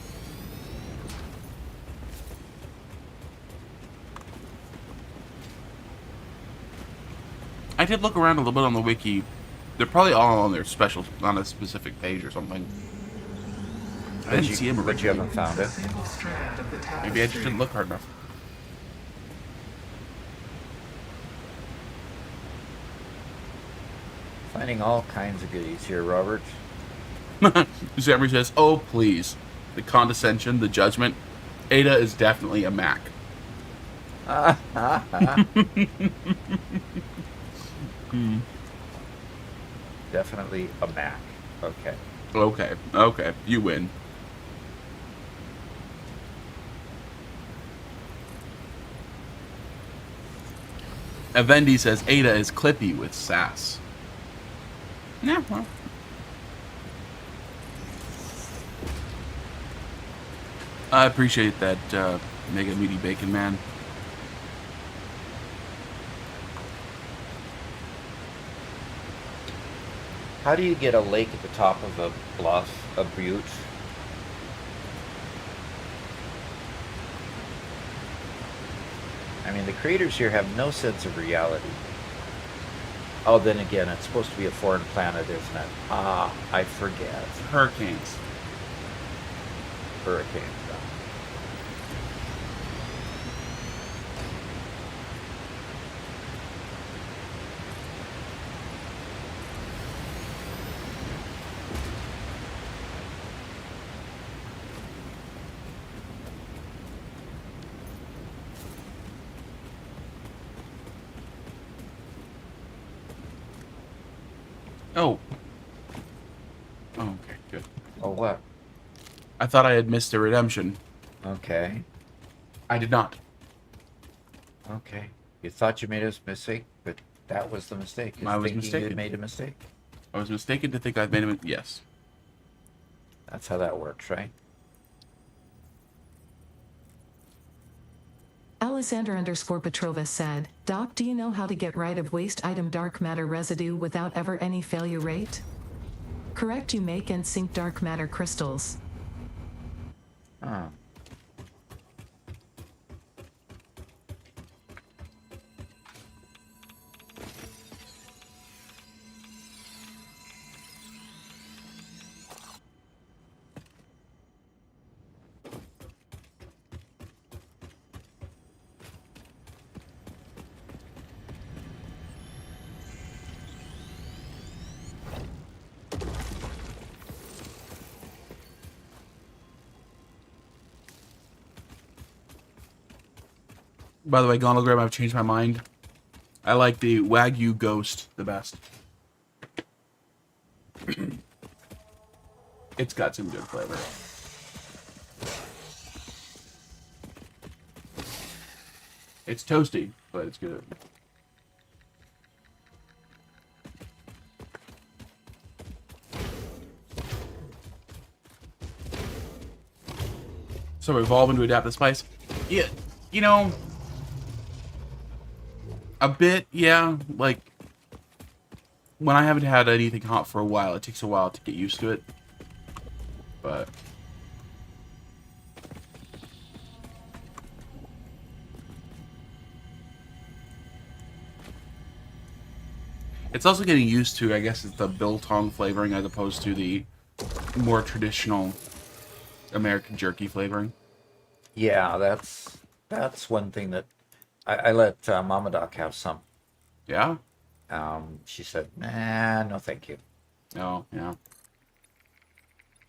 I did look around a little bit on the wiki. They're probably all on their special, on a specific page or something. I didn't see him But you haven't found it. Single strand of the tapestry. Maybe I just didn't look hard enough. Finding all kinds of goodies here, Robert. Zamri says, oh, please. The condescension, the judgment. Ada is definitely a Mac. Definitely a Mac. Okay. Okay. You win. Avendi says, Ada is clippy with sass. Yeah, well. I appreciate that, Mega Meaty Bacon Man. How do you get a lake at the top of a bluff, a butte? I mean, the creators here have no sense of reality. Oh, then again, it's supposed to be a foreign planet, isn't it? Ah, I forget. Hurricanes. Hurricanes. Oh. Oh, okay, good. Oh, what? I thought I had missed a redemption. Okay. I did not. Okay. You thought you made a mistake, but that was the mistake. I was thinking mistaken. You made a mistake. I was mistaken to think I've made a yes. That's how that works, right? Alexander_Petrova said, Doc, do you know how to get rid of waste item dark matter residue without ever any failure rate? Correct, you make and sink dark matter crystals. Oh. By the way, Gonogram, I've changed my mind. I like the Wagyu Ghost the best. It's got some good flavor. It's toasty, but it's good. So evolving to adapt the spice? Yeah, you know, a bit, yeah. Like, when I haven't had anything hot for a while, it takes a while to get used to it. But... it's also getting used to, I guess, it's the biltong flavoring as opposed to the more traditional American jerky flavoring. Yeah, that's one thing that I let Mama Doc have some. Yeah? She said, "Nah, no, thank you." Oh, yeah.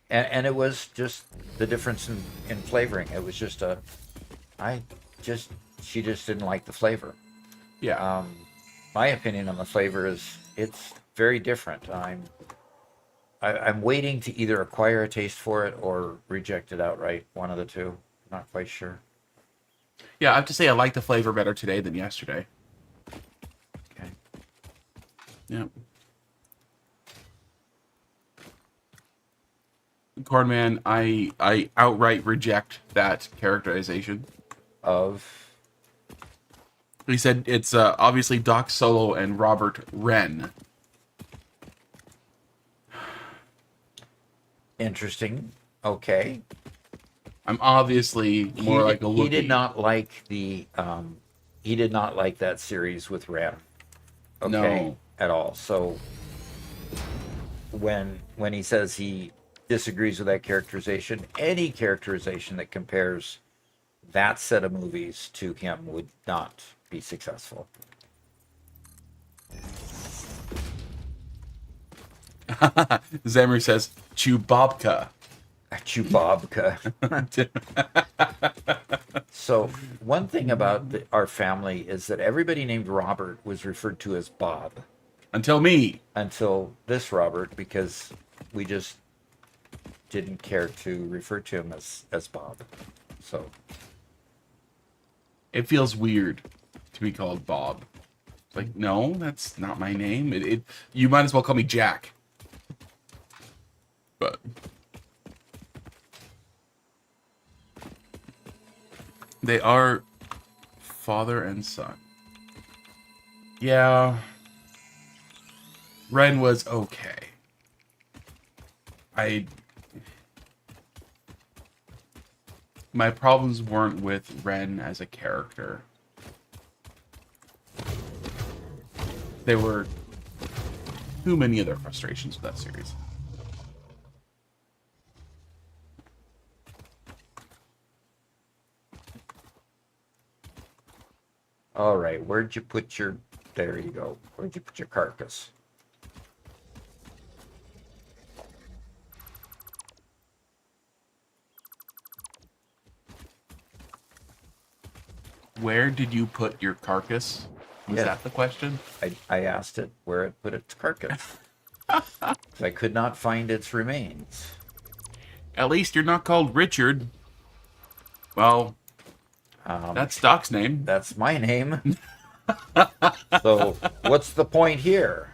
And it was just the difference in flavoring. It was just she just didn't like the flavor. Yeah. My opinion on the flavor is it's very different. I'm waiting to either acquire a taste for it or reject it outright. One of the two. Not quite sure. Yeah, I have to say I like the flavor better today than yesterday. Okay. Yep. Cornman, I outright reject that characterization. Of He said it's obviously Doc Solo and Robert Wren. interesting. Okay. I'm obviously more like a Wookiee. He did not like he did not like that series with Ram. Okay. No. At all. So when he says he disagrees with that characterization, any characterization that compares that set of movies to him would not be successful. Zemmer says Chewbacca. Chewbacca. So one thing about our family is that everybody named Robert was referred to as Bob. Until me. Until this Robert, because we just didn't care to refer to him as Bob. So it feels weird to be called Bob. It's like, no, that's not my name. You might as well call me Jack. But they are father and son. Yeah. Ren was okay. My problems weren't with Ren as a character. There were too many other frustrations with that series. all right, where'd you put your there you go. Where'd you put your carcass? Where did you put your carcass? Was Yeah. that the question? I asked it where it put its carcass. I could not find its remains. At least you're not called Richard. Well, that's Doc's name. That's my name. So what's the point here?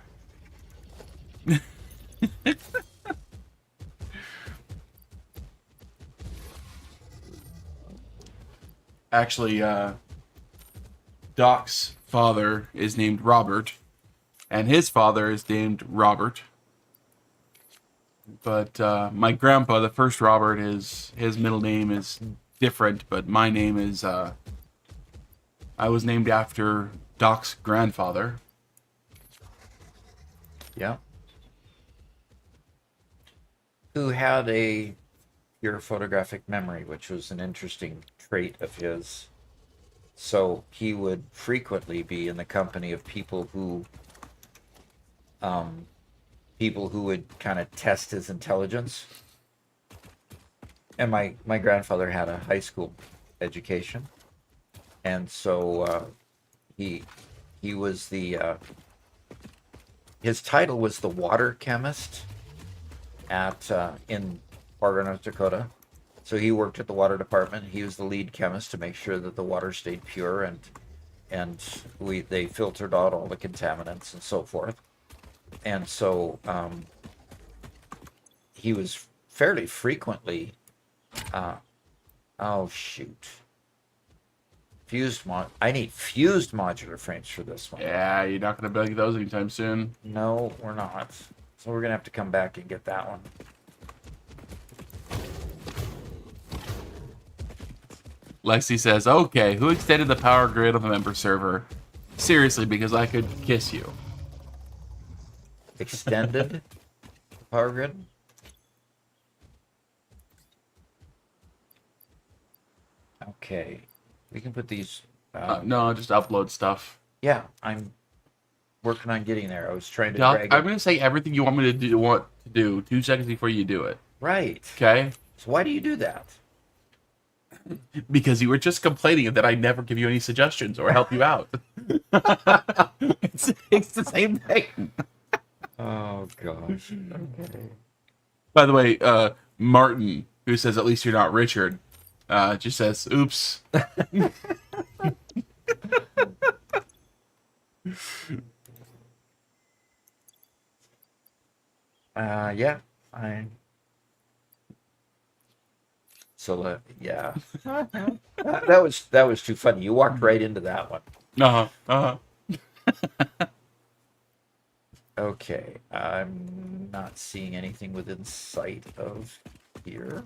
Actually, Doc's father is named Robert, and his father is named Robert. But my grandpa, the first Robert, his middle name is different, but my name is, I was named after Doc's grandfather. Yeah. Who had pure photographic memory, which was an interesting trait of his. So he would frequently be in the company of people who would kind of test his intelligence. And my grandfather had a high school education, and so he was his title was the water chemist at in Fargo, North Dakota. So he worked at the water department. He was the lead chemist to make sure that the water stayed pure, and they filtered out all the contaminants and so forth. And so he was fairly frequently Oh, shoot. I need fused modular frames for this one. Yeah, you're not going to build those anytime soon. No, we're not. So we're going to have to come back and get that one. Lexi says, okay, who extended the power grid on the member server? Seriously, because I could kiss you. Extended power grid? Okay. We can put these... No, just upload stuff. Yeah, I'm working on getting there. I was trying to Doc, drag I'm going to say everything you want me to do 2 seconds before you do it. Right. Okay? So why do you do that? Because you were just complaining that I never give you any suggestions or help you out. it's the same thing. Oh, gosh. Okay. By the way, Martin, who says at least you're not Richard, just says, oops. Yeah. So, yeah. that was too funny. You walked right into that one. Okay. I'm not seeing anything within sight of here.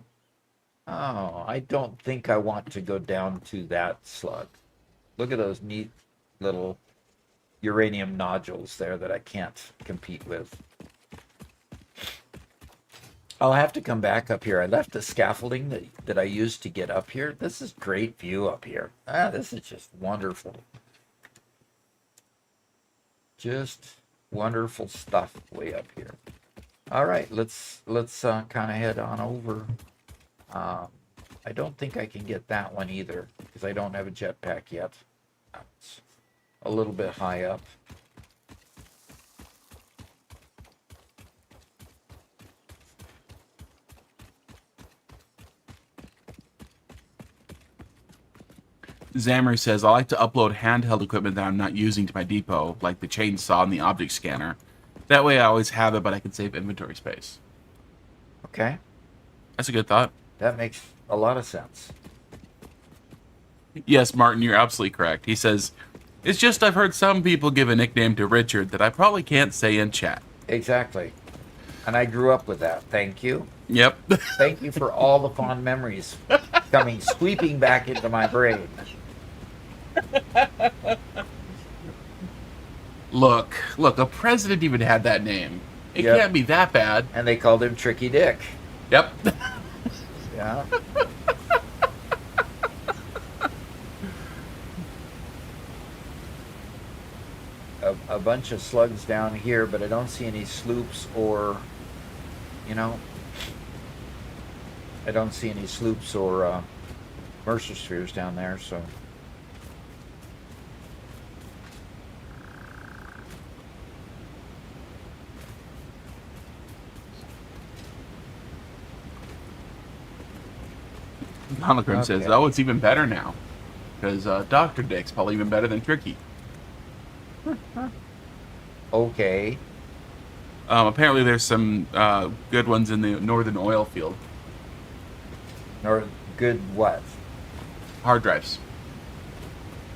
Oh, I don't think I want to go down to that slug. Look at those neat little uranium nodules there that I can't compete with. I'll have to come back up here. I left the scaffolding that I used to get up here. This is great view up here. This is just wonderful. Just wonderful stuff way up here. All right, let's kind of head on over. I don't think I can get that one either because I don't have a jetpack yet. It's a little bit high up. Zammer says, I like to upload handheld equipment that I'm not using to my depot, like the chainsaw and the object scanner. That way I always have it, but I can save inventory space. Okay. That's a good thought. That makes a lot of sense. Yes, Martin, you're absolutely correct. He says, it's just I've heard some people give a nickname to Richard that I probably can't say in chat. Exactly. And I grew up with that. Thank you. Yep. Thank you for all the fond memories coming sweeping back into my brain. Look, a president even had that name. It Yep. can't be that bad. And they called him Tricky Dick. Yep. Yeah. A bunch of slugs down here, but I don't see any sloops or, I don't see any sloops or Mercer spheres down there, so. Monochrome says, oh, it's even better now. Because Dr. Dick's probably even better than Tricky. Okay. Apparently there's some good ones in the northern oil field. Or good what? Hard drives.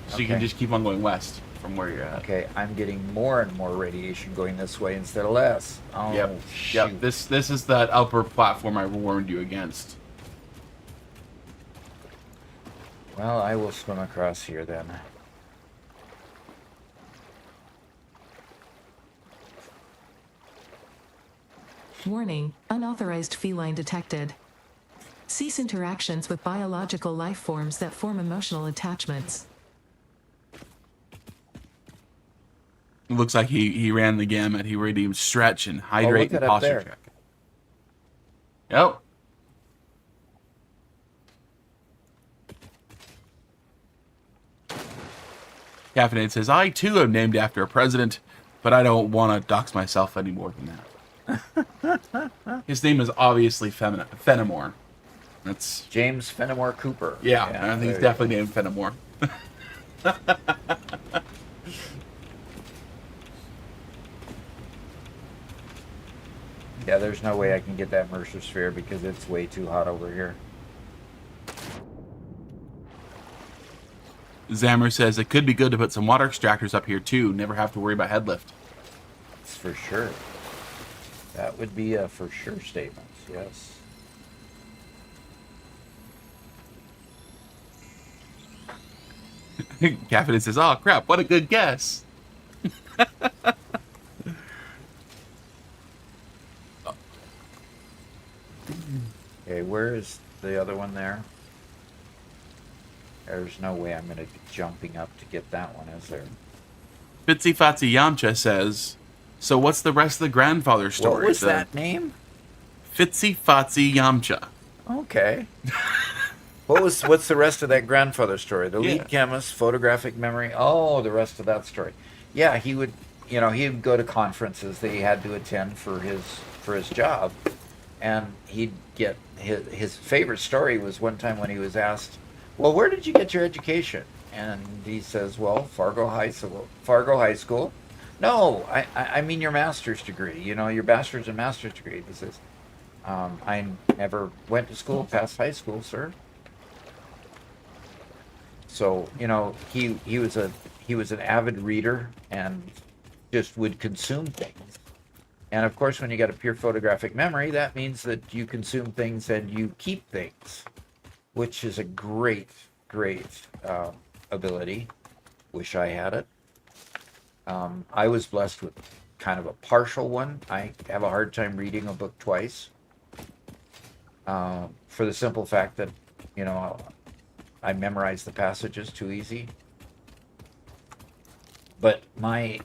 So you can Okay. just keep on going west from where you're at. Okay, I'm getting more and more radiation going this way instead of less. Oh, Yep. shoot. Yep. This is that upper platform I warned you against. Well, I will swim across here then. Warning, unauthorized feline detected. Cease interactions with biological life forms that form emotional attachments. It looks like he ran the gamut. He really stretch and hydrate look and at up posture there. check. Yep. Caffeinated says, I too am named after a president, but I don't want to dox myself any more than that. His name is obviously Fenimore. That's James Fenimore Cooper. yeah, I think he's definitely named Fenimore. Yeah, there's no way I can get that Mercer sphere because it's way too hot over here. Zammer says it could be good to put some water extractors up here too. Never have to worry about headlift. It's for sure. That would be a for sure statement. Yes. Caffeine says, "Oh crap! What a good guess." Okay, where is the other one there? There's no way I'm going to be jumping up to get that one, is there? Fitzy Fatsy Yamcha says, "So what's the rest of the grandfather story?" What was that name? Fitzy Fatsy Yamcha. Okay. What's the rest of that grandfather story? The Yeah. lead chemist, photographic memory. Oh, the rest of that story. Yeah, he would go to conferences that he had to attend for his job, and he'd get his favorite story was one time when he was asked, "Well, where did you get your education?" And he says, "Well, Fargo High School." Fargo High School? No, I mean your master's degree. Your bachelor's and master's degree. He says, "I never went to school past high school, sir." So he was an avid reader and just would consume things. And of course, when you got a pure photographic memory, that means that you consume things and you keep things, which is a great ability. Wish I had it. I was blessed with kind of a partial one. I have a hard time reading a book twice, for the simple fact that I memorize the passages too easy. But I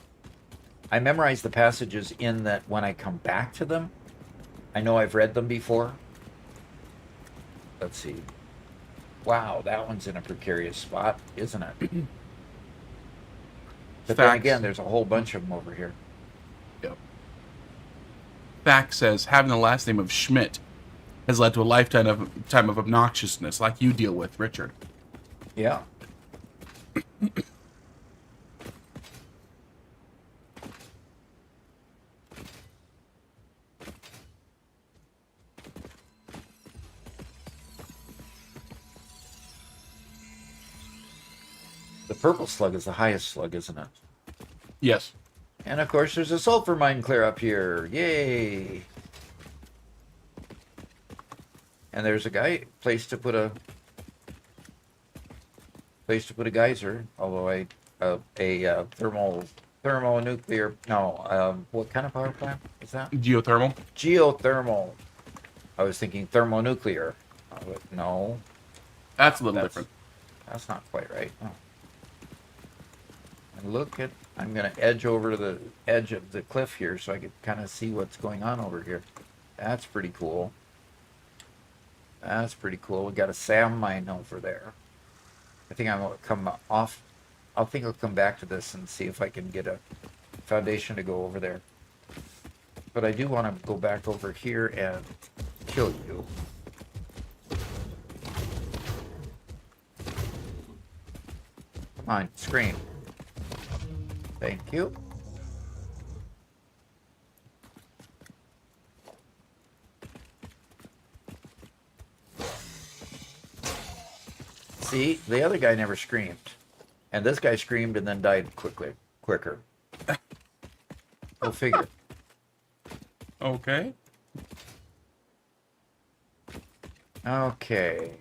memorize the passages in that when I come back to them, I know I've read them before. Let's see. Wow, that one's in a precarious spot, isn't it? But then again, there's a whole bunch of them over here. Yep. Fact says having the last name of Schmidt has led to a lifetime of obnoxiousness like you deal with, Richard. Yeah. The purple slug is the highest slug, isn't it? Yes. And of course, there's a sulfur mine clear up here. Yay! And there's a place to put a geyser. Although a thermonuclear. No, what kind of power plant is that? Geothermal. Geothermal. I was thinking thermonuclear. No. That's a little different. That's not quite right. Oh. And I'm going to edge over to the edge of the cliff here so I can kind of see what's going on over here. That's pretty cool. That's pretty cool. We got a sand mine over there. I think I'm going to come off. I think I'll come back to this and see if I can get a foundation to go over there. But I do want to go back over here and kill you. Come on, scream. Thank you. See, the other guy never screamed. And this guy screamed and then died quicker. Go figure. Okay. Okay.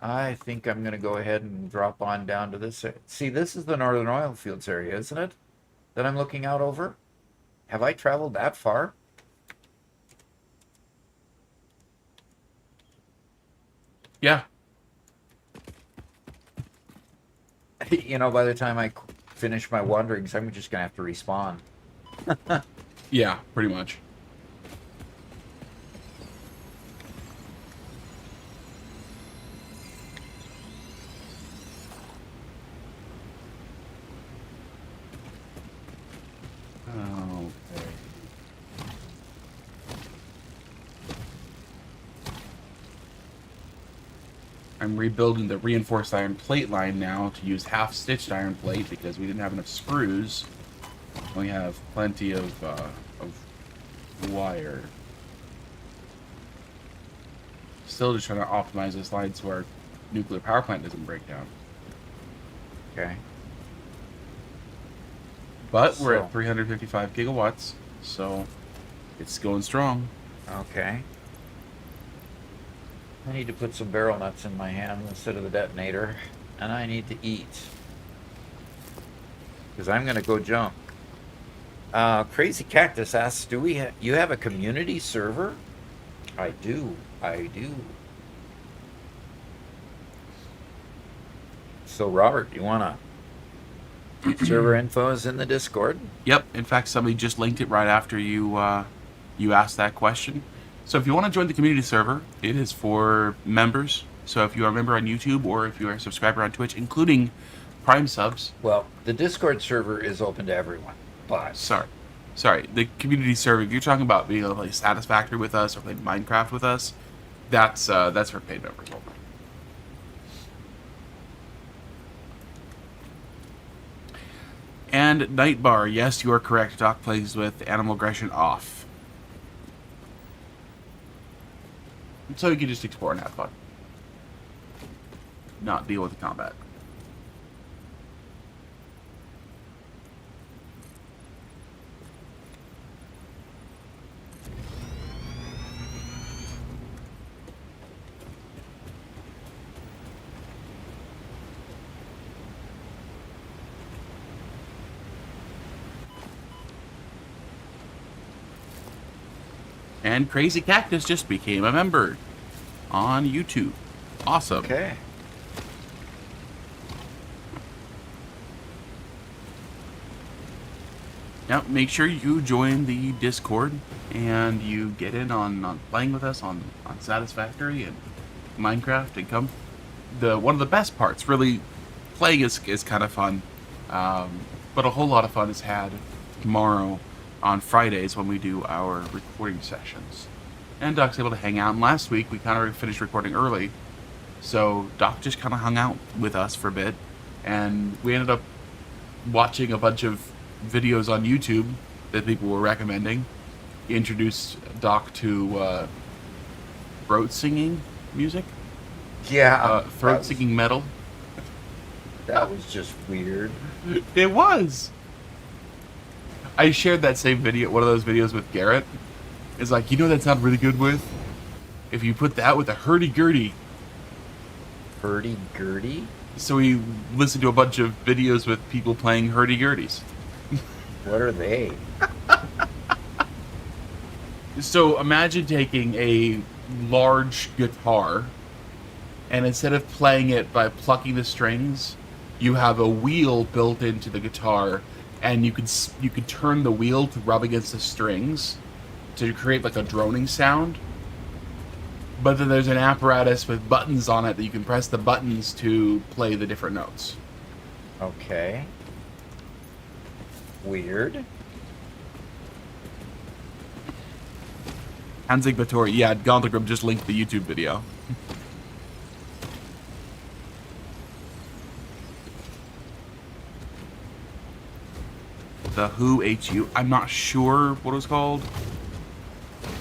I think I'm going to go ahead and drop on down to this. See, this is the Northern Oil Fields area, isn't it? That I'm looking out over? Have I traveled that far? Yeah. By the time I finish my wanderings, I'm just going to have to respawn. Yeah, pretty much. Okay. I'm rebuilding the reinforced iron plate line now to use half-stitched iron plate because we didn't have enough screws. We have plenty of wire. Still just trying to optimize this line so our nuclear power plant doesn't break down. Okay. But we're So- at 355 gigawatts, so it's going strong. Okay. I need to put some barrel nuts in my hand instead of the detonator, and I need to eat. Because I'm going to go jump. Crazy Cactus asks, "Do you have a community server?" I do. I do. So Robert, you wanna? Server info is in the Discord. Yep. In fact, somebody just linked it right after you you asked that question. So if you want to join the community server, it is for members. So if you are a member on YouTube or if you are a subscriber on Twitch, including Prime subs. Well, the Discord server is open to everyone. But Sorry. The community server. If you're talking about being able to play Satisfactory with us or play Minecraft with us, that's for paid members only. And Nightbar, yes, you are correct. Doc plays with animal aggression off. So you can just explore and have fun. Not deal with the combat. And Crazy Cactus just became a member on YouTube. Awesome. okay. Now, make sure you join the Discord and you get in on playing with us on Satisfactory and Minecraft and come. One of the best parts, really, playing is kind of fun, but a whole lot of fun is had tomorrow on Fridays when we do our recording sessions. And Doc's able to hang out. And last week we kind of finished recording early, so Doc just kind of hung out with us for a bit, and we ended up watching a bunch of videos on YouTube that people were recommending. He introduced Doc to throat singing music, Yeah. throat singing metal. That was just weird. It was. I shared that same video, one of those videos with Garrett. It's like, you know that sound really good with? If you put that with a hurdy-gurdy. Hurdy-gurdy? So we listened to a bunch of videos with people playing hurdy-gurdies. What are they? So imagine taking a large guitar, and instead of playing it by plucking the strings, you have a wheel built into the guitar, and you could turn the wheel to rub against the strings to create like a droning sound. But then there's an apparatus with buttons on it that you can press the buttons to play the different notes. Okay. Weird. Hanzig Batori, yeah, Gondagram just linked the YouTube video. The Who HU. I'm not sure what it was called,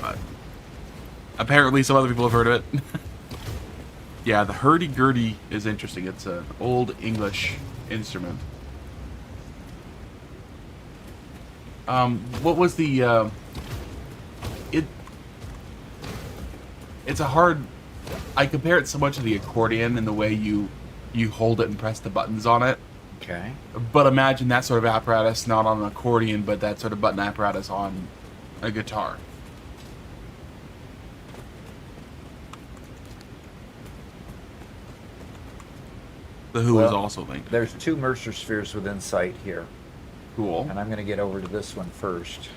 but apparently some other people have heard of it. Yeah, the hurdy-gurdy is interesting. It's an old English instrument. What was the it's a hard. I compare it so much to the accordion in the way you hold it and press the buttons on it. Okay. But imagine that sort of apparatus not on an accordion, but that sort of button apparatus on a guitar. The Who is Well, also linked. There's 2 Mercer spheres within sight here, Cool. and I'm going to get over to this one first.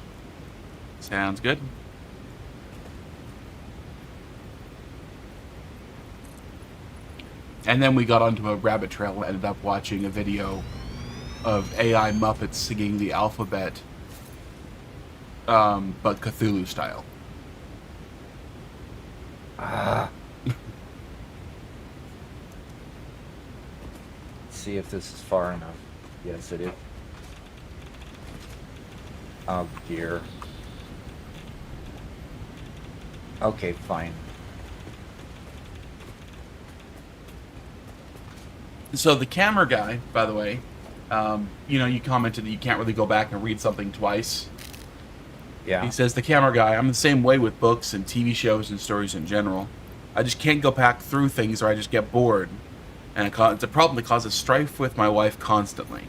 Sounds good. And then we got onto a rabbit trail and ended up watching a video of AI Muppets singing the alphabet, but Cthulhu style. Ah. Let's see if this is far enough. Yes, it is. Oh, dear. Okay, fine. So the camera guy, by the way, you commented that you can't really go back and read something twice. Yeah. He says, the camera guy, I'm the same way with books and TV shows and stories in general. I just can't go back through things or I just get bored. And it's a problem that causes strife with my wife constantly.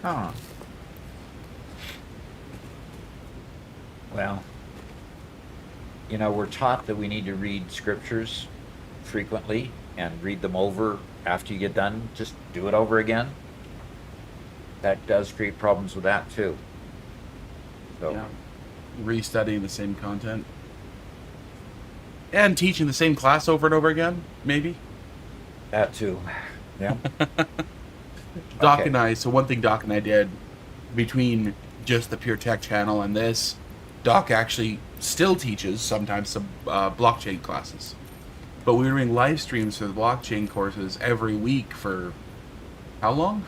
Huh. Well, we're taught that we need to read scriptures frequently and read them over after you get done. Just do it over again. That does create problems with that too. So. Yeah. Restudying the same content. And teaching the same class over and over again, maybe? That too. Yeah. Doc Okay. and I, so one thing Doc and I did between just the Pure Tech channel and this, Doc actually still teaches sometimes some blockchain classes. But we were doing live streams for the blockchain courses every week for how long?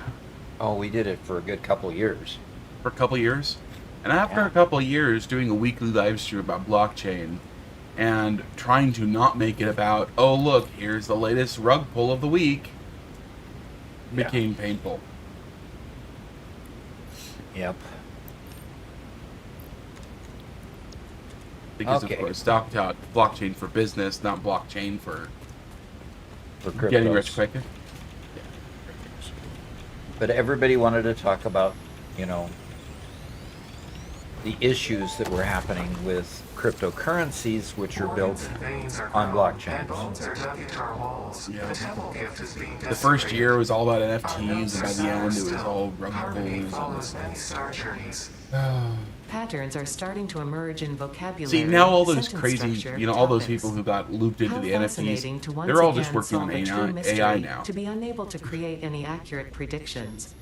Oh, we did it for a good couple of years. For a couple of years. And after Yeah. a couple of years doing a weekly live stream about blockchain and trying to not make it about, oh look, here's the latest rug pull of the week, became painful. Yep. Because Okay. of course Doc taught blockchain for business, not blockchain for For getting cryptos. rich quicker. But everybody wanted to talk about, the issues that were happening with cryptocurrencies, which are built on blockchains. Yeah. The first year was all about NFTs, and by the end it was all rug pulls. Patterns are starting to emerge in vocabulary. See, now all those sentence crazy, structure, all those topics. people who got looped into How the fascinating to NFTs, once they're all just again working on solve a true mystery, AI now. to be unable to create any accurate predictions.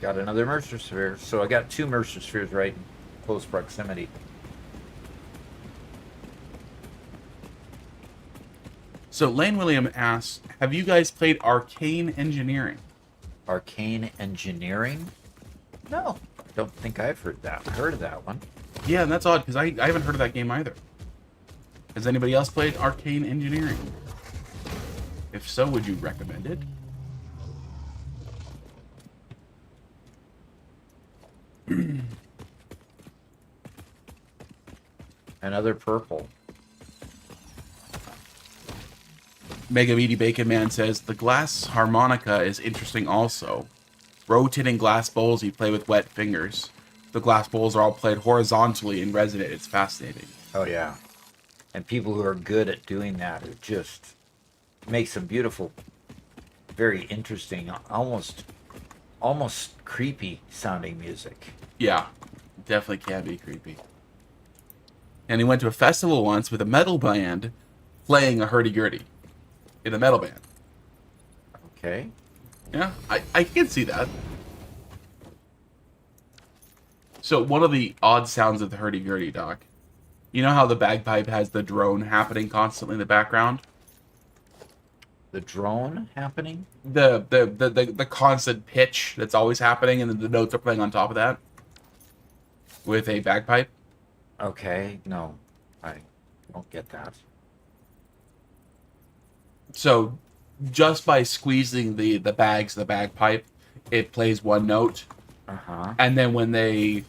Got another Mercer sphere. So I got two Mercer spheres right in close proximity. So Lane William asks, have you guys played Arcane Engineering? Arcane Engineering? No, don't think I've heard of that one. Yeah, and that's odd, because I haven't heard of that game either. Has anybody else played Arcane Engineering? If so, would you recommend it? Another purple. Mega Meaty Bacon Man says, the glass harmonica is interesting also. Rotating glass bowls you play with wet fingers. The glass bowls are all played horizontally and resonate. It's fascinating. Oh yeah. And people who are good at doing that, it just makes some beautiful, very interesting, almost creepy sounding music. Yeah, definitely can be creepy. And he went to a festival once with a metal band playing a hurdy-gurdy in a metal band. Okay. Yeah, I can see that. So one of the odd sounds of the hurdy-gurdy, Doc, you know how the bagpipe has the drone happening constantly in the background? The drone happening? The constant pitch that's always happening, and then the notes are playing on top of that with a bagpipe. Okay, no, I don't get that. So just by squeezing the bags, the bagpipe, it plays one note, and then when they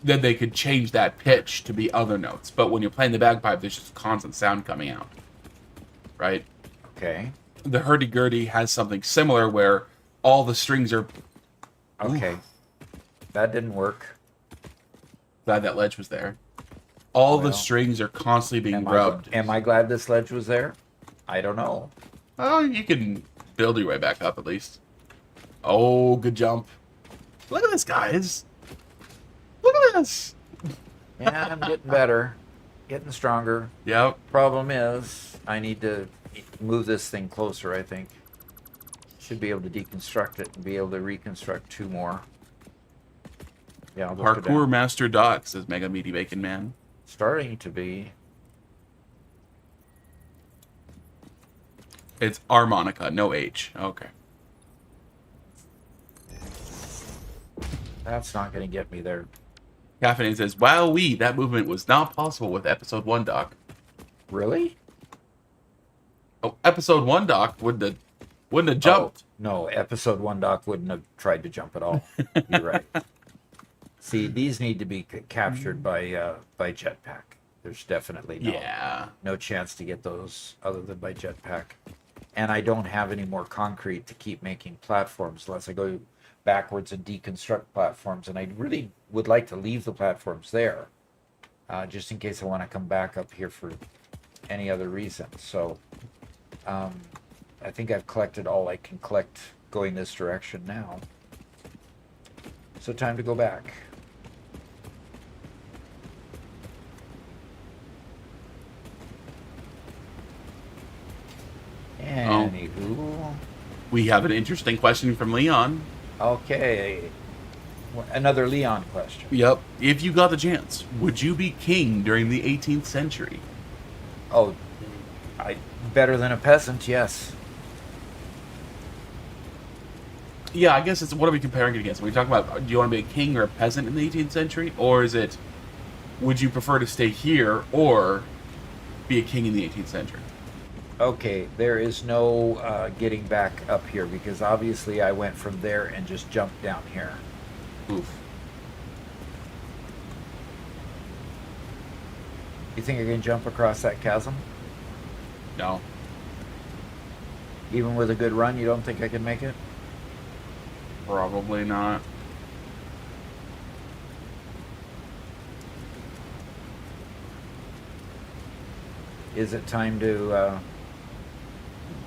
could change that pitch to be other notes. But when you're playing the bagpipe, there's just constant sound coming out, right? Okay. The hurdy-gurdy has something similar where all the strings are... Okay. That didn't work. Glad that ledge was there. All the Well, strings are constantly being Am rubbed. I glad this ledge was there? I don't know. Oh, you can build your way back up at least. Oh, good jump. Look at this, guys. Look at this. Yeah, I'm getting better. Getting stronger. Yep. Problem is, I need to move this thing closer, I think. Should be able to deconstruct it and be able to reconstruct two more. Yeah, I'll look it Parkour up. Master Doc, says Mega Meaty Bacon Man. Starting to be. It's harmonica, no H. Okay. That's not going to get me there. Caffeine says, "Wowee, that movement was not possible with episode 1, Doc." Really? Oh, episode 1, Doc, wouldn't have jumped. Oh, no, episode 1 Doc wouldn't have tried to jump at all. You're right. See, these need to be captured by jetpack. There's definitely no chance to get those other than by jetpack. And I don't have any more concrete to keep making platforms unless I go backwards and deconstruct platforms. And I really would like to leave the platforms there, just in case I want to come back up here for any other reason. So I think I've collected all I can collect going this direction now. So time to go back. Anywho. We have an interesting question from Leon. Okay. Another Leon question. Yep. If you got the chance, would you be king during the 18th century? Oh, better than a peasant, yes. Yeah, I guess it's, what are we comparing it against? Are we talking about, do you want to be a king or a peasant in the 18th century? Or is it, would you prefer to stay here or be a king in the 18th century? Okay, there is no getting back up here because obviously I went from there and just jumped down here. Oof. You think I can jump across that chasm? No. Even with a good run, you don't think I can make it? Probably not. Is it time to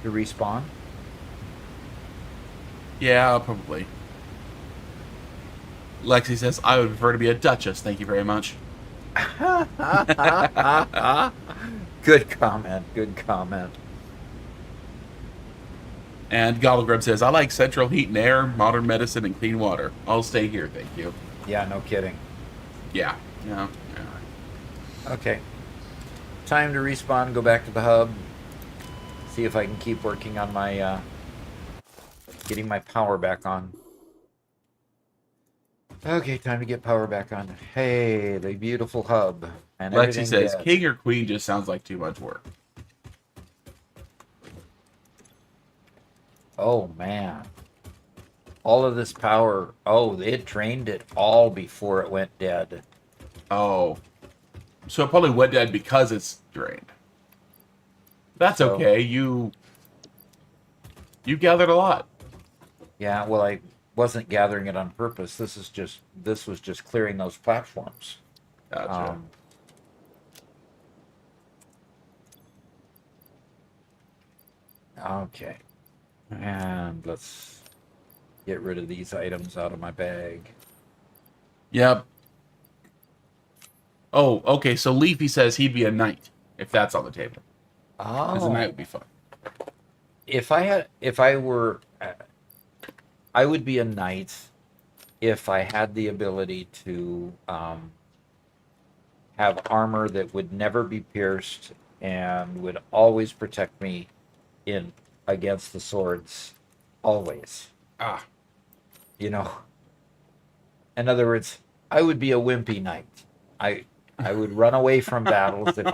respawn? Yeah, probably. Lexi says, I would prefer to be a duchess, thank you very much. Good comment, good comment. And Gobblegrub says, I like central heat and air, modern medicine, and clean water. I'll stay here, thank you. Yeah, no kidding. Yeah. Yeah. Okay. Time to respawn, go back to the hub. See if I can keep working on my, getting my power back on. Okay, time to get power back on. Hey, the beautiful hub. And Lexi says, dead. king or queen just sounds like too much work. Oh, man. All of this power. Oh, it drained it all before it went dead. Oh. So it probably went dead because it's drained. That's So, okay. You gathered a lot. Yeah, well, I wasn't gathering it on purpose. This was just clearing those platforms. Gotcha. Okay. And let's get rid of these items out of my bag. Yep. Oh, okay. So Leafy says he'd be a knight if that's on the table. Because a knight would be fun. I would be a knight if I had the ability to have armor that would never be pierced and would always protect me against the swords, always. Ah. You know. In other words, I would be a wimpy knight. I would run away from battles if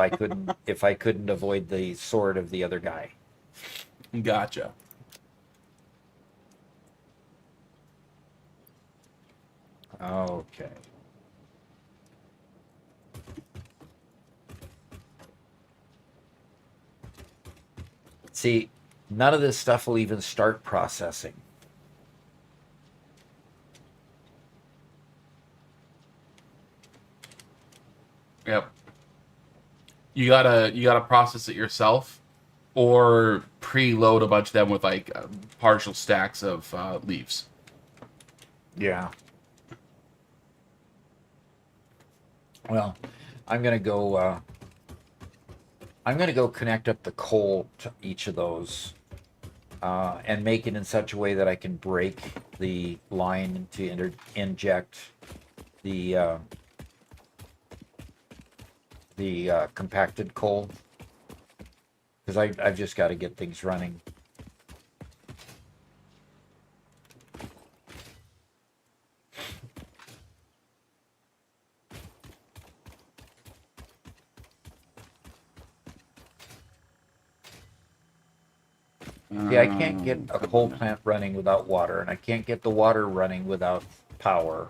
I couldn't avoid the sword of the other guy. Gotcha. Okay. See, none of this stuff will even start processing. Yep. You gotta process it yourself, or preload a bunch of them with like partial stacks of leaves. Yeah. Well, I'm gonna go connect up the coal to each of those, and make it in such a way that I can break the line to inject the compacted coal, because I've just got to get things running. See, I can't get a Come coal on now. plant running without water, and I can't get the water running without power.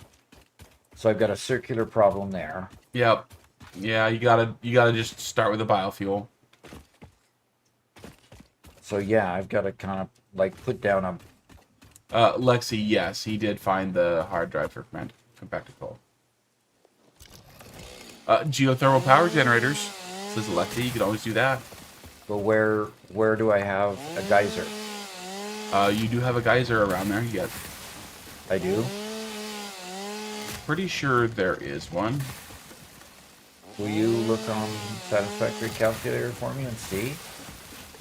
So I've got a circular problem there. Yep. Yeah, you gotta just start with a biofuel. So yeah, I've got to kind of like put down a. Lexi, yes, he did find the hard drive for compacted coal. Geothermal power generators, says Lexi. You could always do that. But where do I have a geyser? You do have a geyser around there. Yes. I do. Pretty sure there is one. Will you look on Satisfactory calculator for me and see?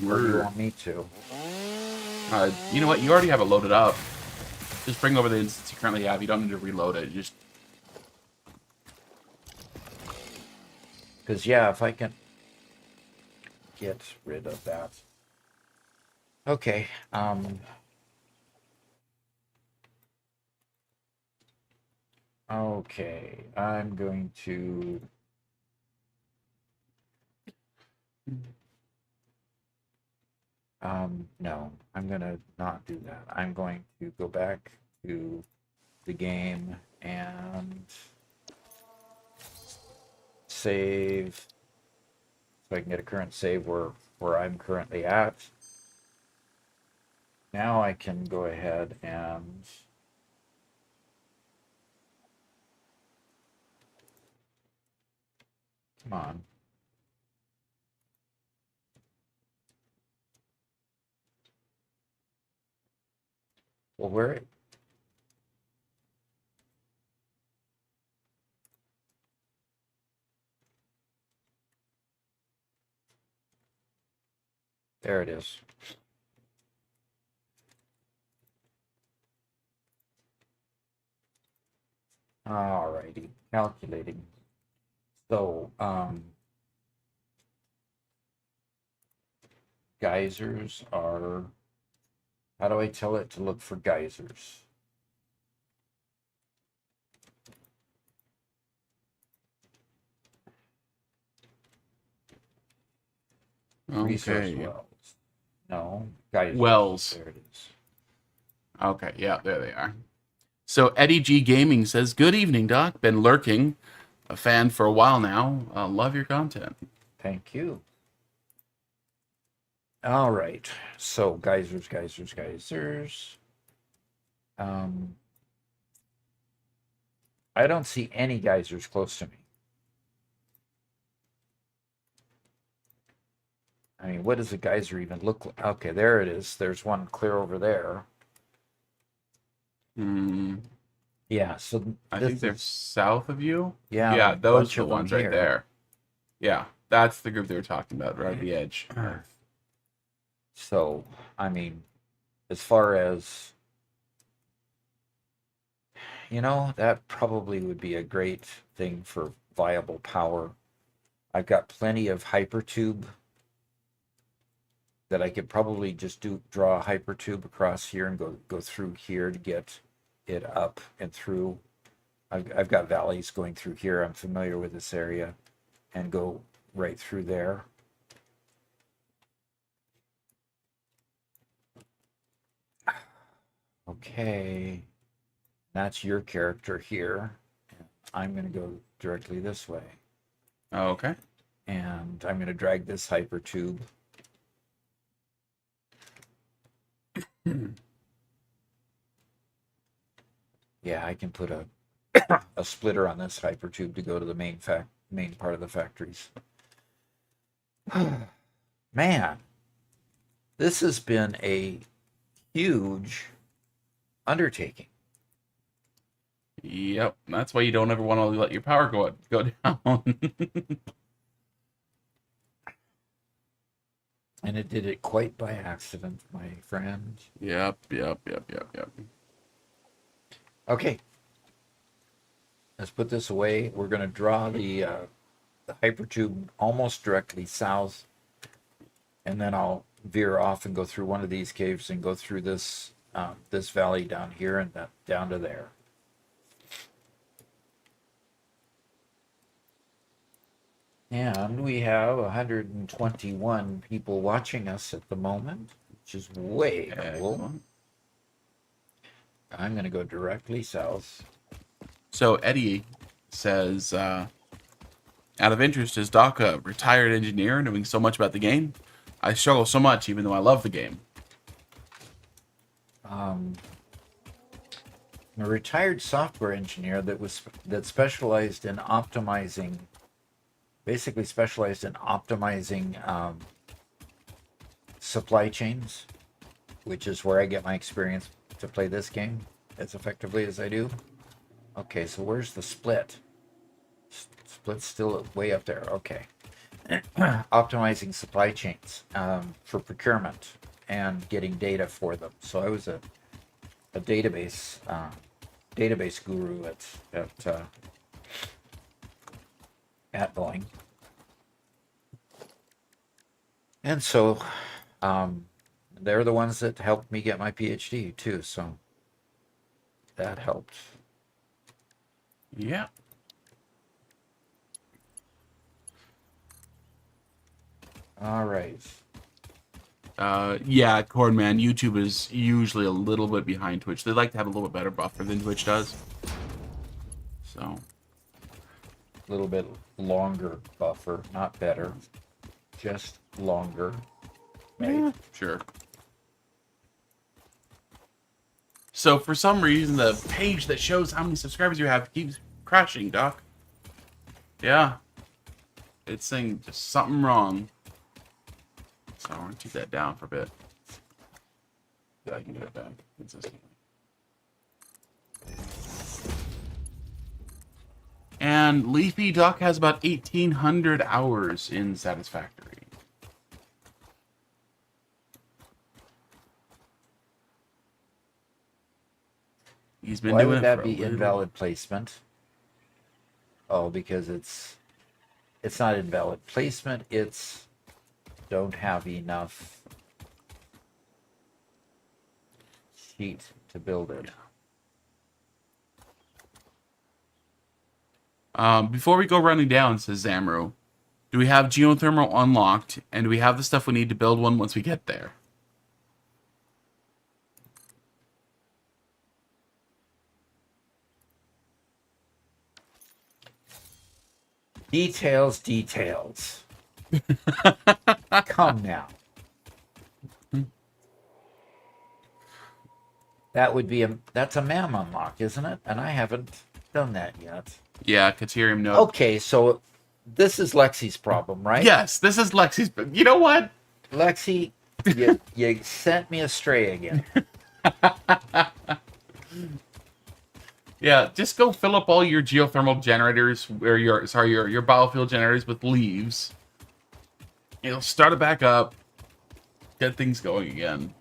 Or do you want me to? You know what? You already have it loaded up. Just bring over the instance you currently have. You don't need to reload it. Just Because yeah, if I can get rid of that. Okay. Okay, I'm going to. No, I'm gonna not do that. I'm going to go back to the game and save so I can get a current save where I'm currently at. Now I can go ahead and come on. Well, where? There it is. Alrighty, calculating. So, geysers are. How do I tell it to look for geysers? Resource okay. wells. No, geysers. Wells. There it is. Okay, yeah, there they are. So Eddie G Gaming says, "Good evening, Doc. Been lurking, a fan for a while now. Love your content." Thank you. All right. So geysers. I don't see any geysers close to me. I mean, what does a geyser even look like? Okay, there it is. There's one clear over there. Yeah, so I think they're south of you. Yeah, Yeah, a those bunch are the of them ones right here. there. Yeah, that's the group they were talking about, right at the edge. So, I mean, as far as that probably would be a great thing for viable power. I've got plenty of hypertube that I could probably just draw a hypertube across here and go through here to get it up and through. I've got valleys going through here. I'm familiar with this area, and go right through there. Okay, that's your character here. I'm going to go directly this way. Okay. And I'm going to drag this hypertube. Yeah, I can put a splitter on this hypertube to go to the main part of the factories. Man, this has been a huge undertaking. Yep, that's why you don't ever want to let your power go down. And it did it quite by accident, my friend. Yep. Okay. Let's put this away. We're going to draw the hypertube almost directly south. And then I'll veer off and go through one of these caves and go through this this valley down here and down to there. And we have 121 people watching us at the moment. which is way cool. Excellent. I'm going to go directly south. So Eddie says, out of interest, is Doc a retired engineer knowing so much about the game? I struggle so much, even though I love the game. I'm a retired software engineer that specialized in optimizing, basically specialized in optimizing supply chains, which is where I get my experience to play this game as effectively as I do. Okay, so where's the split? Split's still way up there. Okay. Optimizing supply chains for procurement and getting data for them. So I was a database guru at Boeing, and so they're the ones that helped me get my PhD too. So that helped. Yeah. All right. Yeah, Cordman, YouTube is usually a little bit behind Twitch. They like to have a little bit better buffer than Twitch does. So. A little bit longer buffer, not better. Just longer. Right? Yeah, sure. So for some reason, the page that shows how many subscribers you have keeps crashing, Doc. Yeah. It's saying just something wrong. So I'm going to take that down for a bit. Yeah, I can get it back consistently. And Leafy Duck has about 1,800 hours in Satisfactory. He's been Why doing would it that for be invalid placement? Oh, because it's not invalid placement, it's don't have enough sheet to build it. Before we go running down, says Zamru, do we have geothermal unlocked, and do we have the stuff we need to build one once we get there? Details. Come now. That's a MAM unlock, isn't it? And I haven't done that yet. Yeah, Caterium node. Okay, so this is Lexi's problem, right? Yes, this is Lexi's. You know what? Lexi, you sent me astray again. Yeah, just go fill up all your geothermal generators, or your biofuel generators with leaves. It'll start it back up, get things going again.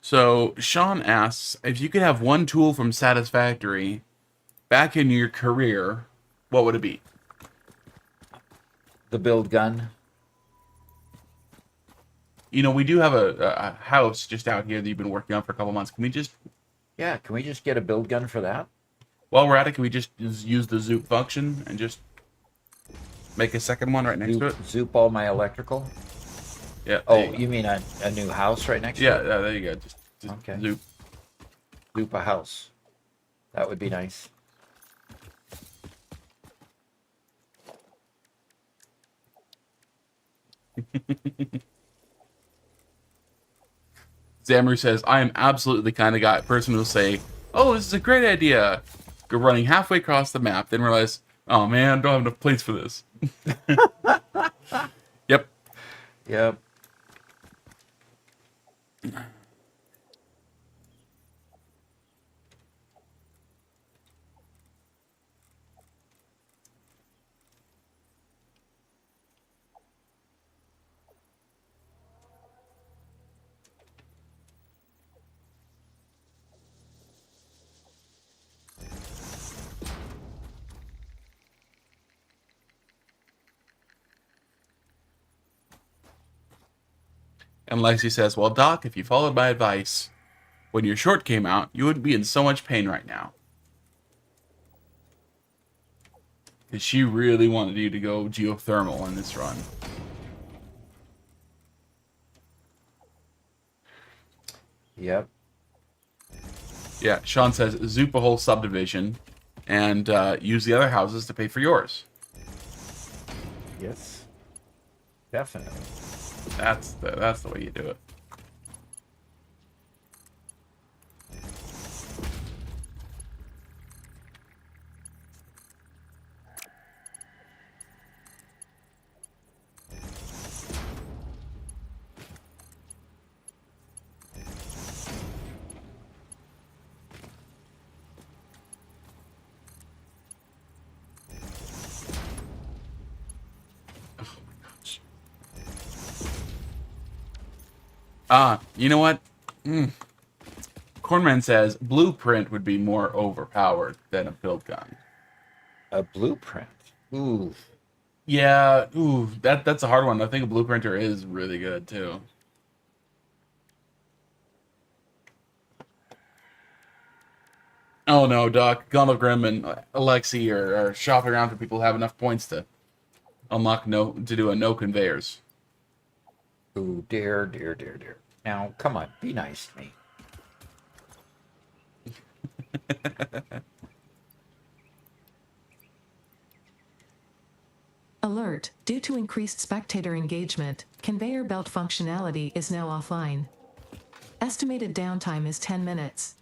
So, Sean asks, if you could have one tool from Satisfactory back in your career, what would it be? The build gun. You know, we do have a house just out here that you've been working on for a couple months. Can we just... Yeah, can we just get a build gun for that? While we're at it, can we just use the zoop function and just make a second one right next to it? Zoop all my electrical? Yeah. Oh, you mean a new house right next to it? Yeah, there you go. Just Okay. zoop. Zoop a house. That would be nice. Zamru says, I am absolutely the kind of person who'll say, oh, this is a great idea. Go running halfway across the map, then realize, oh man, I don't have enough plates for this. Yep. Yep. And Lexi says, well, Doc, if you followed my advice, when your short came out, you wouldn't be in so much pain right now. Because she really wanted you to go geothermal in this run. Yep. Yeah, Sean says, zoop a whole subdivision and use the other houses to pay for yours. Yes. Definitely. That's the way you do it. You know what? Cornman says blueprint would be more overpowered than a build gun. A blueprint. Ooh. Yeah, that's a hard one. I think a blueprinter is really good too. Oh no, Doc, Grim and Alexi are shopping around for people who have enough points to unlock to do a no conveyors. Ooh, dear. Now, come on, be nice to me. Alert, due to increased spectator engagement, conveyor belt functionality is now offline. Estimated downtime is 10 minutes.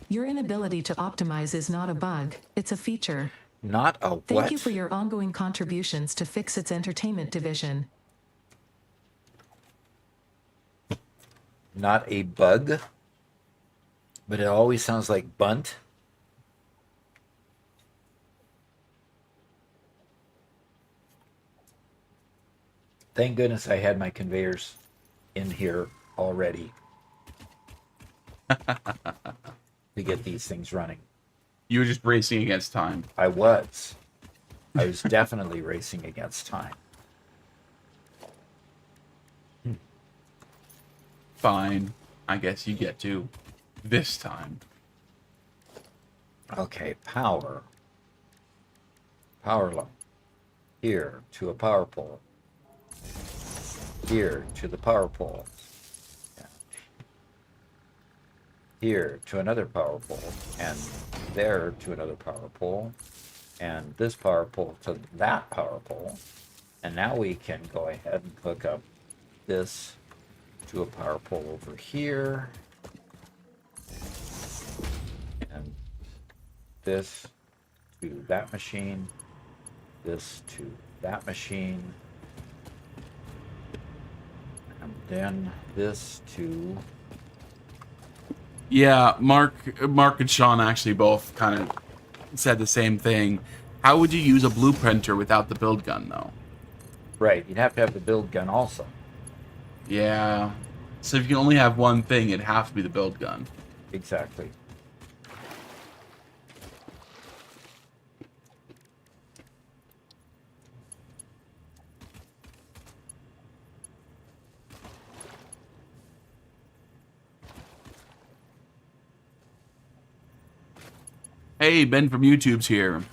Your inability to optimize is not a bug, it's a feature. Not a what? Thank you for your ongoing contributions to fix its entertainment division. Not a bug, but it always sounds like bunt. Thank goodness I had my conveyors in here already to get these things running. You were just racing against time. I was definitely racing against time. Fine. I guess you get to. This time. Okay, power. Power line. Here to a power pole. Here to the power pole. Here to another power pole. And there to another power pole. And this power pole to that power pole. And now we can go ahead and hook up this to a power pole over here. And this to that machine. This to that machine. And then this to... Yeah, Mark and Sean actually both kind of said the same thing. How would you use a blueprinter without the build gun, though? Right, you'd have to have the build gun also. Yeah. So if you can only have one thing, it'd have to be the build gun. Exactly. Hey, Ben from YouTube's here.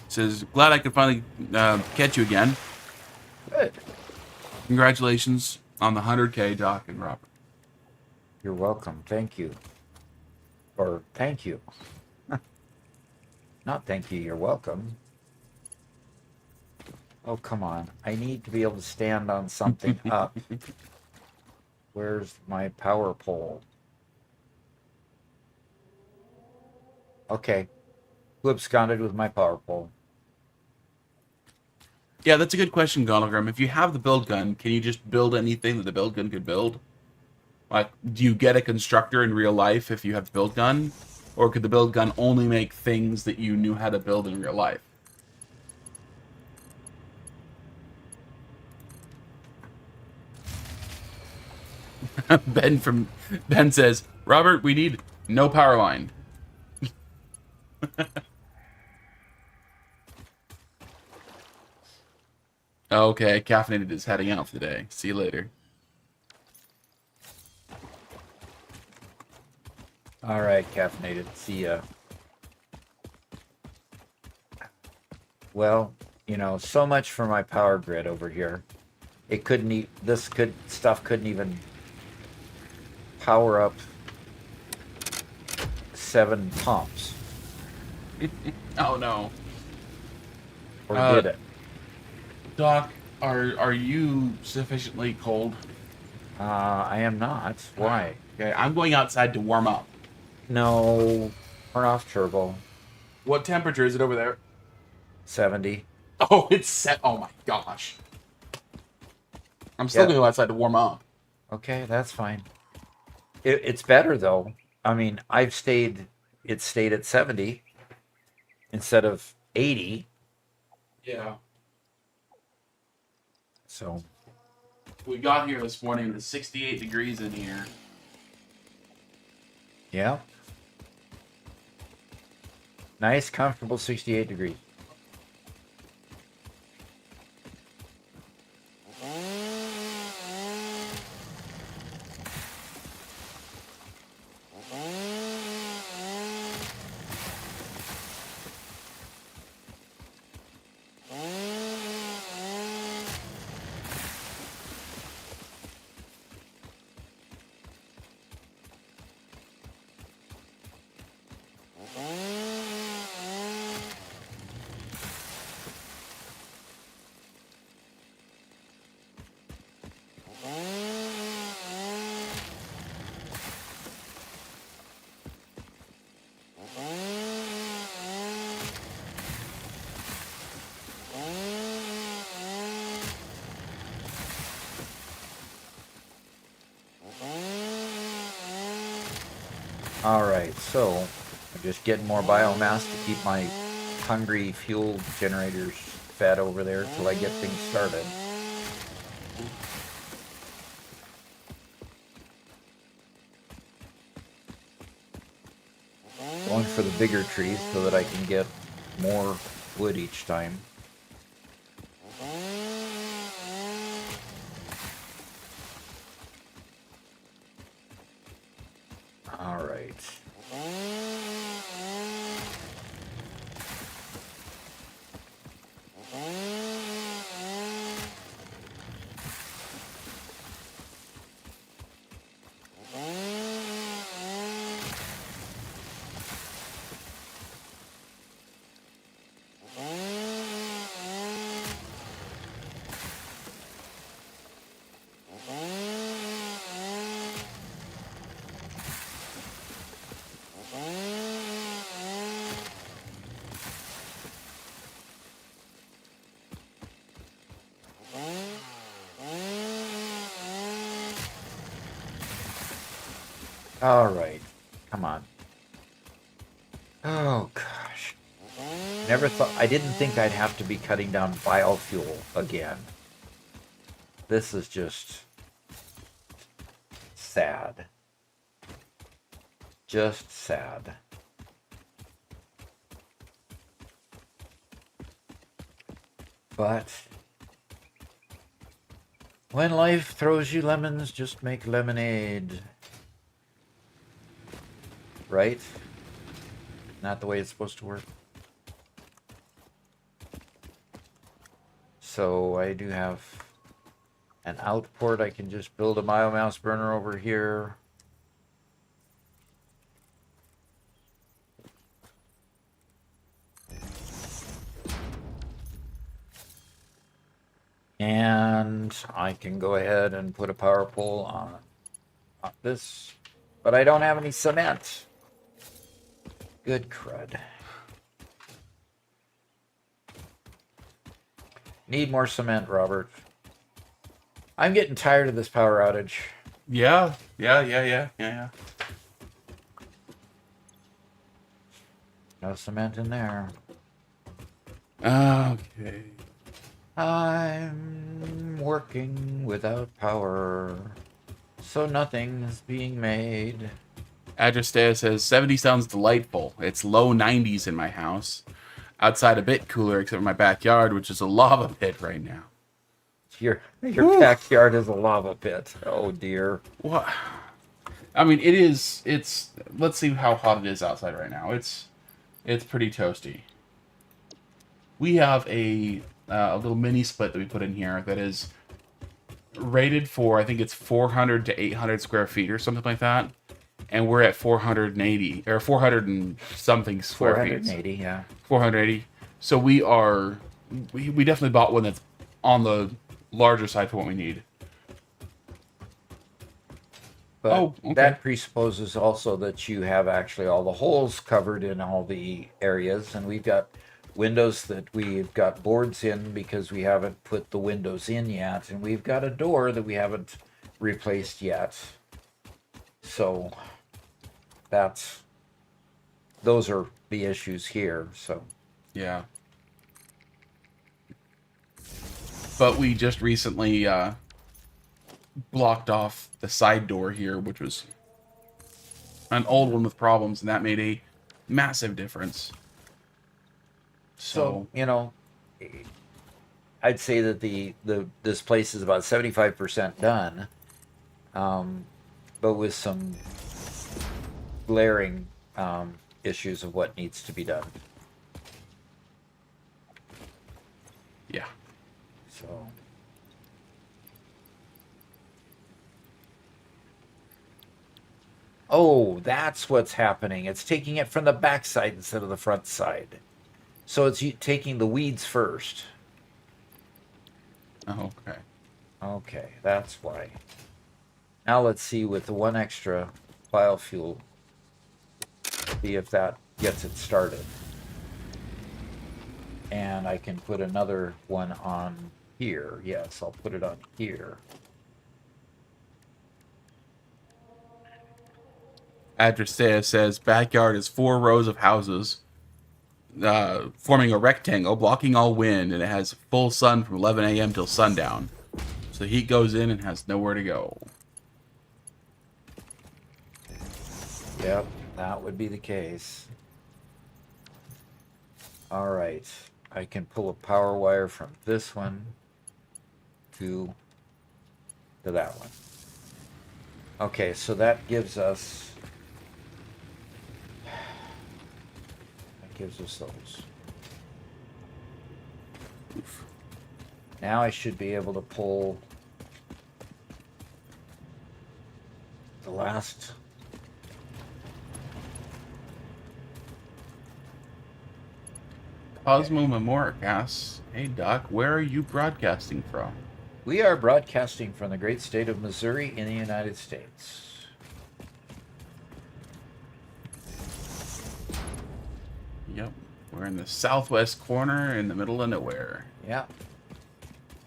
Says, glad I could finally catch you again. Good. Congratulations on the 100K, Doc and Robert. You're welcome. Thank you. Or thank you. Not thank you, you're welcome. Oh, come on. I need to be able to stand on something up. Where's my power pole? Okay. Who absconded with my power pole? Yeah, that's a good question, Gologram. If you have the build gun, can you just build anything that the build gun could build? Like, do you get a constructor in real life if you have the build gun? Or could the build gun only make things that you knew how to build in real life? Ben says, Robert, we need no power line. Okay, Caffeinated is heading out for the day. See you later. All right, caffeinated. See ya. Well, so much for my power grid over here. It couldn't. Stuff couldn't even power up 7 pumps. Oh no. Or did it? Doc, are you sufficiently cold? I am not. Why? Okay, I'm going outside to warm up. No. Turn off turbo. What temperature is it over there? 70. Oh, it's set. Oh my gosh. I'm still going to go outside to warm up. Okay, that's fine. It's better though. I mean, it stayed at 70 instead of 80. Yeah. So We got here this morning. It's 68 degrees in here. yeah. Nice, comfortable 68 degrees. All right, so I'm just getting more biomass to keep my hungry fuel generators fed over there till I get things started. Going for the bigger trees so that I can get more wood each time. All right. All right. Come on. Oh, gosh. I didn't think I'd have to be cutting down biofuel again. This is just sad. Just sad. But when life throws you lemons, just make lemonade. Right? Not the way it's supposed to work. So I do have an outport. I can just build a biomass burner over here. And I can go ahead and put a power pole on this. But I don't have any cement. Good crud. Need more cement, Robert. I'm getting tired of this power outage. Yeah. No cement in there. Okay. I'm working without power, so nothing's being made. Adrestea says 70 sounds delightful. It's low 90s in my house. Outside a bit cooler, except for my backyard, which is a lava pit right now. Your backyard is a lava pit. Oh dear. What? I mean, it is. It's. Let's see how hot it is outside right now. It's pretty toasty. We have a little mini split that we put in here that is rated for, I think it's 400 to 800 square feet or something like that, and we're at 480 or 400 and something square feet. 480, yeah. 480. So we definitely bought one that's on the larger side for what we need. But okay. that presupposes also that you have actually all the holes covered in all the areas, and we've got windows that we've got boards in because we haven't put the windows in yet, and we've got a door that we haven't replaced yet. So those are the issues here. So yeah. But we just recently blocked off the side door here, which was an old one with problems, and that made a massive difference. So I'd say that this place is about 75% done, but with some glaring issues of what needs to be done. Yeah. So. Oh, that's what's happening. It's taking it from the back side instead of the front side. So it's taking the weeds first. Oh, okay. Okay, that's why. Now let's see with the one extra biofuel, see if that gets it started. And I can put another one on here. Yes, I'll put it on here. Adrestea says backyard is 4 rows of houses forming a rectangle blocking all wind, and it has full sun from 11 a.m. till sundown. So the heat goes in and has nowhere to go. Yep, that would be the case. All right, I can pull a power wire from this one to that one. Okay, so that gives us those. Oof. Now I should be able to pull the last. Cosmo Memoric asks, "Hey Doc, where are you broadcasting from?" We are broadcasting from the great state of Missouri in the United States. Yep, we're in the southwest corner in the middle of nowhere. Yeah.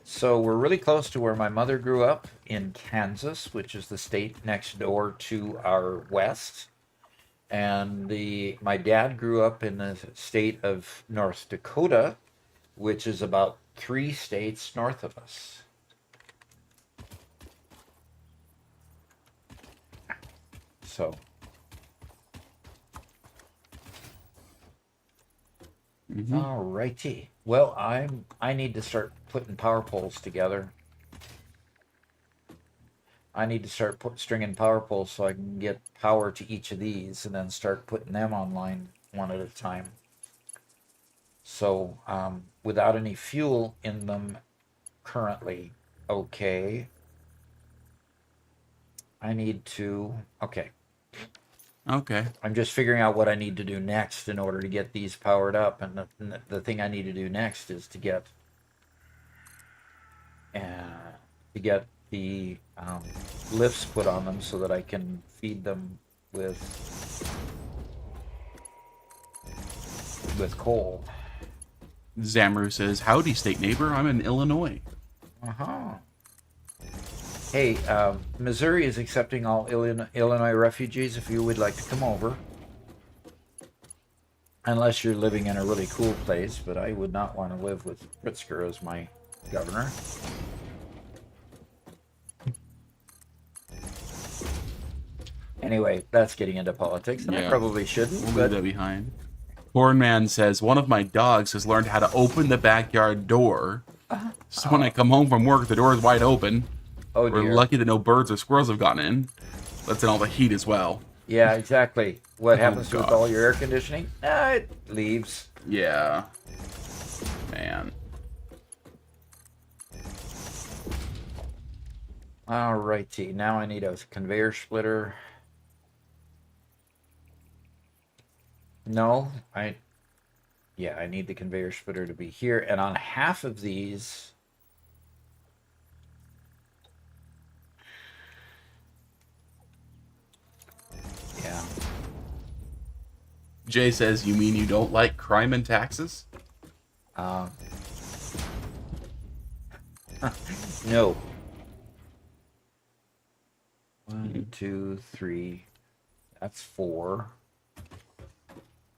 So we're really close to where my mother grew up in Kansas, which is the state next door to our west. And my dad grew up in the state of North Dakota, which is about 3 states north of us. So. Mm-hmm. All righty. Well, I need to start putting power poles together. I need to start stringing power poles so I can get power to each of these and then start putting them online one at a time. So without any fuel in them currently, okay. I need to, okay. Okay. I'm just figuring out what I need to do next in order to get these powered up. And the thing I need to do next is to get the lifts put on them so that I can feed them with coal. Zamru says, "Howdy, state neighbor. I'm in Illinois." Uh-huh. Hey, Missouri is accepting all Illinois refugees if you would like to come over. Unless you're living in a really cool place, but I would not want to live with Pritzker as my governor. Anyway, that's getting into politics, and I probably shouldn't. We'll leave that behind. Cornman says, "One of my dogs has learned how to open the backyard door. So when I come home from work, the door is wide open. Oh, dear. We're lucky that no birds or squirrels have gotten in. Lets in all the heat as well. Yeah, exactly. What happens to with gosh. all your air conditioning? It leaves. Yeah. Man. Alrighty, now I need a conveyor splitter. No, I need the conveyor splitter to be here. And on half of these, yeah. Jay says, you mean you don't like crime and taxes? No. 1, 2, 3. That's 4.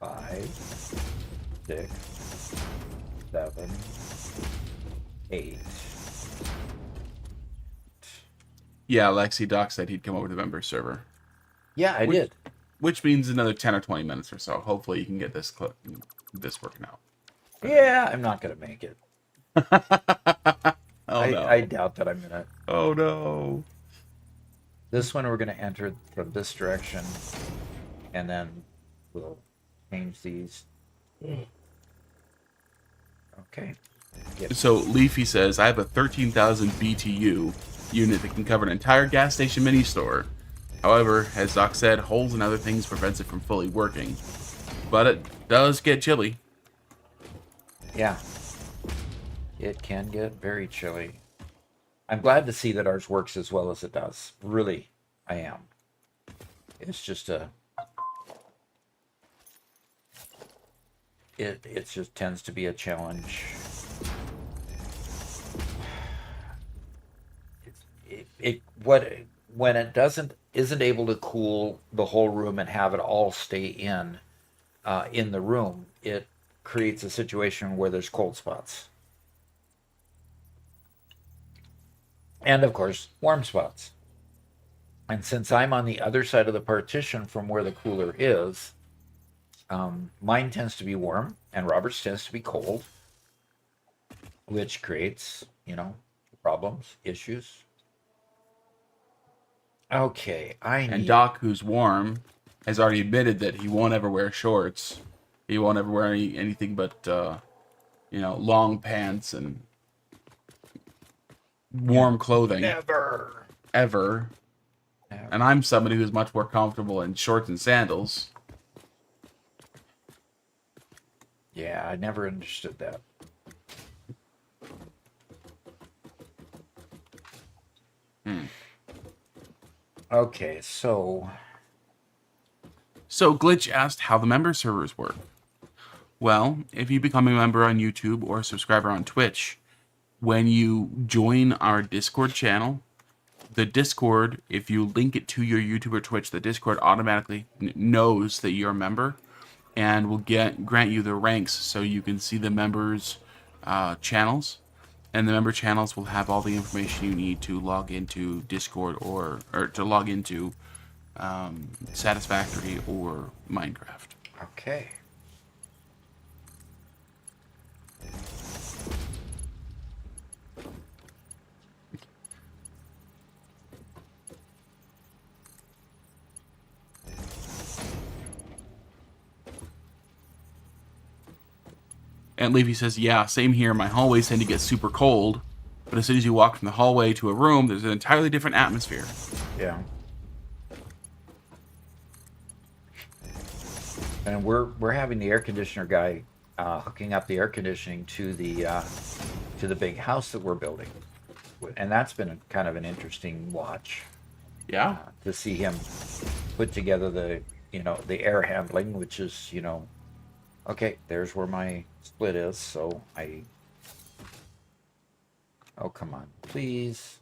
5, 6, 7, 8. Yeah, Lexi Doc said he'd come over to the member server. Yeah, I did. Which means another 10 or 20 minutes or so. Hopefully you can get this working out. Yeah, I'm not going to make it. Oh, no. I doubt that I'm going to. Oh, no. This one we're going to enter from this direction, and then we'll change these. Okay. Yep. So Leafy says, I have a 13,000 BTU unit that can cover an entire gas station mini store. However, as Doc said, holes and other things prevents it from fully working. But it does get chilly. Yeah. It can get very chilly. I'm glad to see that ours works as well as it does. Really, I am. It's just it just tends to be a challenge. When it isn't able to cool the whole room and have it all stay in the room, it creates a situation where there's cold spots. And of course, warm spots. And since I'm on the other side of the partition from where the cooler is, mine tends to be warm and Robert's tends to be cold, which creates, problems, issues. Okay, And Doc, who's warm, has already admitted that he won't ever wear shorts. He won't ever wear anything but, long pants and warm clothing. Never. Ever. And I'm somebody who's much more comfortable in shorts and sandals. Yeah, I never understood that. Okay, so Glitch asked how the member servers work. Well, if you become a member on YouTube or a subscriber on Twitch, when you join our Discord channel, the Discord, if you link it to your YouTube or Twitch, the Discord automatically knows that you're a member and will grant you the ranks so you can see the members' channels. And the member channels will have all the information you need to log into Discord or to log into Satisfactory or Minecraft. okay. And Levy says, yeah, same here. My hallways tend to get super cold, but as soon as you walk from the hallway to a room, there's an entirely different atmosphere. Yeah. And we're having the air conditioner guy hooking up the air conditioning to the big house that we're building, and that's been kind of an interesting watch. Yeah. To see him put together the air handling, which is okay. There's where my split is. So oh, come on, please.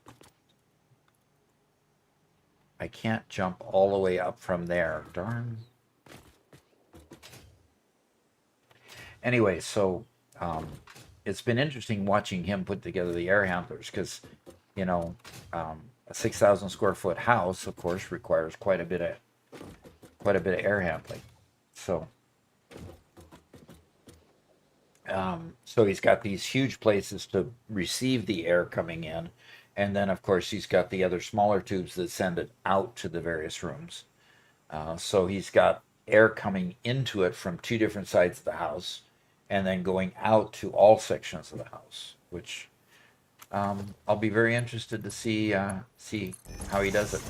I can't jump all the way up from there. Darn. Anyway, so it's been interesting watching him put together the air handlers because, a 6,000 square foot house, of course, requires quite a bit of air handling. So, so he's got these huge places to receive the air coming in, And then, of course, he's got the other smaller tubes that send it out to the various rooms. So he's got air coming into it from two different sides of the house and then going out to all sections of the house, which I'll be very interested to see how he does it.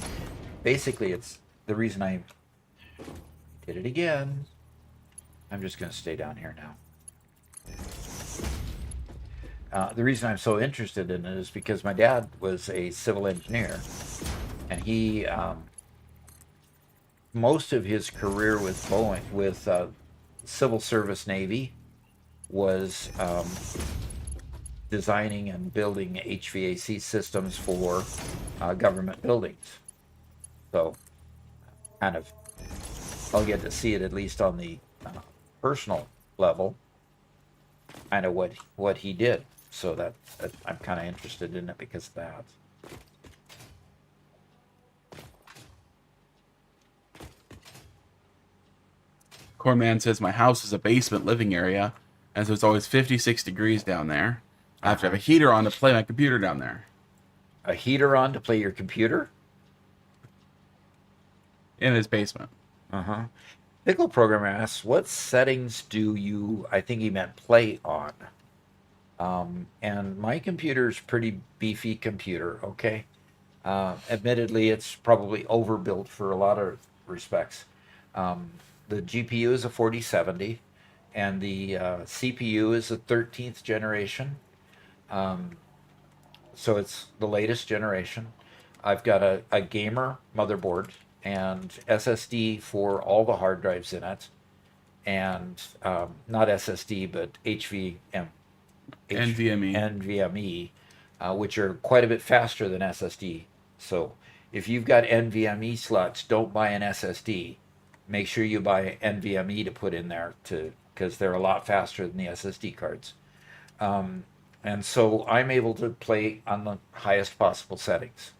Basically, it's the reason I did it again. I'm just going to stay down here now. The reason I'm so interested in it is because my dad was a civil engineer, and he most of his career with Boeing, with Civil Service Navy, was designing and building HVAC systems for government buildings. So, kind of, I'll get to see it at least on the personal level, kind of what he did. So that I'm kind of interested in it because of that. Cornman says, my house is a basement living area, and so it's always 56 degrees down there. I have to have a heater on to play my computer down there. A heater on to play your computer? In his basement. Uh-huh. Pickle Programmer asks, what settings do you, I think he meant play on? And my computer's pretty beefy computer, okay? Admittedly, it's probably overbuilt for a lot of respects. The GPU is a 4070, and the CPU is a 13th generation. So it's the latest generation. I've got a gamer motherboard and SSD for all the hard drives in it, and not SSD, but NVMe, which are quite a bit faster than SSD. So if you've got NVMe slots, don't buy an SSD. Make sure you buy NVMe to put in there because they're a lot faster than the SSD cards. And so I'm able to play on the highest possible settings.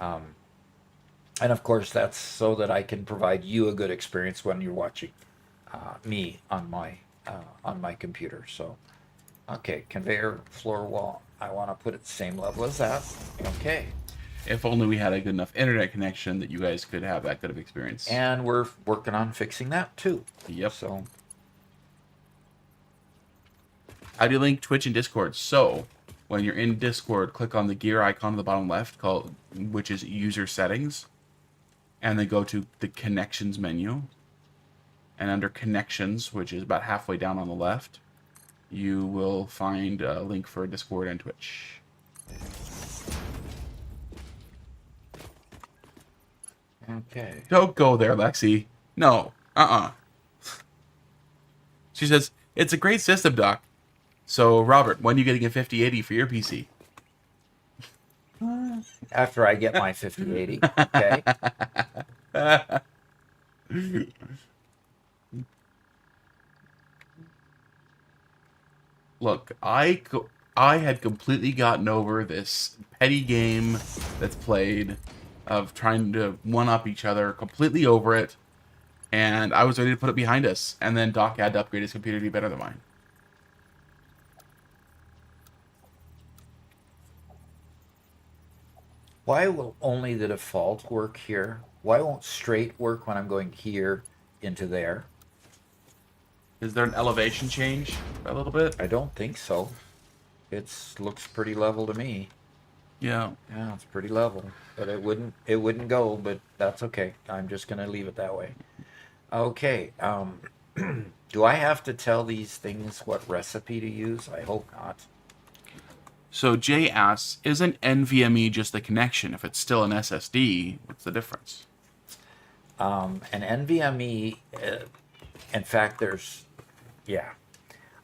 And of course, that's so that I can provide you a good experience when you're watching me on my computer. So, okay, conveyor, floor, wall. I want to put it the same level as that. Okay. If only we had a good enough internet connection that you guys could have that good of experience. And we're working on fixing that too. Yep. So, how do you link Twitch and Discord? So, when you're in Discord, click on the gear icon on the bottom left, which is user settings, and then go to the connections menu. And under connections, which is about halfway down on the left, you will find a link for Discord and Twitch. okay. Don't go there, Lexi. No. She says, it's a great system, Doc. So, Robert, when are you getting a 5080 for your PC? After I get my 5080, okay? Look, I had completely gotten over this petty game that's played of trying to one-up each other, completely over it, and I was ready to put it behind us. And then Doc had to upgrade his computer to be better than mine. Why will only the default work here? Why won't straight work when I'm going here into there? Is there an elevation change a little bit? I don't think so. It looks pretty level to me. Yeah. Yeah, it's pretty level. But it wouldn't go, but that's okay. I'm just gonna leave it that way. Okay. Do I have to tell these things what recipe to use? I hope not. So Jay asks, isn't NVMe just the connection? If it's still an SSD, what's the difference? An NVMe, in fact,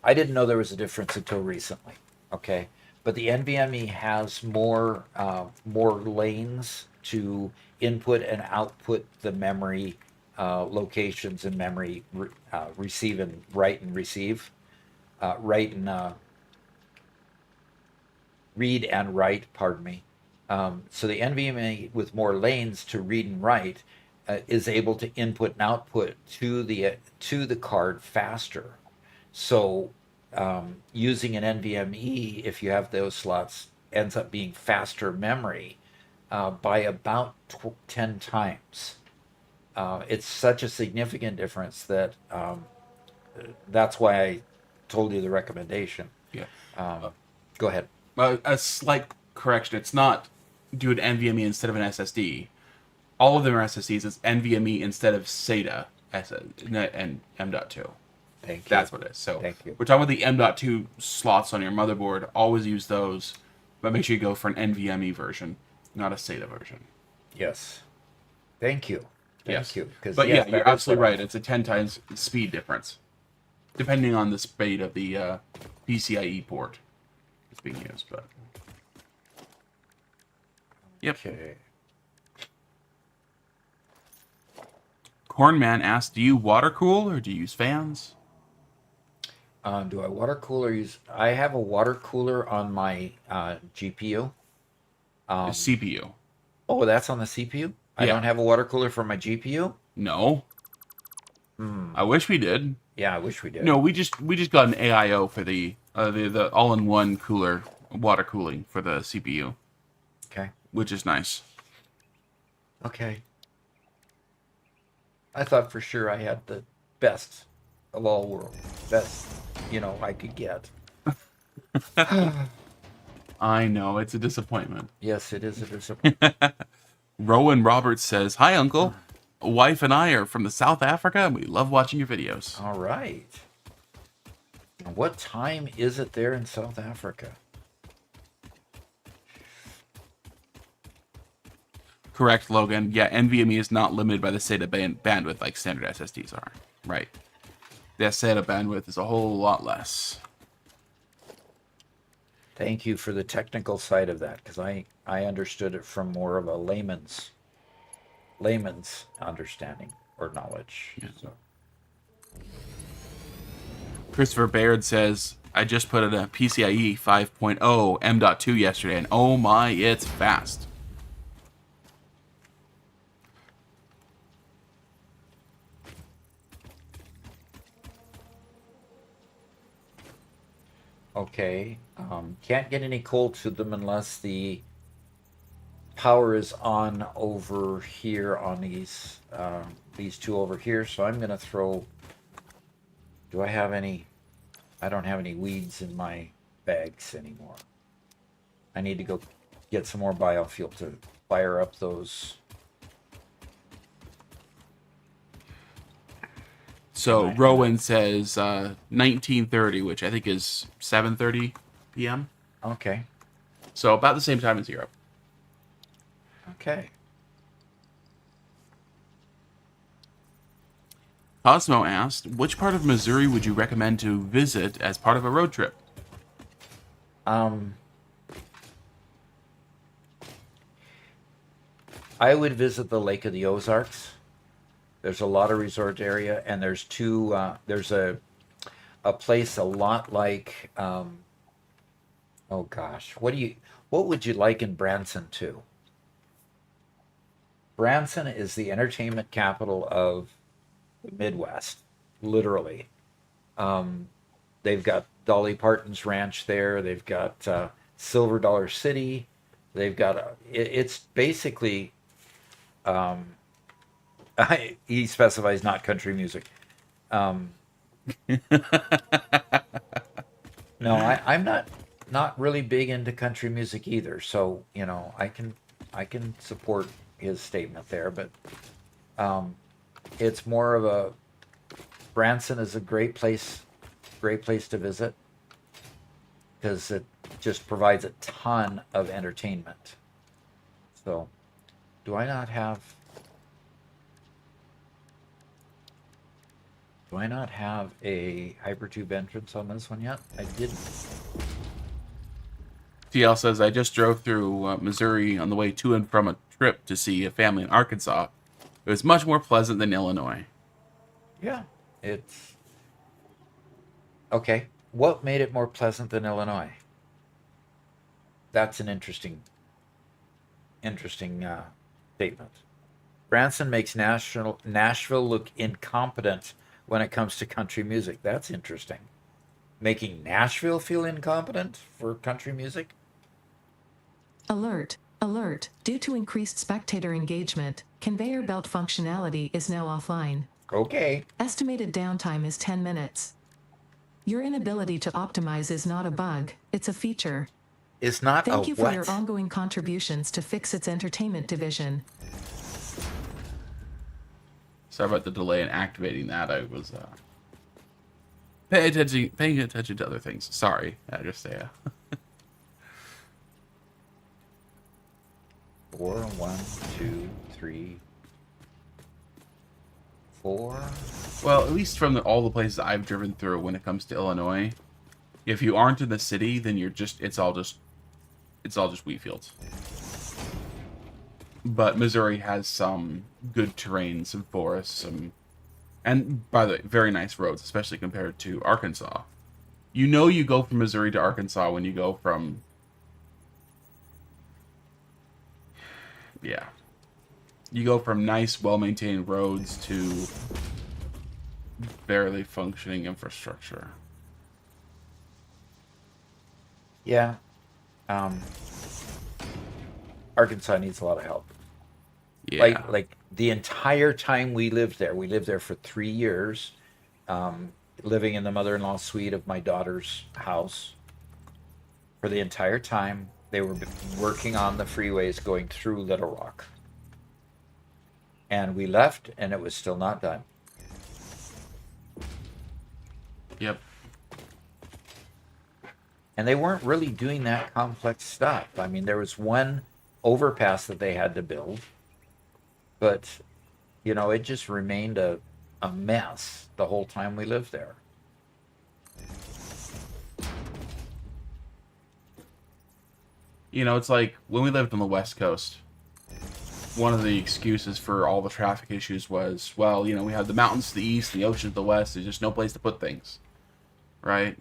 I didn't know there was a difference until recently. Okay, but the NVMe has more lanes to input and output the memory locations in memory, receive and write and receive, read and write, pardon me. So the NVMe with more lanes to read and write is able to input and output to the card faster. So using an NVMe, if you have those slots ends up being faster memory by about 10 times. It's such a significant difference that that's why I told you the recommendation. Yeah. Go ahead. A slight correction. It's not do an NVMe instead of an SSD. All of them are SSDs. It's NVMe instead of SATA and M.2. Thank you. That's what it is. So Thank you. we're talking about the M.2 slots on your motherboard. Always use those, but make sure you go for an NVMe version, not a SATA version. Yes. Thank you. Thank Yes. you. But yes, yeah, you're absolutely right. It's a 10 times speed difference, depending on the speed of the PCIe port that's being used. But yep. Okay. Cornman asked, "Do you water cool or do you use fans?" Do I water cool or use? I have a water cooler on my GPU. The CPU. Oh, that's on the CPU? I Yeah. don't have a water cooler for my GPU? No. I wish we did. Yeah, I wish we did. No, we just got an AIO for the all-in-one cooler, water cooling for the CPU, Okay. which is nice. Okay. I thought for sure I had the best of all worlds. Best, I could get. I know, it's a disappointment. Yes, it is a disappointment. Rowan Roberts says, "Hi, Uncle. Wife and I are from the South Africa, and we love watching your videos." All right. What time is it there in South Africa? Correct, Logan. Yeah, NVMe is not limited by the SATA bandwidth like standard SSDs are. Right. The SATA bandwidth is a whole lot less. Thank you for the technical side of that, because I understood it from more of a layman's understanding or knowledge. Yeah. So. Christopher Baird says, "I just put in a PCIe 5.0 M.2 yesterday, and oh my, it's fast." Okay. Can't get any cold to them unless the power is on over here on these two over here. So I'm gonna throw. Do I have any? I don't have any weeds in my bags anymore. I need to go get some more biofuel to fire up those. So Rowan says 1930, which I think is 7:30 p.m. Okay. So about the same time as Europe. Okay. Cosmo asked, "Which part of Missouri would you recommend to visit as part of a road trip?" I would visit the Lake of the Ozarks. There's a lot of resort area, and there's two. There's a place a lot like. Oh gosh, what would you like in Branson too? Branson is the entertainment capital of the Midwest, literally. They've got Dolly Parton's ranch there. They've got Silver Dollar City. They've got it's basically. He specifies not country music. No, I'm not really big into country music either. So I can support his statement there, but it's more of a Branson is a great place to visit because it just provides a ton of entertainment. So, do I not have a hypertube entrance on this one yet? I didn't. TL says, "I just drove through Missouri on the way to and from a trip to see a family in Arkansas. It was much more pleasant than Illinois." Yeah, it's okay. What made it more pleasant than Illinois? That's an interesting statement. Branson makes Nashville look incompetent when it comes to country music. That's interesting. Making Nashville feel incompetent for country music? Alert, alert, due to increased spectator engagement, conveyor belt functionality is now offline. Okay. Estimated downtime is 10 minutes. Your inability to optimize is not a bug, it's a feature. Is not Thank a you for what? your ongoing contributions to fix its entertainment division. Sorry about the delay in activating that. I was paying attention to other things. Sorry, I just 4, 1, 2, 3, 4. Well, at least from all the places I've driven through when it comes to Illinois, if you aren't in the city, then you're just it's all just wheat fields. But Missouri has some good terrain, some forests, and by the way, very nice roads, especially compared to Arkansas. You know you go from Missouri to Arkansas when you go from you go from nice, well-maintained roads to barely functioning infrastructure. Yeah. Arkansas needs a lot of help. Yeah. Like the entire time we lived there for 3 years, living in the mother-in-law suite of my daughter's house. For the entire time, they were working on the freeways going through Little Rock. And we left, and it was still not done. Yep. And they weren't really doing that complex stuff. I mean, there was one overpass that they had to build, but, you know, it just remained a mess the whole time we lived there. You know, it's like when we lived on the West Coast, one of the excuses for all the traffic issues was, well, you know, we have the mountains to the east, the ocean to the west. There's just no place to put things, right?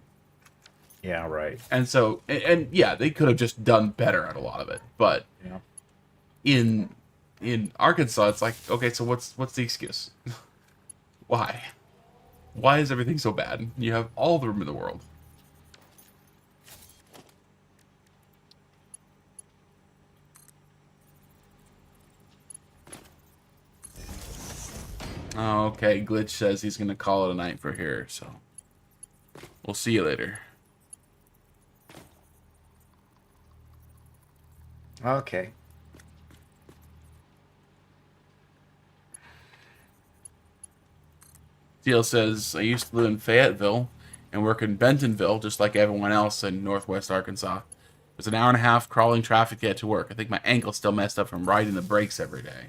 Yeah, right. And so, and yeah, they could have just done better at a lot of it. But Yeah. in Arkansas, it's like, okay, so what's the excuse? Why? Why is everything so bad? You have all the room in the world. Okay, Glitch says he's going to call it a night for here, so we'll see you later. Okay. Teal says, I used to live in Fayetteville and work in Bentonville, just like everyone else in northwest Arkansas. It was an hour and a half crawling traffic to get to work. I think my ankle's still messed up from riding the brakes every day.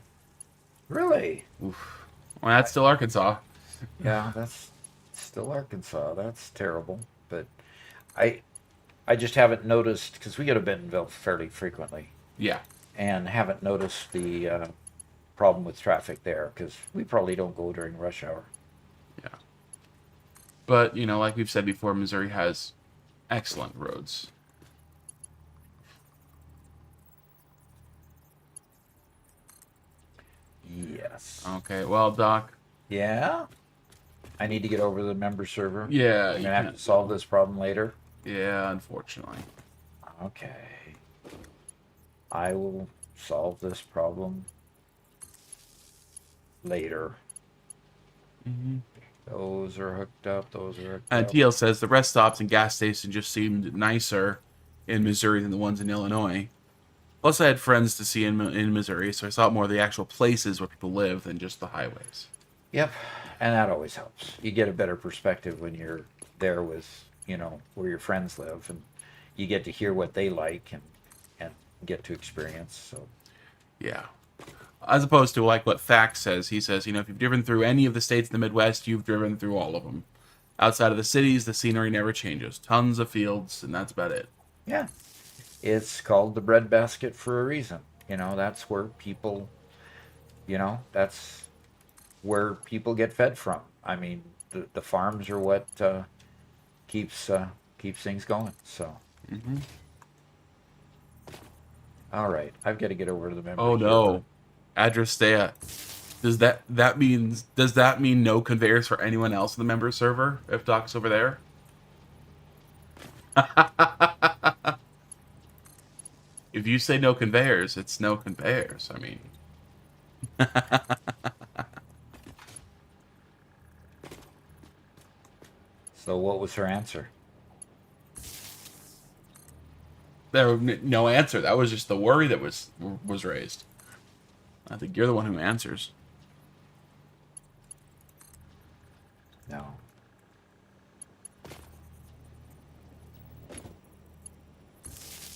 Really? Oof. Well, that's still Arkansas. Yeah, that's still Arkansas. That's terrible. But I just haven't noticed, because we go to Bentonville fairly frequently, Yeah. and haven't noticed the problem with traffic there, because we probably don't go during rush hour. Yeah. But, you know, like we've said before, Missouri has excellent roads. Yes. Okay, well, Doc. Yeah? I need to get over to the member server. Yeah. I'm going to have to solve this problem later. Yeah, unfortunately. Okay. I will solve this problem later. Mm-hmm. Those are hooked up. Those are hooked And up. TL says the rest stops and gas stations just seemed nicer in Missouri than the ones in Illinois. Plus, I had friends to see in Missouri, so I saw more of the actual places where people live than just the highways. Yep, and that always helps. You get a better perspective when you're there with, you know, where your friends live, and you get to hear what they like and get to experience. So, Yeah. As opposed to like what Fact says. He says, you know, if you've driven through any of the states in the Midwest, you've driven through all of them. Outside of the cities, the scenery never changes. Tons of fields, and that's about it. yeah, it's called the breadbasket for a reason. You know, that's where people, you know, that's where people get fed from. I mean, the farms are what keeps things going. So, Mm-hmm. all right, I've got to get over to the member. Oh no, address stay. Does that mean no conveyors for anyone else in the member server if Doc's over there? If you say no conveyors, it's no conveyors. I mean, So what was her answer? there was no answer. That was just the worry that was raised. I think you're the one who answers. No.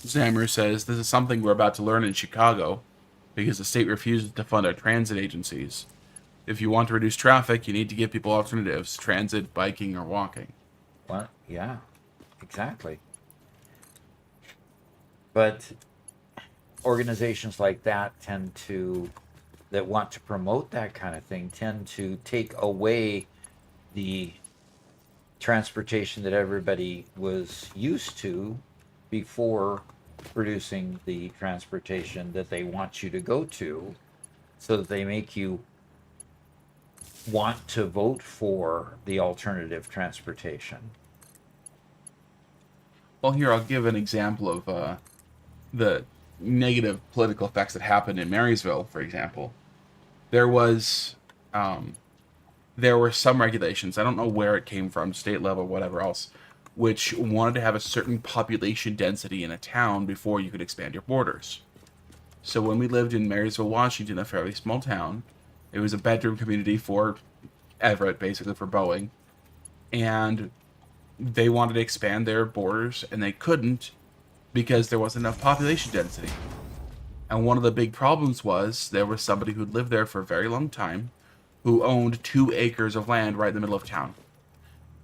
Zamru says, this is something we're about to learn in Chicago because the state refuses to fund our transit agencies. If you want to reduce traffic, you need to give people alternatives, transit, biking, or walking. Well, yeah, exactly. But organizations like that that want to promote that kind of thing, tend to take away the transportation that everybody was used to before producing the transportation that they want you to go to, so that they make you want to vote for the alternative transportation. Well, here, I'll give an example of the negative political effects that happened in Marysville, for example. There was, there were some regulations, I don't know where it came from, state level, whatever else, which wanted to have a certain population density in a town before you could expand your borders. So when we lived in Marysville, Washington, a fairly small town, it was a bedroom community for Everett, basically for Boeing, and they wanted to expand their borders, and they couldn't because there wasn't enough population density. And one of the big problems was there was somebody who'd lived there for a very long time who owned 2 acres of land right in the middle of town.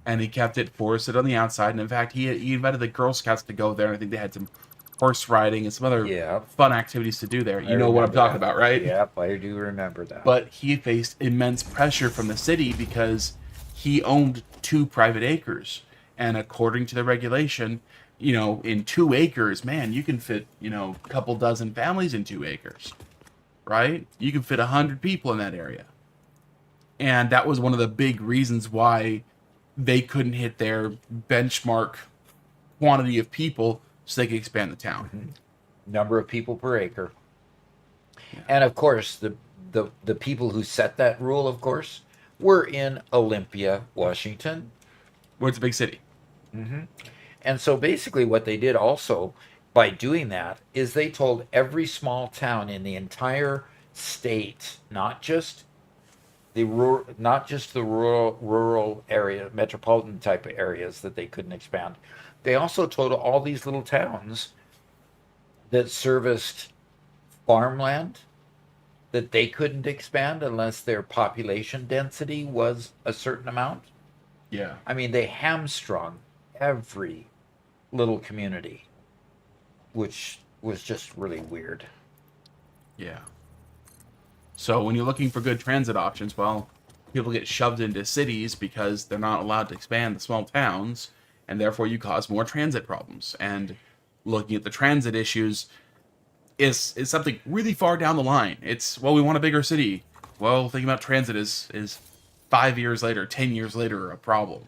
And he kept it forested on the outside. And in fact, he invited the Girl Scouts to go there. And I think they had some horse riding and some other fun activities to do there. You know what I'm talking about, right? Yep, I do remember that. But he faced immense pressure from the city because he owned 2 private acres. And according to the regulation, in 2 acres, man, you can fit, a couple dozen families in 2 acres, right? You can fit 100 people in that area. And that was one of the big reasons why they couldn't hit their benchmark quantity of people so they could expand the town. Mm-hmm. Number of people per acre. Yeah. And of course, the people who set that rule, of course, were in Olympia, Washington. Where it's a big city. Mm-hmm. And so basically what they did also by doing that is they told every small town in the entire state, not just the rural area, metropolitan type of areas that they couldn't expand. They also told all these little towns that serviced farmland that they couldn't expand unless their population density was a certain amount. Yeah. I mean, they hamstrung every little community, which was just really weird. Yeah. So when you're looking for good transit options, well, people get shoved into cities because they're not allowed to expand the small towns, and therefore you cause more transit problems. And looking at the transit issues is something really far down the line. It's, well, we want a bigger city. Well, thinking about transit is 5 years later, 10 years later, a problem.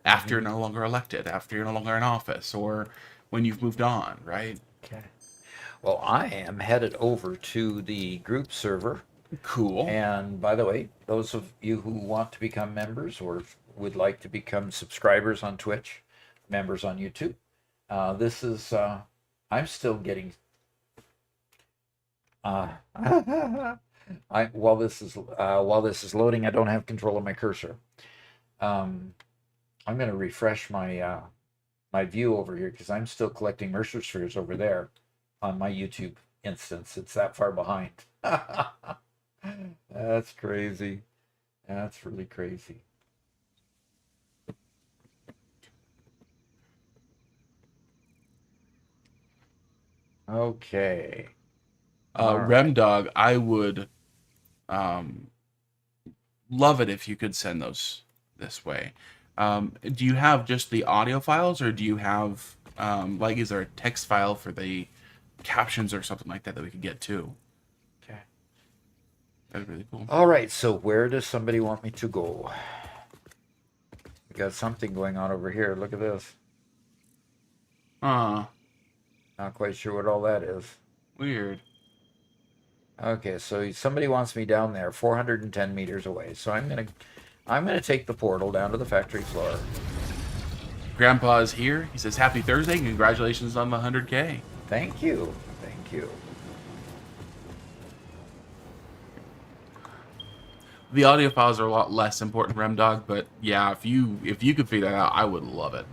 After you're no longer elected, after you're no longer in office, or when you've moved on, right? Okay. Well, I am headed over to the group server. Cool. And by the way, those of you who want to become members or would like to become subscribers on Twitch, members on YouTube, this is, I'm still getting, while this is loading, I don't have control of my cursor. I'm going to refresh my my view over here because I'm still collecting Mercer spheres over there on my YouTube instance. It's that far behind. That's crazy. That's really crazy. Okay. Remdog, I would love it if you could send those this way. Do you have just the audio files, or do you have is there a text file for the captions or something like that we could get too? Okay. That'd be really cool. All right, so where does somebody want me to go? We got something going on over here. Look at this. Not quite sure what all that is. Weird. Okay, so somebody wants me down there, 410 meters away. So I'm gonna take the portal down to the factory floor. Grandpa's here. He says, "Happy Thursday. Congratulations on the 100K." Thank you. Thank you. The audio files are a lot less important, Remdog, but yeah, if you could figure that out, I would love it.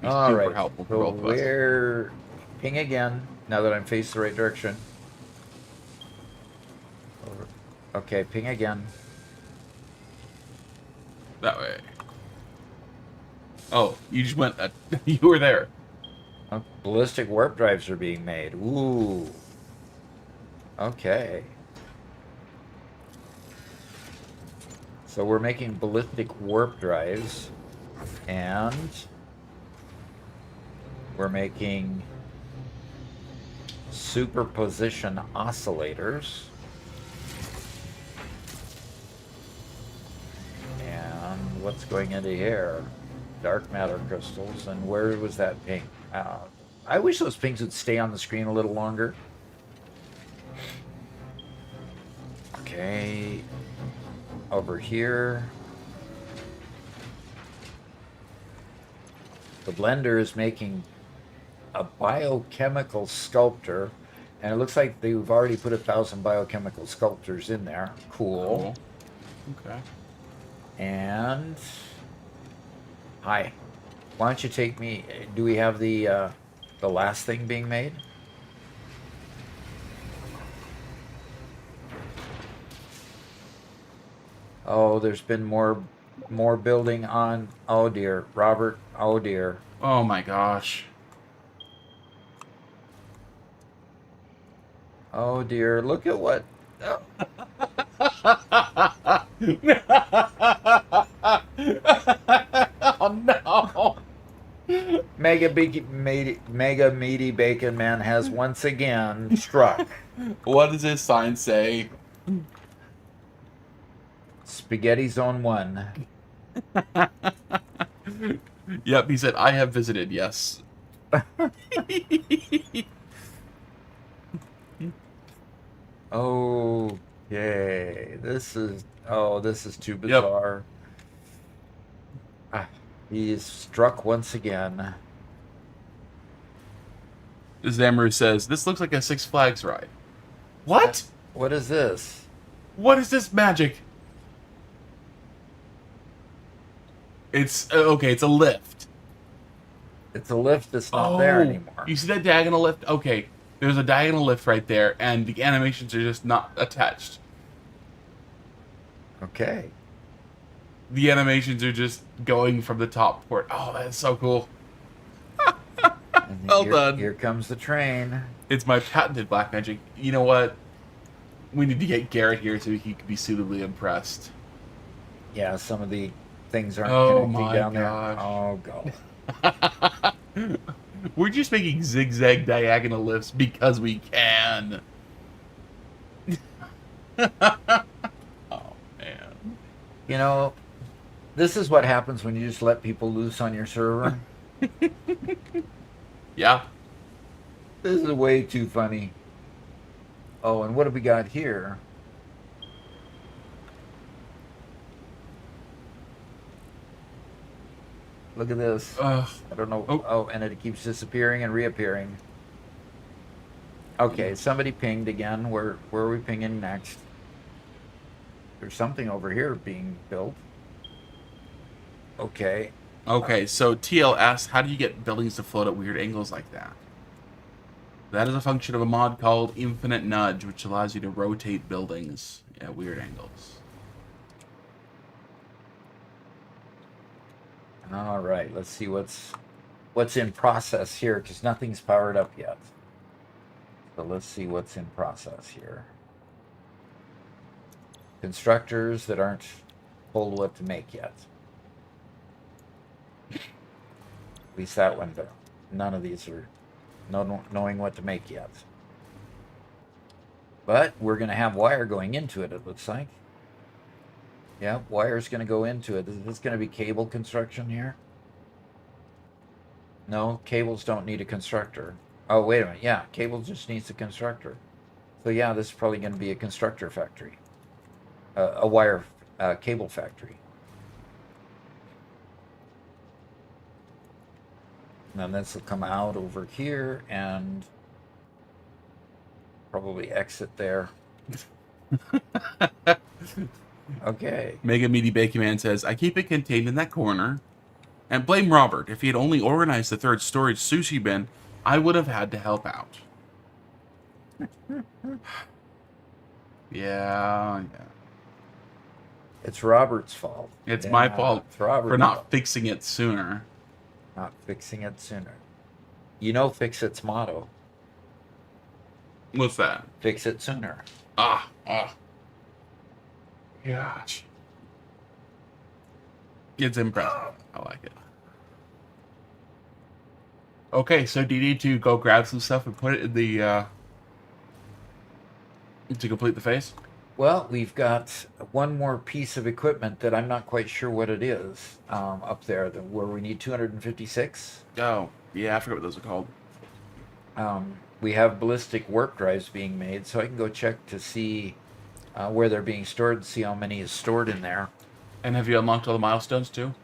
Be All super right. helpful for So both of us. we're ping again now that I'm faced the right direction. Okay, ping again. That way. Oh, you just went. You were there. Ballistic warp drives are being made. Ooh. Okay. So we're making ballistic warp drives, and we're making superposition oscillators. And what's going into here? Dark matter crystals. And where was that ping? I wish those pings would stay on the screen a little longer. Okay. Over here. The blender is making a biochemical sculptor. And it looks like they've already put 1,000 biochemical sculptors in there. Cool. Okay. And hi, why don't you take me? Do we have the last thing being made? Oh, there's been more building on. Oh dear, Robert. Oh dear. Oh my gosh. Oh dear. Look at what. Oh no. Mega Meaty Bacon Man has once again struck. What does this sign say? Spaghetti Zone 1. Yep, he said, "I have visited, yes." Okay. This is too bizarre. He is struck once again. Zamru says, "This looks like a Six Flags ride." What? What is this? What is this magic? It's okay. It's a lift. It's a lift that's not there anymore. You see that diagonal lift? Okay, there's a diagonal lift right there, and the animations are just not attached. Okay. The animations are just going from the top port. Oh, that's so cool. Well done. Here comes the train. It's my patented black magic. You know what? We need to get Garrett here so he can be suitably impressed. Yeah, some of the things aren't connecting down gosh. there. Oh, God. We're just making zigzag diagonal lifts because we can. Oh, man. You know, this is what happens when you just let people loose on your server. Yeah. This is way too funny. Oh, and what have we got here? Look at this. I don't know. Oh, and it keeps disappearing and reappearing. Okay, somebody pinged again. Where are we pinging next? There's something over here being built. Okay. Okay, so TL asks, how do you get buildings to float at weird angles like that? That is a function of a mod called Infinite Nudge, which allows you to rotate buildings at weird angles. All right, let's see what's in process here, because nothing's powered up yet. So let's see what's in process here. Constructors that aren't told what to make yet. At least that one, but none of these are knowing what to make yet. But we're going to have wire going into it, it looks like. Yeah, wire's going to go into it. Is this going to be cable construction here? No, cables don't need a constructor. Oh, wait a minute. Yeah, cable just needs a constructor. So yeah, this is probably going to be a constructor factory, a wire cable factory. And then this will come out over here and probably exit there. Okay. Mega Meaty Bacon Man says, I keep it contained in that corner. And blame Robert. If he had only organized the third storage sushi bin, I would have had to help out. Yeah. It's Robert's fault. It's Yeah, my fault it's Robert's for not fault. fixing it sooner. Not fixing it sooner. You know Fix It's motto. What's that? Fix it sooner. Ah. Gosh. It's impressive. I like it. Okay, so do you need to go grab some stuff and put it in the, to complete the phase? Well, we've got one more piece of equipment that I'm not quite sure what it is up there, where we need 256. Oh, yeah, I forgot what those are called. We have ballistic warp drives being made, so I can go check to see where they're being stored and see how many is stored in there. And have you unlocked all the milestones too?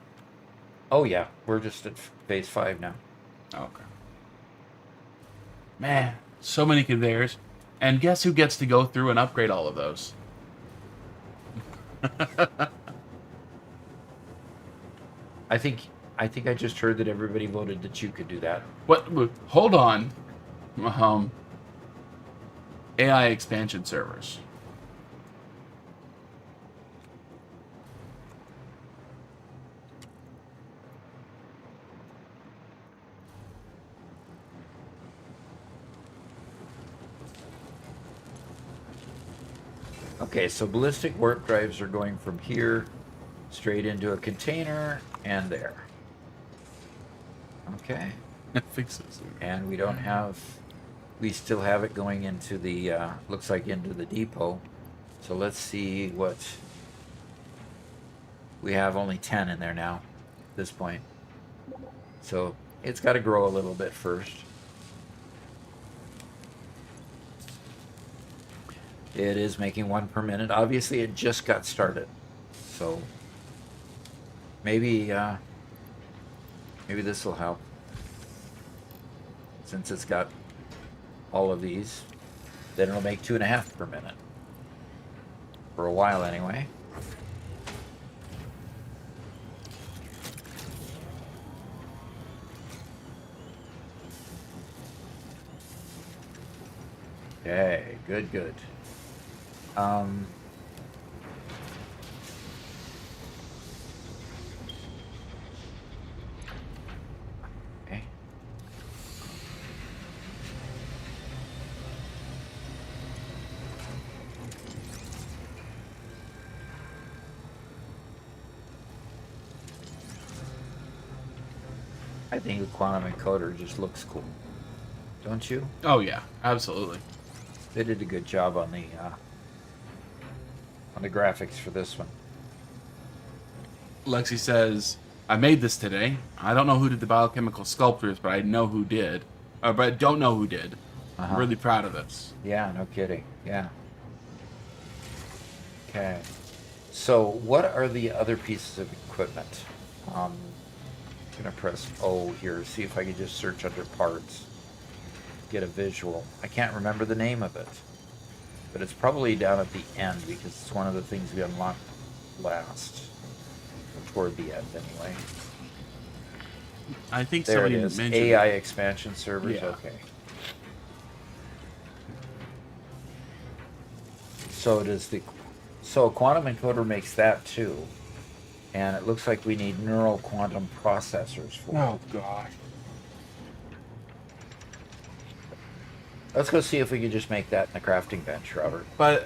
Oh yeah, we're just at phase 5 now. Okay. Man, so many conveyors. And guess who gets to go through and upgrade all of those? I think I just heard that everybody voted that you could do that. What? Hold on. AI expansion servers. Okay, so ballistic warp drives are going from here straight into a container and there. Okay. Fixes. And we don't have, we still have it going into the, looks like into the depot. So let's see what, we have only 10 in there now at this point. So it's got to grow a little bit first. It is making 1 per minute. Obviously, it just got started. So maybe maybe this will help. Since it's got all of these, then it'll make 2.5 per minute. For a while anyway. Okay, good. Okay. I think the quantum encoder just looks cool. Don't you? Oh yeah, absolutely. They did a good job on the graphics for this one. Lexi says, I made this today. I don't know who did the biochemical sculptures, but I know who did. But I don't know who did. I'm really proud of this. Yeah, no kidding. Yeah. Okay. So what are the other pieces of equipment? I'm gonna press O here, see if I can just search under parts. Get a visual. I can't remember the name of it. But it's probably down at the end because it's one of the things we unlocked last. Or toward the end anyway. I think There it somebody is. mentioned AI expansion servers. Yeah. Okay. So it is the so a quantum encoder makes that too. And it looks like we need neural quantum processors for it. Oh gosh. Let's go see if we can just make that in the crafting bench, Robert. But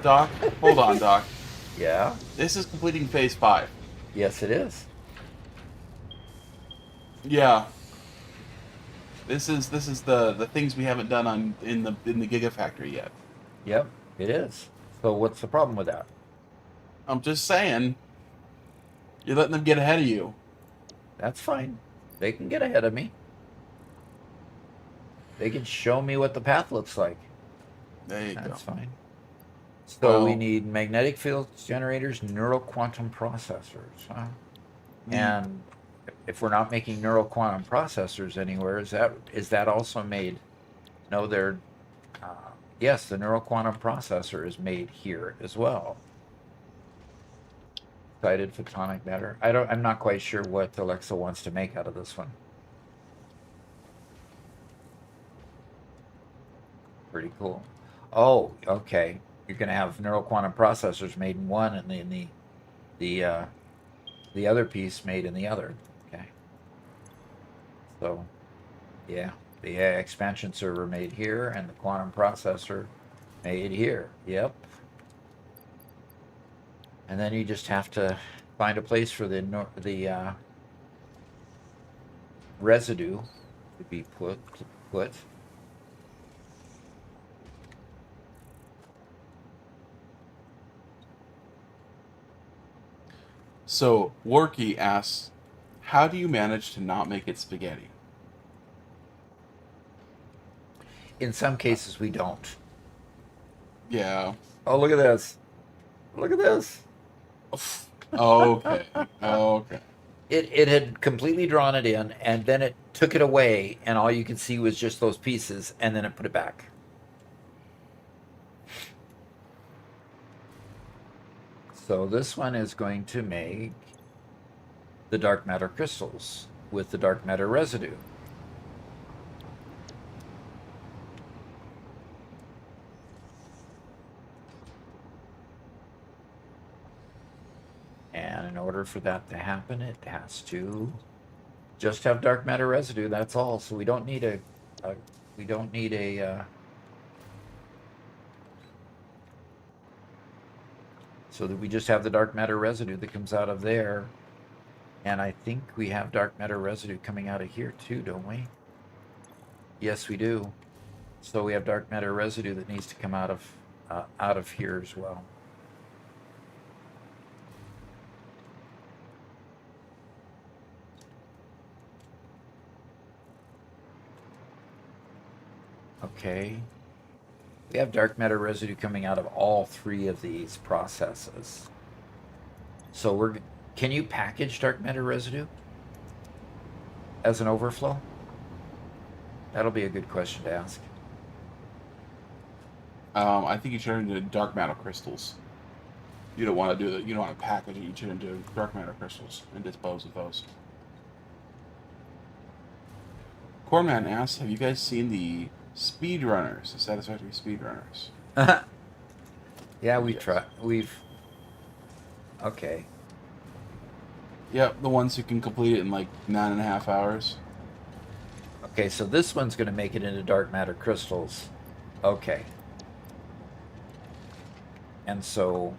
Doc, hold on, Doc. Yeah? This is completing phase 5. Yes, it is. Yeah. This is the things we haven't done on in the Gigafactory yet. Yep, it is. So what's the problem with that? I'm just saying. You're letting them get ahead of you. That's fine. They can get ahead of me. They can show me what the path looks like. There you go. That's fine. So Well, we need magnetic field generators, neural quantum processors, huh? And if we're not making neural quantum processors anywhere, is that also made? No, they're yes, the neural quantum processor is made here as well. Excited photonic matter. I'm not quite sure what Alexa wants to make out of this one. Pretty cool. Oh, okay. You're gonna have neural quantum processors made in one, and then the other piece made in the other. Okay. So, yeah, the AI expansion server made here, and the quantum processor made here. Yep. And then you just have to find a place for the residue to be put. so Worky asks, how do you manage to not make it spaghetti? In some cases, we don't. Yeah. Oh, look at this. Look at this. Okay. Okay. It had completely drawn it in, and then it took it away, and all you could see was just those pieces, and then it put it back. So this one is going to make the dark matter crystals with the dark matter residue. And in order for that to happen, it has to just have dark matter residue. That's all. So we don't need a so that we just have the dark matter residue that comes out of there. And I think we have dark matter residue coming out of here too, don't we? Yes, we do. So we have dark matter residue that needs to come out of here as well. Okay. We have dark matter residue coming out of all three of these processes. So can you package dark matter residue as an overflow? That'll be a good question to ask. I think you turn into dark matter crystals. You don't want to do that. You don't want to package it. You turn into dark matter crystals and dispose of those. Cornman asks, have you guys seen the speedrunners, the Satisfactory speedrunners? Yeah, okay. Yep, the ones who can complete it in like 9.5 hours. Okay, so this one's going to make it into dark matter crystals. Okay. And so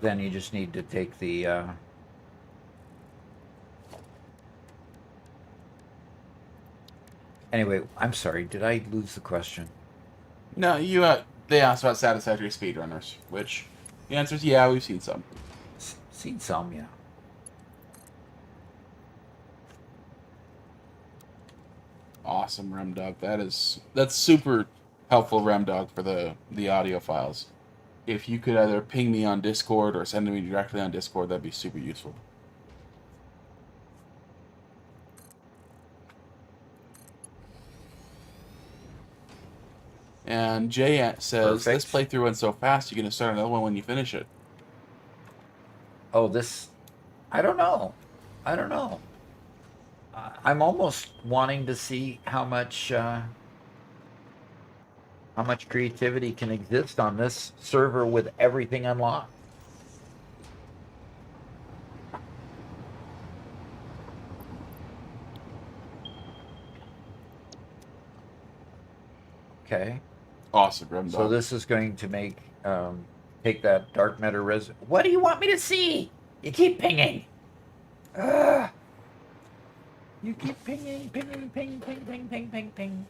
then you just need to take the anyway, I'm sorry, did I lose the question? No, they asked about Satisfactory speedrunners, which the answer is yeah, we've seen some. Seen some, yeah. Awesome, Remdog. That's super helpful, Remdog, for the audio files. If you could either ping me on Discord or send me directly on Discord, that'd be super useful. And Jay says, Perfect. this playthrough went so fast, you're going to start another one when you finish it. Oh, I don't know. I'm almost wanting to see how much creativity can exist on this server with everything unlocked. Okay. Awesome, Remdog. So this is going to make take that dark matter residue. What do you want me to see? You keep pinging. Ugh. You keep pinging, ping, ping, ping, ping, ping, ping.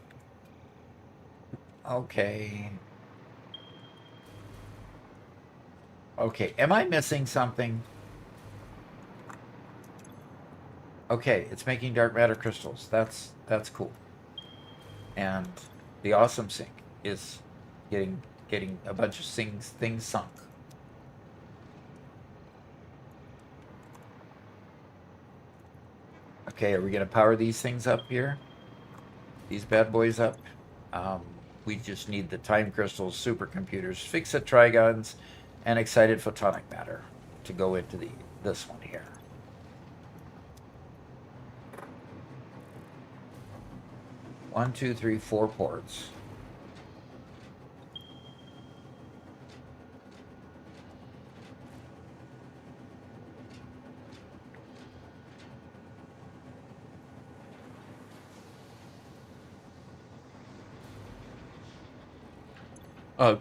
Okay. Okay, am I missing something? Okay, it's making dark matter crystals. That's cool. And the awesome sink is getting a bunch of things sunk. Okay, are we gonna power these things up here? These bad boys up? Um, we just need the time crystals, supercomputers, fixit trigons, and excited photonic matter to go into this one here. One, two, three, 4 ports.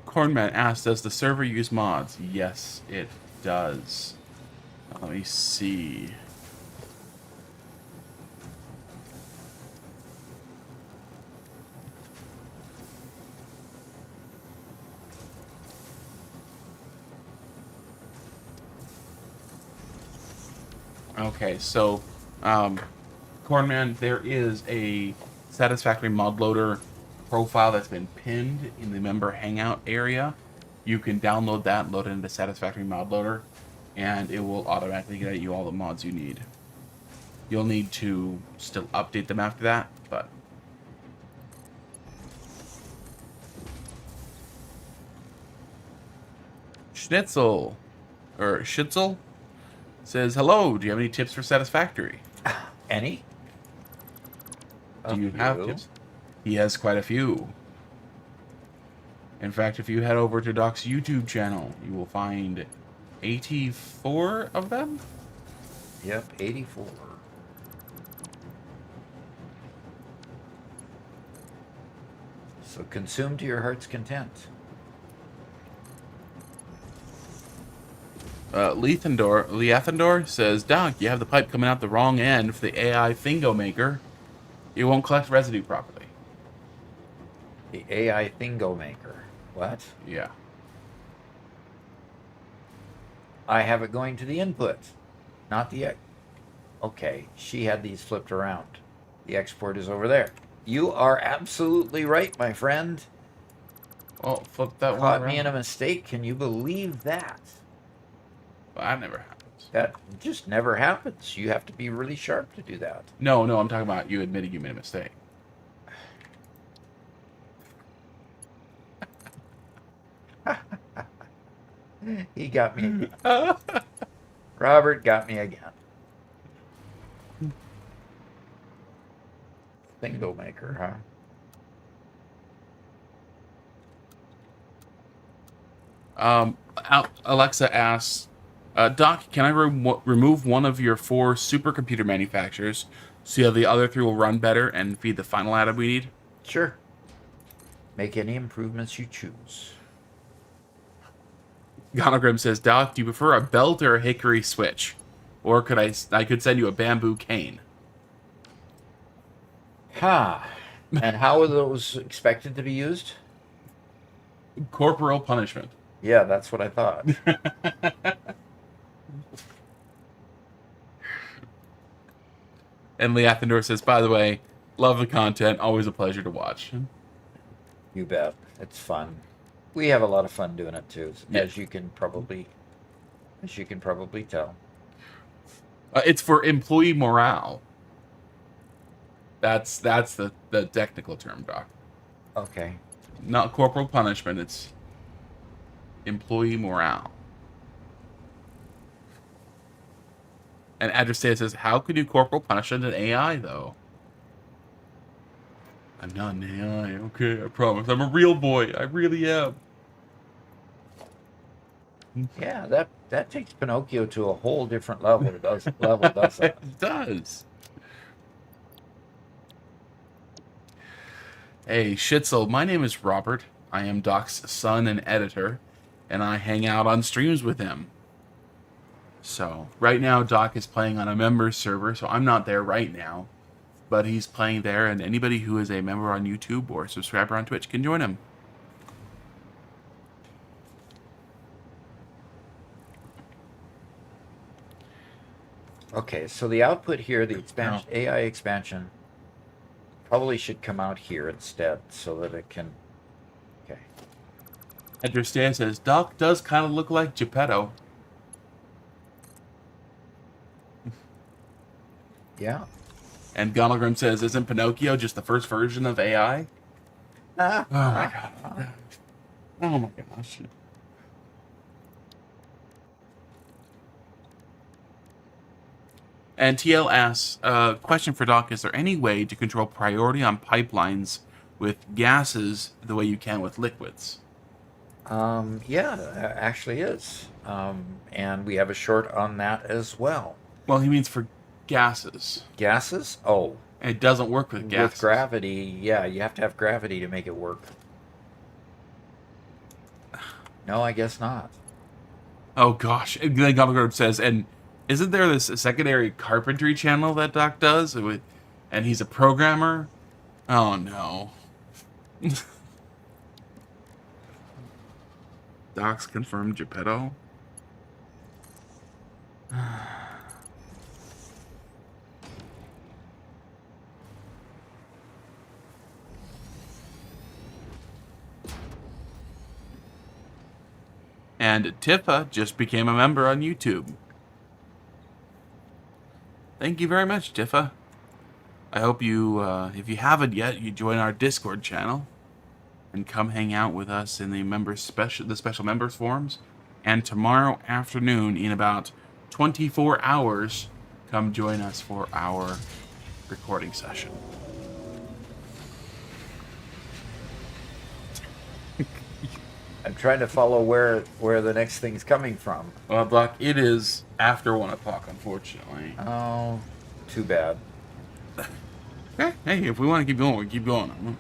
Cornman asked, does the server use mods? Yes, it does. Let me see. Okay, so, Cornman, there is a Satisfactory mod loader profile that's been pinned in the member hangout area. You can download that and load it into Satisfactory mod loader, and it will automatically get you all the mods you need. You'll need to still update them after that, but Schnitzel says, hello, do you have any tips for Satisfactory? Any? Do you have tips? He has quite a few. In fact, if you head over to Doc's YouTube channel, you will find 84 of them? Yep, 84. So consume to your heart's content. Leathendor says, Doc, you have the pipe coming out the wrong end for the AI Thingo Maker. It won't collect residue properly. The AI Thingo Maker. What? Yeah. I have it going to the input, not the... Okay, she had these flipped around. The export is over there. You are absolutely right, my friend. Oh, flip that one Caught around. me in a mistake. Can you believe that? Well, that never happens. That just never happens. You have to be really sharp to do that. No, I'm talking about you admitting you made a mistake. He got me again. Robert got me again. Thingo Maker, huh? Alexa asks, Doc, can I remove one of your 4 supercomputer manufacturers so the other 3 will run better and feed the final atom we need? Sure. Make any improvements you choose. Gonogram says, Doc, do you prefer a belt or a hickory switch? Or could I could send you a bamboo cane? And how are those expected to be used? Corporal punishment. Yeah, that's what I thought. And Leathendor says, by the way, love the content. Always a pleasure to watch. You bet. It's fun. We have a lot of fun doing it too, Yeah. as you can probably tell. It's for employee morale. That's the technical term, Doc. Okay. Not corporal punishment. It's employee morale. And Adrestea says, how could you corporal punishment an AI, though? I'm not an AI. Okay, I promise. I'm a real boy. I really am. Yeah, that takes Pinocchio to a whole different level. Does that? It does. Hey, Schitzel, my name is Robert. I am Doc's son and editor, and I hang out on streams with him. So, right now, Doc is playing on a members server, so I'm not there right now. But he's playing there, and anybody who is a member on YouTube or a subscriber on Twitch can join him. Okay, so the output here, the expansion, AI expansion, probably should come out here instead so that it can. Okay. Edgar Stan says, Doc does kind of look like Geppetto. Yeah. And Gonalgrim says, isn't Pinocchio just the first version of AI? Oh my god. Oh my gosh. And TL asks, question for Doc, is there any way to control priority on pipelines with gases the way you can with liquids? Yeah, actually is. And we have a short on that as well. Well, he means for gases. Gases? Oh. It doesn't work with gases. With gravity, yeah, you have to have gravity to make it work. No, I guess not. Oh gosh. And then Gonalgrim says, and isn't there this secondary carpentry channel that Doc does? And he's a programmer? Oh no. Doc's confirmed Geppetto? And Tifa just became a member on YouTube. Thank you very much, Tifa. I hope you, if you haven't yet, you join our Discord channel and come hang out with us in the special members forums. And tomorrow afternoon, in about 24 hours, come join us for our recording session. I'm trying to follow where the next thing's coming from. Well, Doc, it is after 1 o'clock, unfortunately. Oh, too bad. Hey, if we want to keep going, we keep going.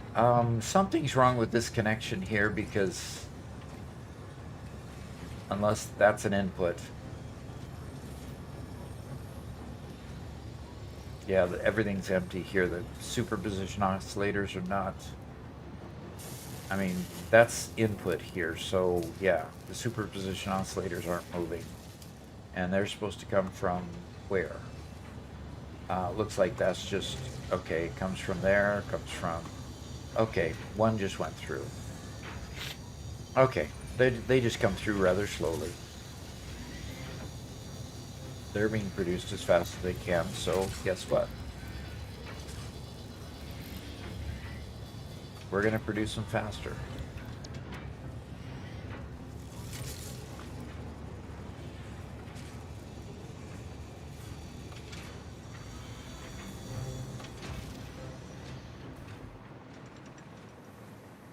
Something's wrong with this connection here because unless that's an input. Yeah, everything's empty here. The superposition oscillators are not. I mean, that's input here, so yeah, the superposition oscillators aren't moving. And they're supposed to come from where? Looks like that's just, okay, comes from there, comes from, okay, one just went through. Okay, they just come through rather slowly. They're being produced as fast as they can, so guess what? We're going to produce them faster.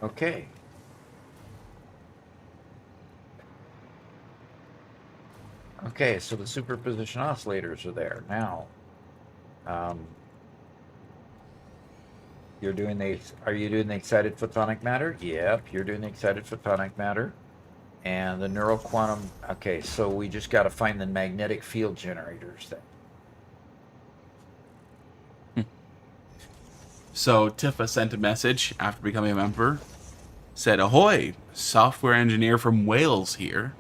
Okay. Okay, so the superposition oscillators are there. Now, are you doing the excited photonic matter? Yep, you're doing the excited photonic matter. And the neural quantum, okay, so we just got to find the magnetic field generators then. So Tifa sent a message after becoming a member. Said, ahoy, software engineer from Wales here.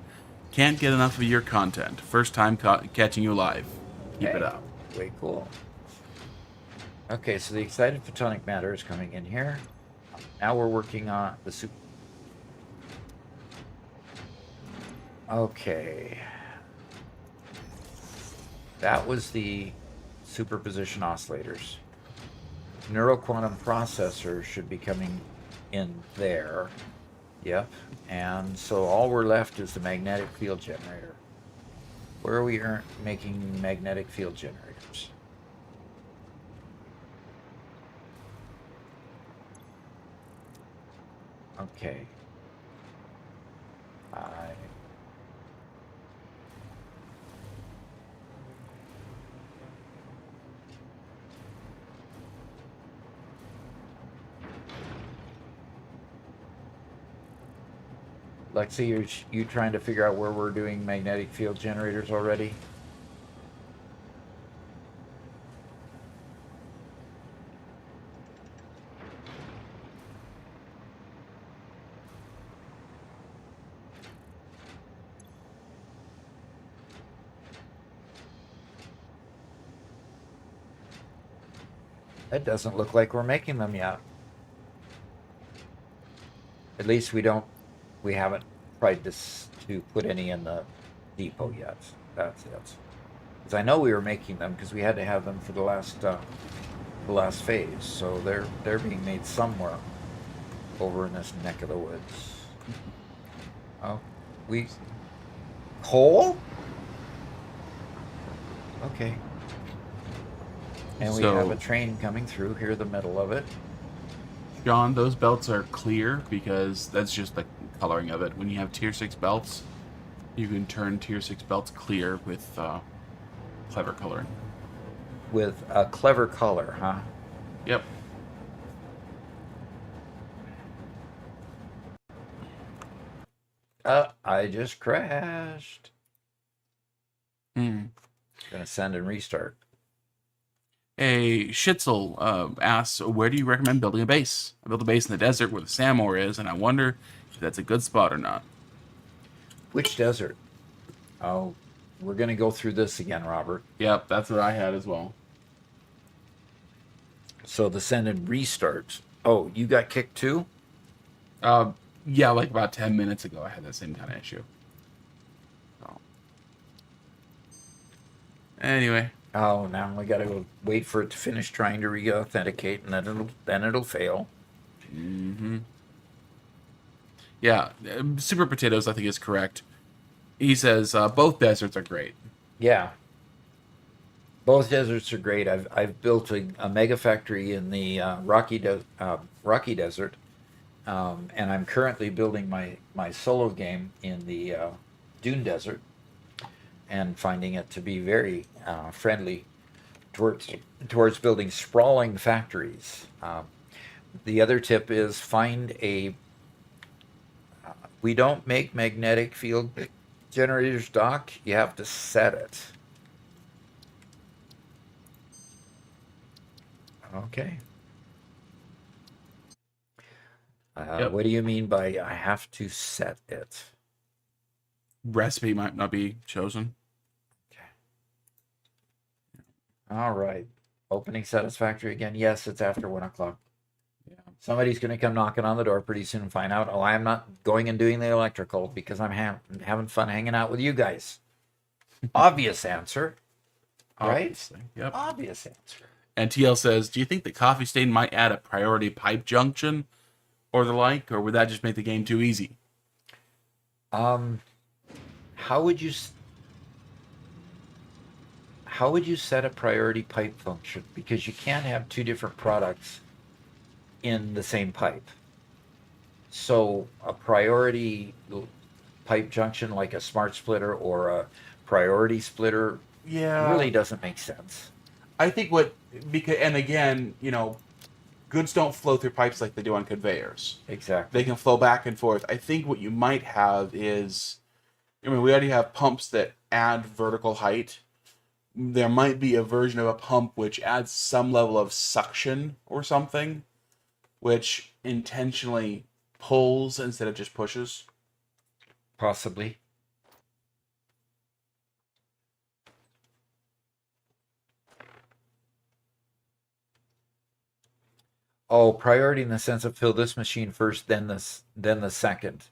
Can't get enough of your content. First time catching you live. Keep it up. Way cool. Okay, so the excited photonic matter is coming in here. Now we're working on the super. Okay. That was the superposition oscillators. Neural quantum processor should be coming in there. Yep. And so all we're left is the magnetic field generator. Where are we making magnetic field generators? Okay. Lexi, you trying to figure out where we're doing magnetic field generators already? It doesn't look like we're making them yet. At least we haven't tried to put any in the depot yet. That's it. Because I know we were making them because we had to have them for the last phase. So they're being made somewhere over in this neck of the woods. Oh, coal? Okay. And we have a train coming through here, the middle of it. John, those belts are clear because that's just the coloring of it. When you have tier 6 belts, you can turn tier 6 belts clear with clever coloring. With a clever color, huh? Yep. I just crashed. Hmm. Gonna send and restart. A Schitzel asks, where do you recommend building a base? I built a base in the desert where the Samor is, and I wonder if that's a good spot or not. Which desert? Oh, we're gonna go through this again, Robert. Yep, that's what I had as well. So the send and restart. Oh, you got kicked too? Yeah, like about 10 minutes ago, I had that same kind of issue. So. Anyway. Oh, now we gotta go wait for it to finish trying to re-authenticate, and then it'll fail. Mm-hmm. Yeah, Super Potatoes, I think, is correct. He says both deserts are great. Yeah, both deserts are great. I've built a mega factory in the Rocky Desert, and I'm currently building my solo game in the Dune Desert, and finding it to be very friendly towards building sprawling factories. The other tip is find a. We don't make magnetic field generators, Doc. You have to set it. Okay. Yep. What do you mean by I have to set it? Recipe might not be chosen. Okay. All right. Opening Satisfactory again. Yes, it's after 1 o'clock. Yeah. Somebody's going to come knocking on the door pretty soon and find out, oh, I'm not going and doing the electrical because I'm having fun hanging out with you guys. Obvious answer. Right? Obviously. Yep. Obvious answer. And TL says, do you think the Coffee Stain might add a priority pipe junction or the like, or would that just make the game too easy? How would you set a priority pipe function? Because you can't have two different products in the same pipe. So a priority pipe junction like a smart splitter or a priority splitter really doesn't make sense. I think and again, goods don't flow through pipes like they do on conveyors. Exactly. They can flow back and forth. I think what you might have is, we already have pumps that add vertical height. There might be a version of a pump which adds some level of suction or something, which intentionally pulls instead of just pushes. Possibly. Oh, priority in the sense of fill this machine first, then the second.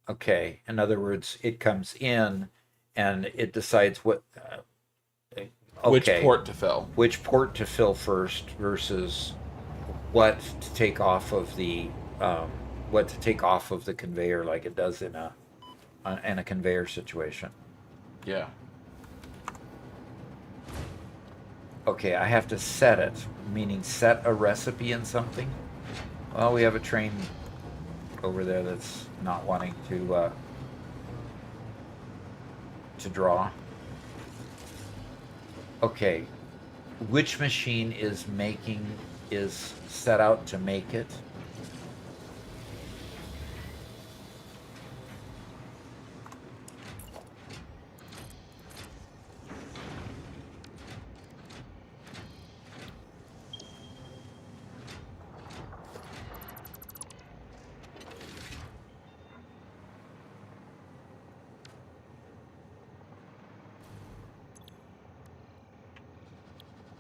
Okay. In other words, it comes in and it decides what. Which port to fill. Which port to fill first versus what to take off of the conveyor, like it does in a conveyor situation. Yeah. Okay, I have to set it, meaning set a recipe in something. Well, we have a train over there that's not wanting to draw. Okay, which machine is set out to make it?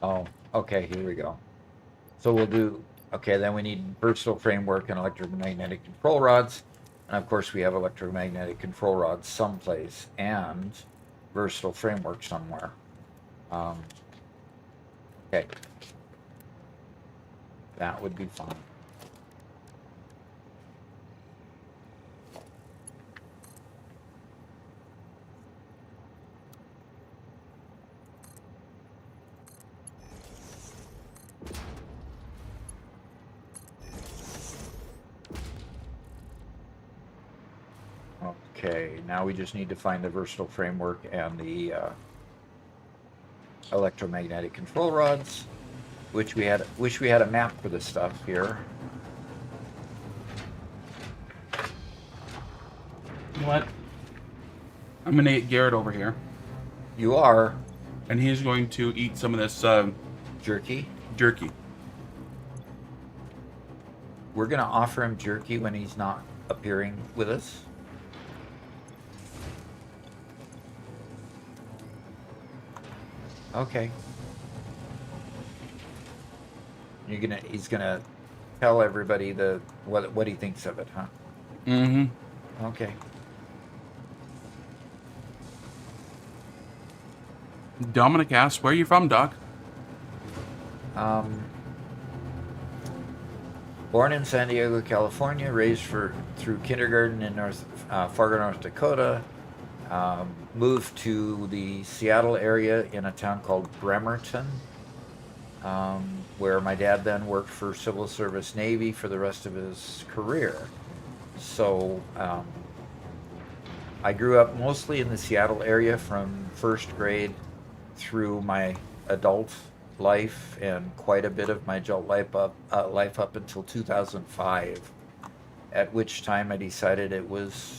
Oh, okay, here we go. So we'll do, okay, then we need versatile framework and electromagnetic control rods. And of course, we have electromagnetic control rods someplace and versatile framework somewhere. Okay. That would be fine. Okay, now we just need to find the versatile framework and the electromagnetic control rods, which we had. Wish we had a map for this stuff here. You know what? I'm gonna get Garrett over here, You are and he's going to eat some of this jerky. jerky. We're gonna offer him jerky when he's not appearing with us. Okay. He's gonna tell everybody what he thinks of it, huh? Mm-hmm. Okay. Dominic asks, "Where are you from, Doc?" Born in San Diego, California, raised through kindergarten in Fargo, North Dakota. Moved to the Seattle area in a town called Bremerton, where my dad then worked for Civil Service Navy for the rest of his career. So I grew up mostly in the Seattle area from first grade through my adult life and quite a bit of my adult life up until 2005, at which time I decided it was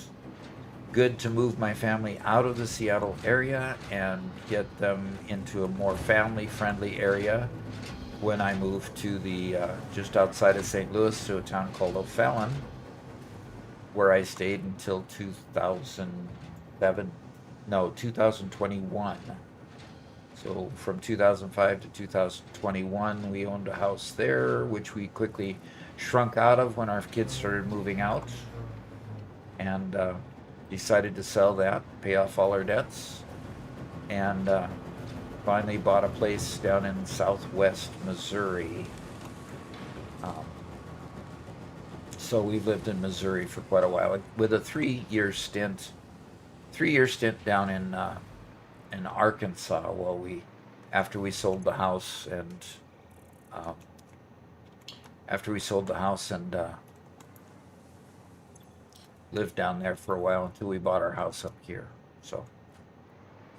good to move my family out of the Seattle area and get them into a more family-friendly area when I moved to the just outside of St. Louis to a town called O'Fallon, where I stayed until 2021. So from 2005 to 2021, we owned a house there, which we quickly shrunk out of when our kids started moving out, and decided to sell that, pay off all our debts, and finally bought a place down in southwest Missouri. So we've lived in Missouri for quite a while, with a 3-year stint down in Arkansas after we sold the house and lived down there for a while until we bought our house up here. So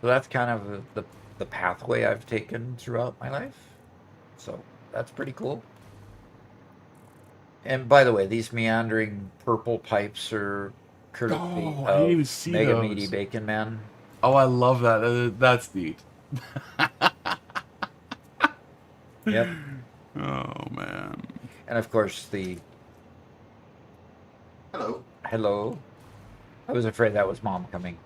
that's kind of the pathway I've taken throughout my life. So that's pretty cool. And by the way, these meandering purple pipes are courtesy I didn't even of see Mega those. Meaty Bacon Man. Oh, I love that. That's neat. Yep. Oh man. And of course Hello. I was afraid that was Mom coming.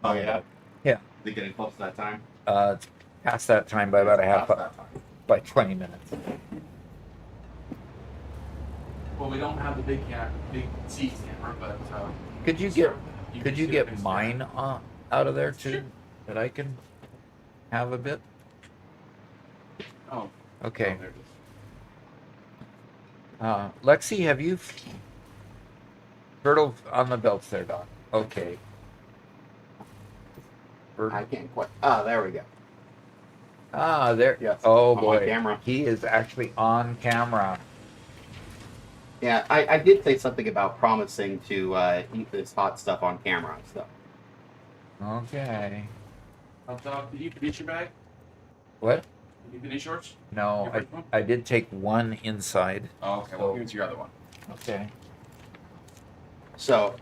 Oh yeah. Yeah. Is it getting close to that time? It's past that time by about by 20 minutes. Well, we don't have the big C camera, but Could you get mine out of there too, Sure. that I can have a bit? Oh. Okay. Oh, there it is. Lexi, have you turtle on the belts there, Doc? Okay. I can't quite. Ah, there we go. There. Yes, Oh I'm boy. on camera. He is actually on camera. Yeah, I did say something about promising to eat this hot stuff on camera and stuff. Okay. Doc, did you finish your bag? What? Did you finish yours? No, Your first one? I did take one inside. Oh, okay. Well, here's your other one. Okay. So,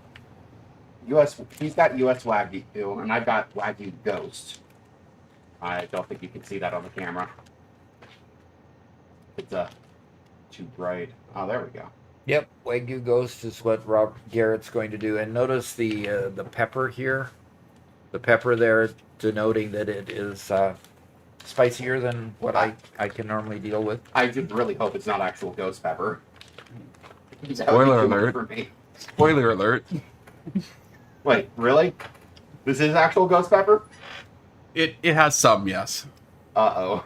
he's got U.S. Wagyu, and I've got Wagyu Ghost. I don't think you can see that on the camera. It's too bright. Oh, there we go. Yep, Wagyu Ghost is what Rob Garrett's going to do. And notice the pepper here. The pepper there denoting that it is spicier than what I can normally deal with. I just really hope it's not actual ghost pepper. That would be Spoiler too much alert. for me. Spoiler alert. Wait, really? This is actual ghost pepper? It has some, yes. Uh-oh.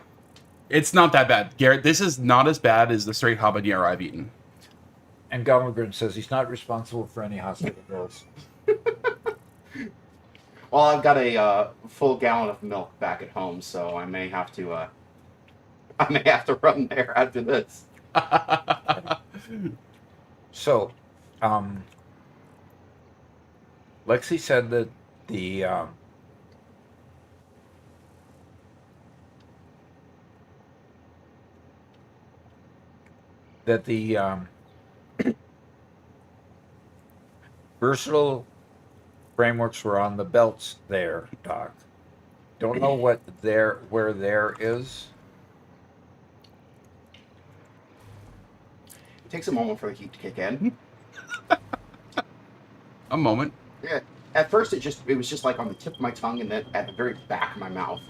It's not that bad. Garrett, this is not as bad as the straight habanero I've eaten. And Gomagrin says he's not responsible for any hospital bills. Well, I've got a full gallon of milk back at home, so I may have to run there after this. So, Lexi said that the versatile frameworks were on the belts there, Doc. Don't know where there is. It takes a moment for the heat to kick in. A moment. Yeah. At first, it was just like on the tip of my tongue and then at the very back of my mouth.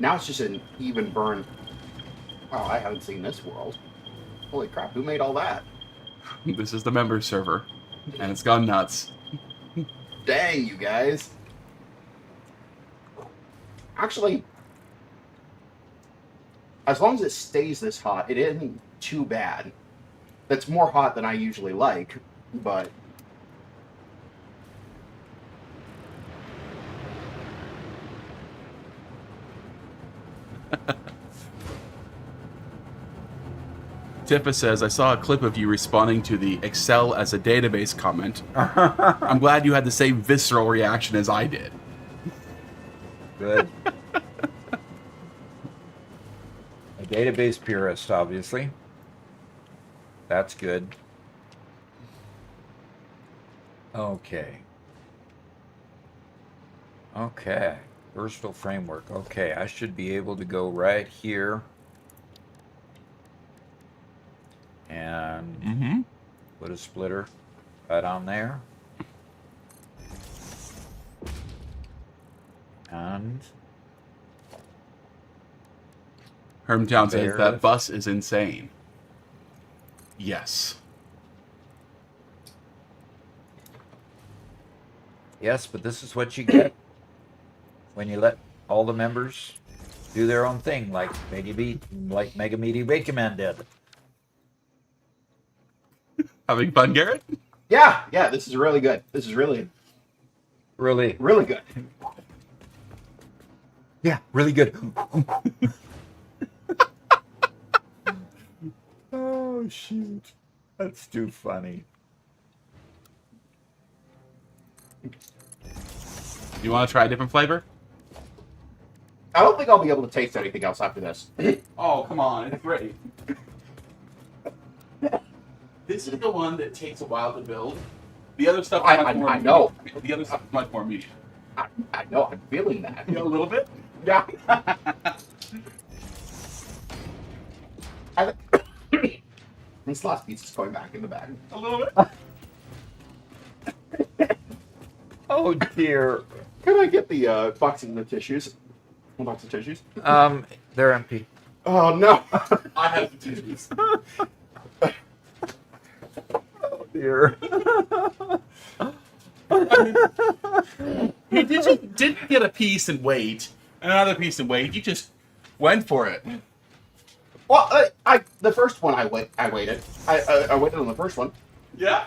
Now it's just an even burn. Oh, I haven't seen this world. Holy crap! Who made all that? This is the member server, and it's gone nuts. Dang, you guys. Actually, as long as it stays this hot, it isn't too bad. That's more hot than I usually like, but... Tifa says, I saw a clip of you responding to the Excel as a database comment. I'm glad you had the same visceral reaction as I did. Good. A database purist, obviously. That's good. Okay. Okay. Versatile framework. Okay, I should be able to go right here. And put a splitter right on there. And Hermtown says, There it that is. bus is insane. Yes. yes, but this is what you get when you let all the members do their own thing, like Mega Meaty Wakeman did. Having fun, Garrett? Yeah, this is really good. This is really, Really, really good. yeah, really good. Oh shoot, that's too funny. You want to try a different flavor? I don't think I'll be able to taste anything else after this. Oh, come on. It's great. This is the one that takes a while to build. The other stuff is much more I know. The other stuff is much more medium. I know, I'm feeling that. A little bit? Yeah. This last piece is going back in the bag. A little bit. Oh dear. Can I get the box of the tissues? One box of tissues? They're empty. Oh no! I have the tissues. Oh dear. You didn't get a piece and wait, another piece and wait. You just went for it. Well, the first one I waited. I waited on the first one. Yeah?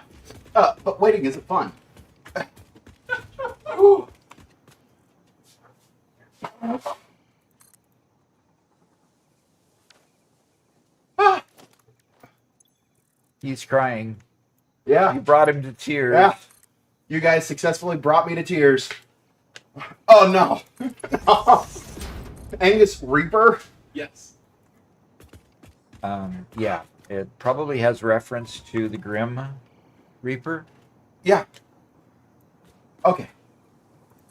But waiting isn't fun. He's crying. Yeah. You brought him to tears. Yeah. You guys successfully brought me to tears. Oh no. Angus Reaper? Yes. Yeah, it probably has reference to the Grim Reaper. Yeah. Okay.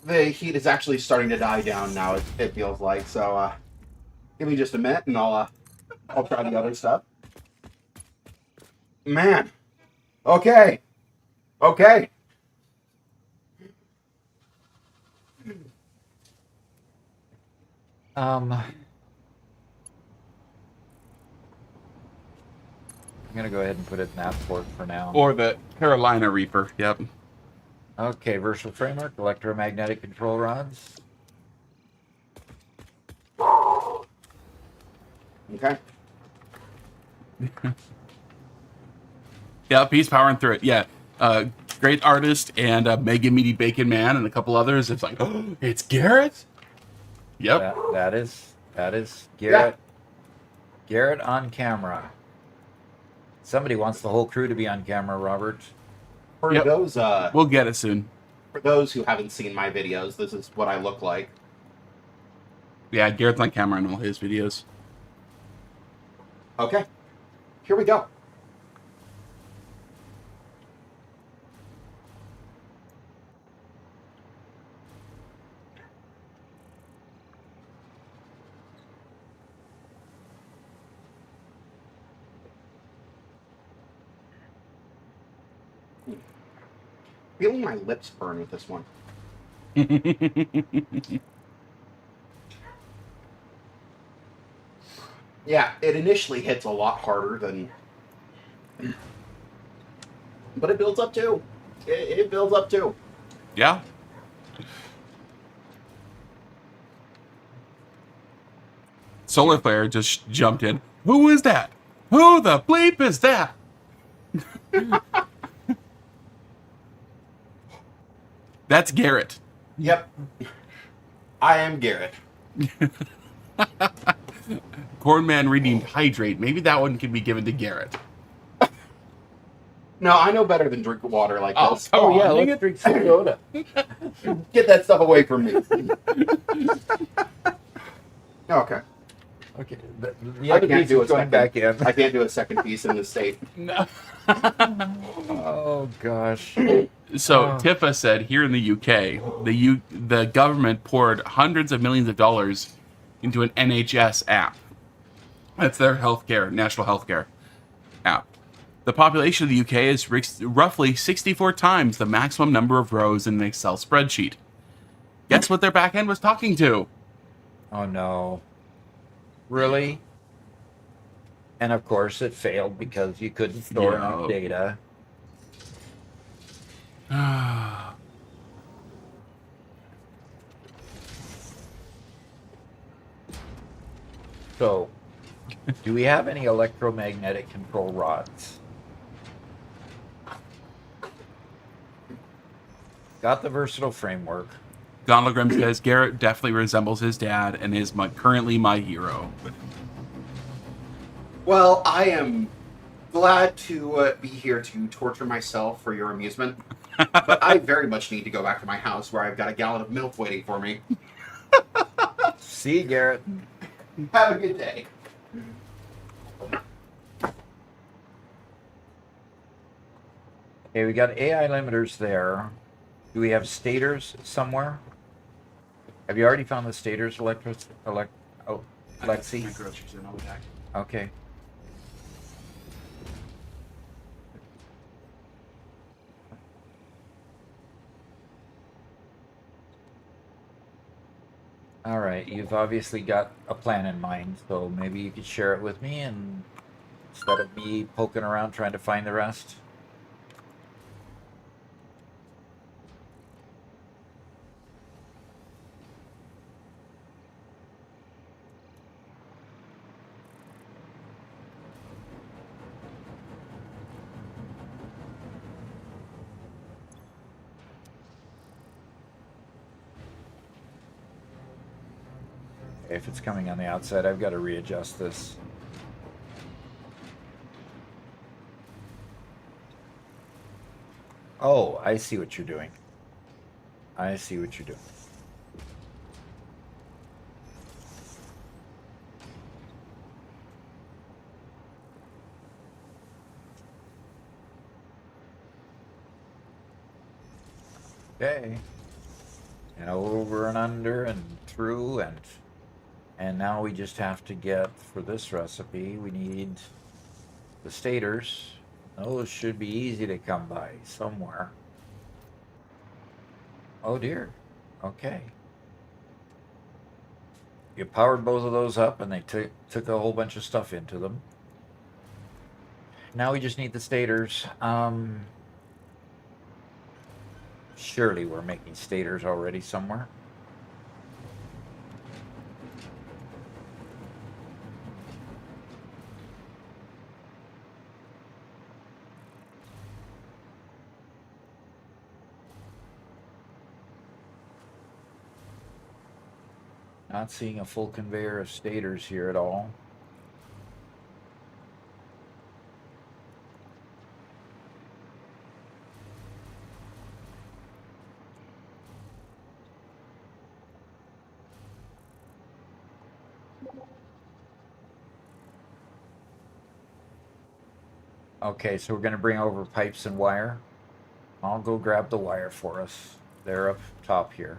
The heat is actually starting to die down now, it feels like, so give me just a minute and I'll try the other stuff. Man. Okay. Okay. going to go ahead and put it in that port for now. Or the Carolina Reaper. Yep. Okay, versatile framework, electromagnetic control rods. Okay. Yep, he's powering through it. Yeah. Great artist and Mega Meaty Bacon Man and a couple others. It's like, oh, it's Garrett? Yep. That is Garrett. Yeah. Garrett on camera. Somebody wants the whole crew to be on camera, Robert. For Yep. those We'll get it soon. for those who haven't seen my videos, this is what I look like. Yeah, Garrett's on camera in all his videos. Okay. Here we go. Feeling my lips burn with this one. Yeah, it initially hits a lot harder than... But it builds up too. It builds up too. Yeah. Solar Flare just jumped in. Who is that? Who the bleep is that? That's Garrett. Yep. I am Garrett. Cornman redeemed Hydrate. Maybe that one can be given to Garrett. No, I know better than drink water like this. Oh, yeah, let's drink some soda. Get that stuff away from me. Okay. Okay, I the other can't piece do is a going second. back in. I can't do a second piece in this state. No. Oh gosh. So Oh. Tifa said here in the UK, the government poured hundreds of millions of dollars into an NHS app. That's their national healthcare app. The population of the UK is roughly 64 times the maximum number of rows in an Excel spreadsheet. Guess what their backend was talking to? Oh no. Really? And of course it failed because you couldn't store enough data. So, do we have any electromagnetic control rods? Got the versatile framework. Gondelgrim says Garrett definitely resembles his dad and is currently my hero. Well, I am glad to be here to torture myself for your amusement. But I very much need to go back to my house where I've got a gallon of milk waiting for me. See you, Garrett. Have a good day. Okay, we got AI limiters there. Do we have stators somewhere? Have you already found the stators, Lexi? Okay. All right, you've obviously got a plan in mind, so maybe you could share it with me, and instead of me poking around trying to find the rest. If it's coming on the outside, I've got to readjust this. Oh, I see what you're doing. I see what you're doing. Okay. And over and under and through and now we just have to get, for this recipe, we need the stators. Those should be easy to come by somewhere. Oh dear. Okay. You powered both of those up and they took a whole bunch of stuff into them. Now we just need the stators. Surely we're making stators already somewhere. Not seeing a full conveyor of stators here at all. Okay, so we're going to bring over pipes and wire. I'll go grab the wire for us. They're up top here.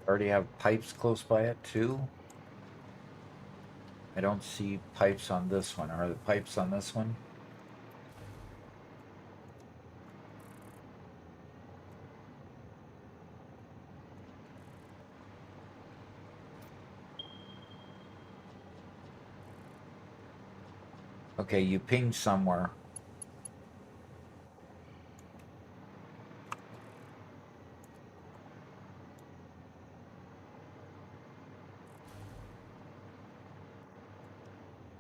Already have pipes close by it too. I don't see pipes on this one. Are the pipes on this one? Okay, you pinged somewhere.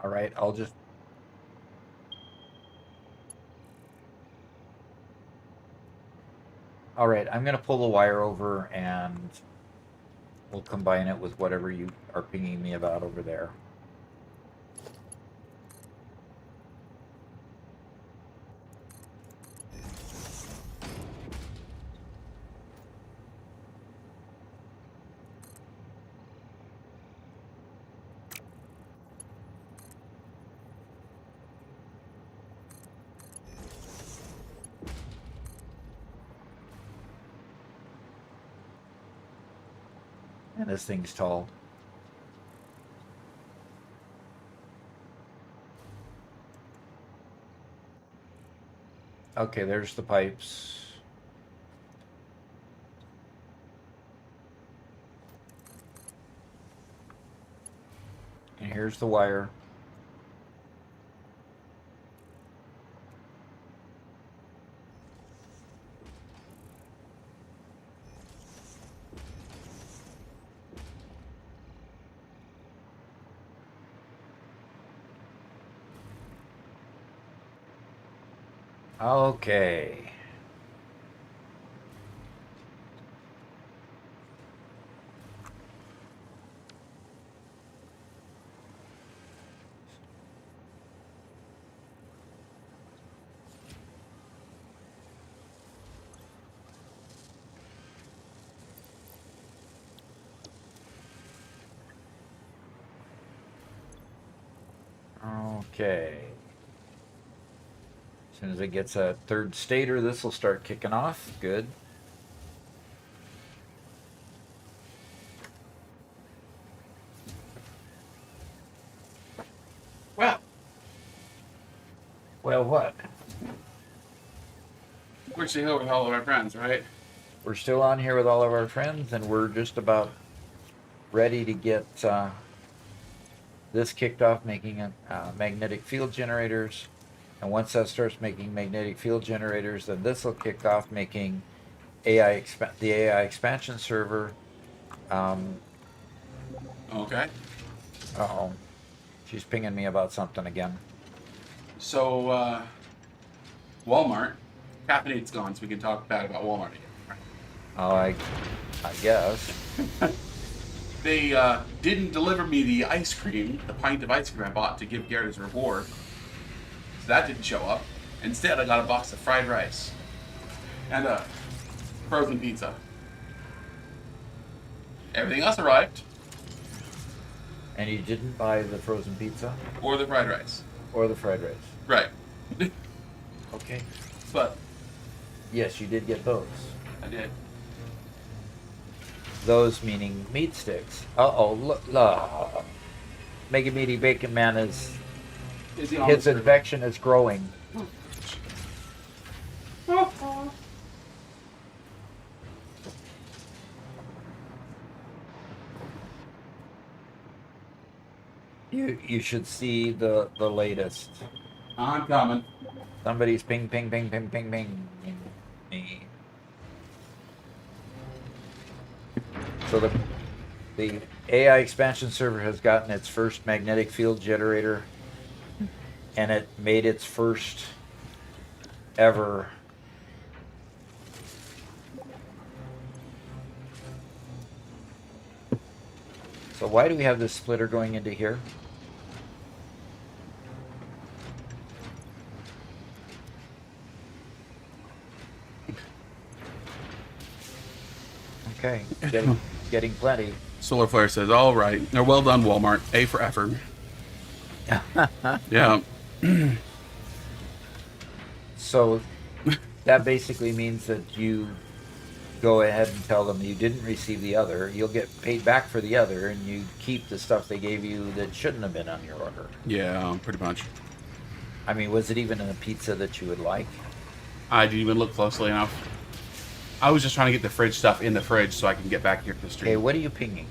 All right, I'll just... All right, I'm going to pull the wire over and we'll combine it with whatever you are pinging me about over there. And this thing's tall. Okay, there's the pipes. And here's the wire. Okay. Okay. As soon as it gets a third stator, this will start kicking off. Good. Well, Well, what? we're still here with all of our friends, right? We're still on here with all of our friends, and we're just about ready to get this kicked off, making magnetic field generators. And once that starts making magnetic field generators, then this will kick off making the AI expansion server. Okay. Uh-oh. She's pinging me about something again. So, Walmart. Caffeinate's gone, so we can talk bad about Walmart again. Right? Oh, I guess. They didn't deliver me the ice cream, the pint of ice cream I bought to give Garrett as a reward. So that didn't show up. Instead, I got a box of fried rice and a frozen pizza. Everything else arrived. And you didn't buy the frozen pizza? Or the fried rice. Or the fried rice? Right. Okay. But Yes, you did get those. I did. Those meaning meat sticks. Uh-oh, look. Mega Meaty Bacon Man is... Is he on His the server? infection is growing. You should see the latest. I'm coming. Somebody's ping, ping, ping, ping, ping, ping. Me. So the AI expansion server has gotten its first magnetic field generator, and it made its first ever So why do we have this splitter going into here? Okay, getting plenty. Solar Flare says, all right. Or well done, Walmart. A for effort. Yeah. So that basically means that you go ahead and tell them you didn't receive the other. You'll get paid back for the other, and you keep the stuff they gave you that shouldn't have been on your order. Yeah, pretty much. I mean, was it even in a pizza that you would like? I didn't even look closely enough. I was just trying to get the fridge stuff in the fridge so I can get back here to the stream. Okay, what are you pinging?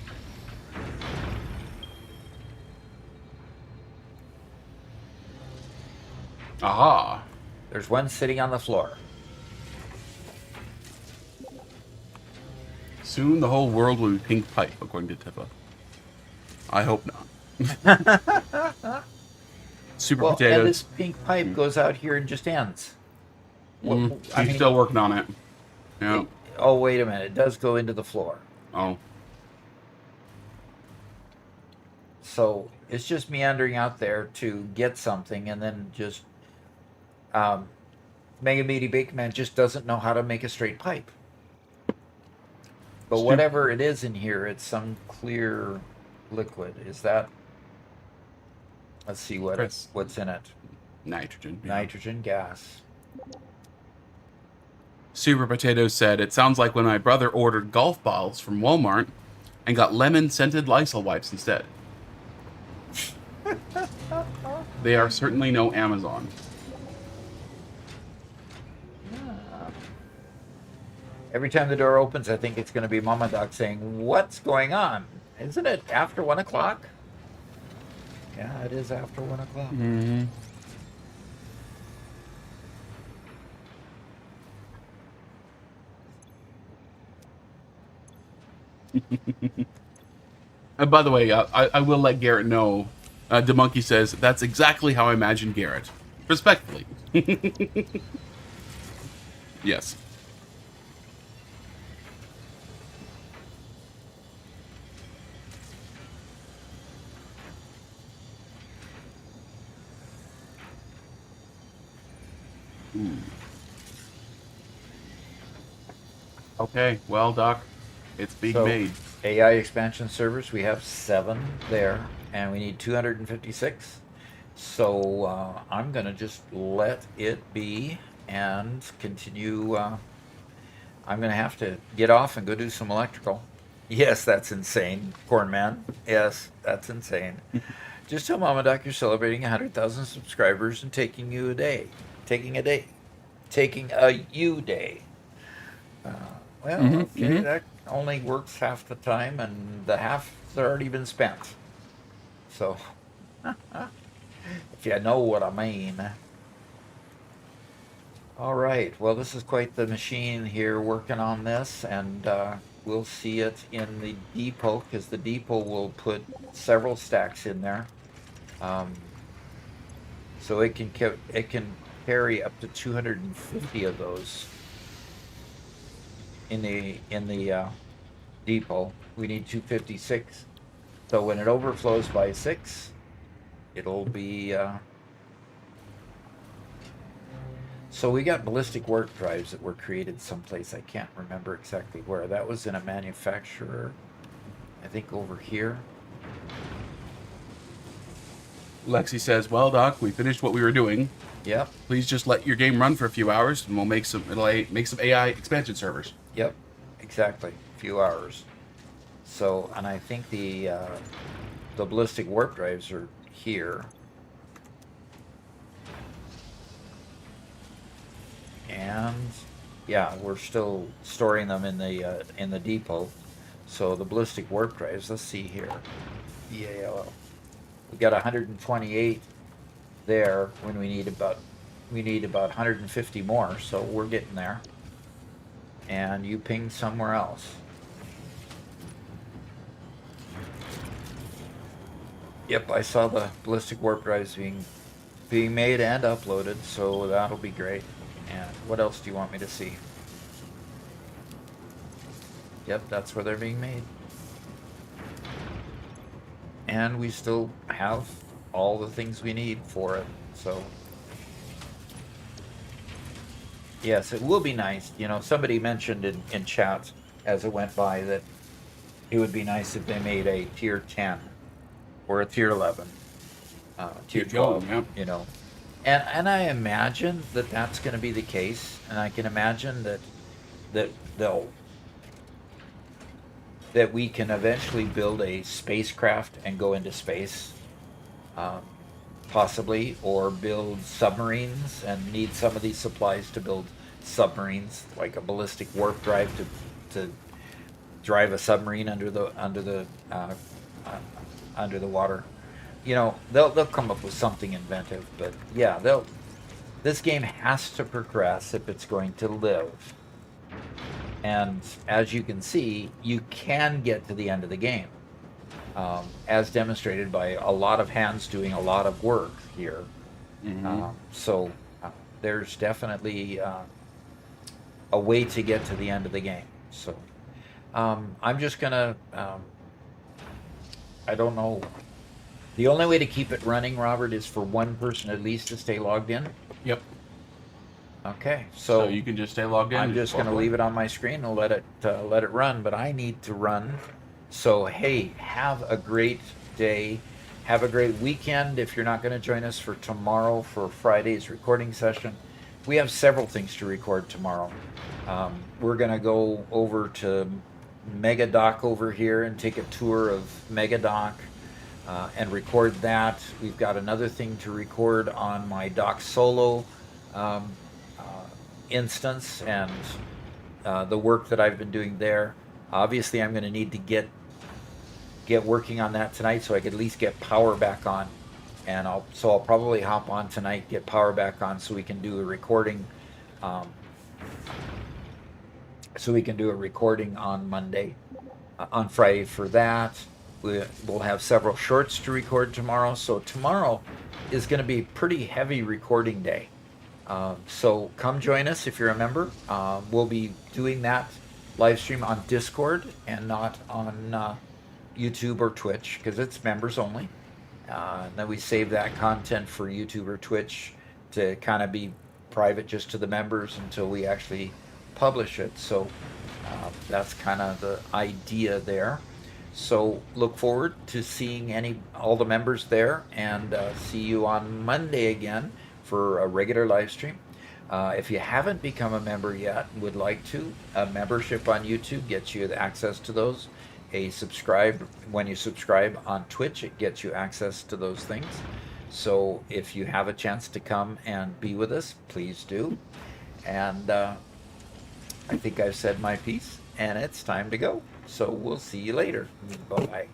Aha. There's one sitting on the floor. Soon the whole world will be pink pipe, according to Tifa. I hope not. Super Well, potatoes. and this pink pipe goes out here and just ends. He's still working on it. Yeah. Oh, wait a minute. It does go into the floor. Oh. So it's just meandering out there to get something, and then just Mega Meaty Bacon Man just doesn't know how to make a straight pipe. But whatever it is in here, it's some clear liquid. Is that? Let's see what's in it. Nitrogen. Yeah. Nitrogen gas. Super Potatoes said, it sounds like when my brother ordered golf balls from Walmart and got lemon-scented Lysol wipes instead. They are certainly no Amazon. Every time the door opens, I think it's going to be Mama Doc saying, "What's going on? Isn't it after 1 o'clock?" Yeah, it is after 1 o'clock. Mm-hmm. And by the way, I will let Garrett know. DeMonkey says, that's exactly how I imagine Garrett. Respectfully. Yes. Okay, well, Doc, it's being made. AI expansion servers, we have 7 there, and we need 256. So I'm going to just let it be and continue. I'm going to have to get off and go do some electrical. Yes, that's insane, Corn Man. Yes, that's insane. Just tell Mama Doc you're celebrating 100,000 subscribers and taking a day. Taking a you day. Okay, that only works half the time, and the half's already been spent. So, if you know what I mean. All right, well, this is quite the machine here working on this, and we'll see it in the depot, because the depot will put several stacks in there. So it can carry up to 250 of those. In the depot, we need 256. So when it overflows by 6, it'll be. So we got ballistic warp drives that were created someplace. I can't remember exactly where. That was in a manufacturer, I think over here. Lexi says, well, Doc, we finished what we were doing. Yep. Please just let your game run for a few hours, and we'll make some AI expansion servers. Yep. Exactly. A few hours. So, and I think the ballistic warp drives are here. And yeah, we're still storing them in the depot. So the ballistic warp drives, let's see here. Yeah, we got 128 there when we need about 150 more, so we're getting there. And you pinged somewhere else. Yep, I saw the ballistic warp drives being made and uploaded, so that'll be great. And what else do you want me to see? Yep, that's where they're being made. And we still have all the things we need for it, so yes, it will be nice. You know, somebody mentioned in chat as it went by that it would be nice if they made a tier 10 or a tier 11, tier 12, Yep. you know. And I imagine that that's going to be the case, and I can imagine that we can eventually build a spacecraft and go into space, possibly, or build submarines and need some of these supplies to build submarines, like a ballistic warp drive to drive a submarine under the water. You know, they'll come up with something inventive, but yeah, this game has to progress if it's going to live. And as you can see, you can get to the end of the game, as demonstrated by a lot of hands doing a lot of work here. Mm-hmm. So there's definitely a way to get to the end of the game. So I'm just gonna, I don't know. The only way to keep it running, Robert, is for one person at least to stay logged in. Yep. Okay, So you can just stay logged in. I'm just going to leave it on my screen and let it run, but I need to run. So hey, have a great day. Have a great weekend. If you're not going to join us for tomorrow for Friday's recording session, we have several things to record tomorrow. We're going to go over to Megadoc over here and take a tour of Megadoc and record that. We've got another thing to record on my Doc Solo instance and the work that I've been doing there. Obviously, I'm going to need to get working on that tonight so I could at least get power back on. And I'll probably hop on tonight, get power back on, so we can do a recording. On Monday, on Friday for that. We'll have several shorts to record tomorrow. So tomorrow is going to be a pretty heavy recording day. So come join us if you're a member. We'll be doing that live stream on Discord and not on YouTube or Twitch, because it's members only. And then we save that content for YouTube or Twitch to kind of be private just to the members until we actually publish it. So that's kind of the idea there. So look forward to seeing all the members there, and see you on Monday again for a regular live stream. If you haven't become a member yet and would like to, a membership on YouTube gets you access to those. When you subscribe on Twitch, it gets you access to those things. So if you have a chance to come and be with us, please do. And I think I've said my piece, and it's time to go. So we'll see you later. Bye-bye.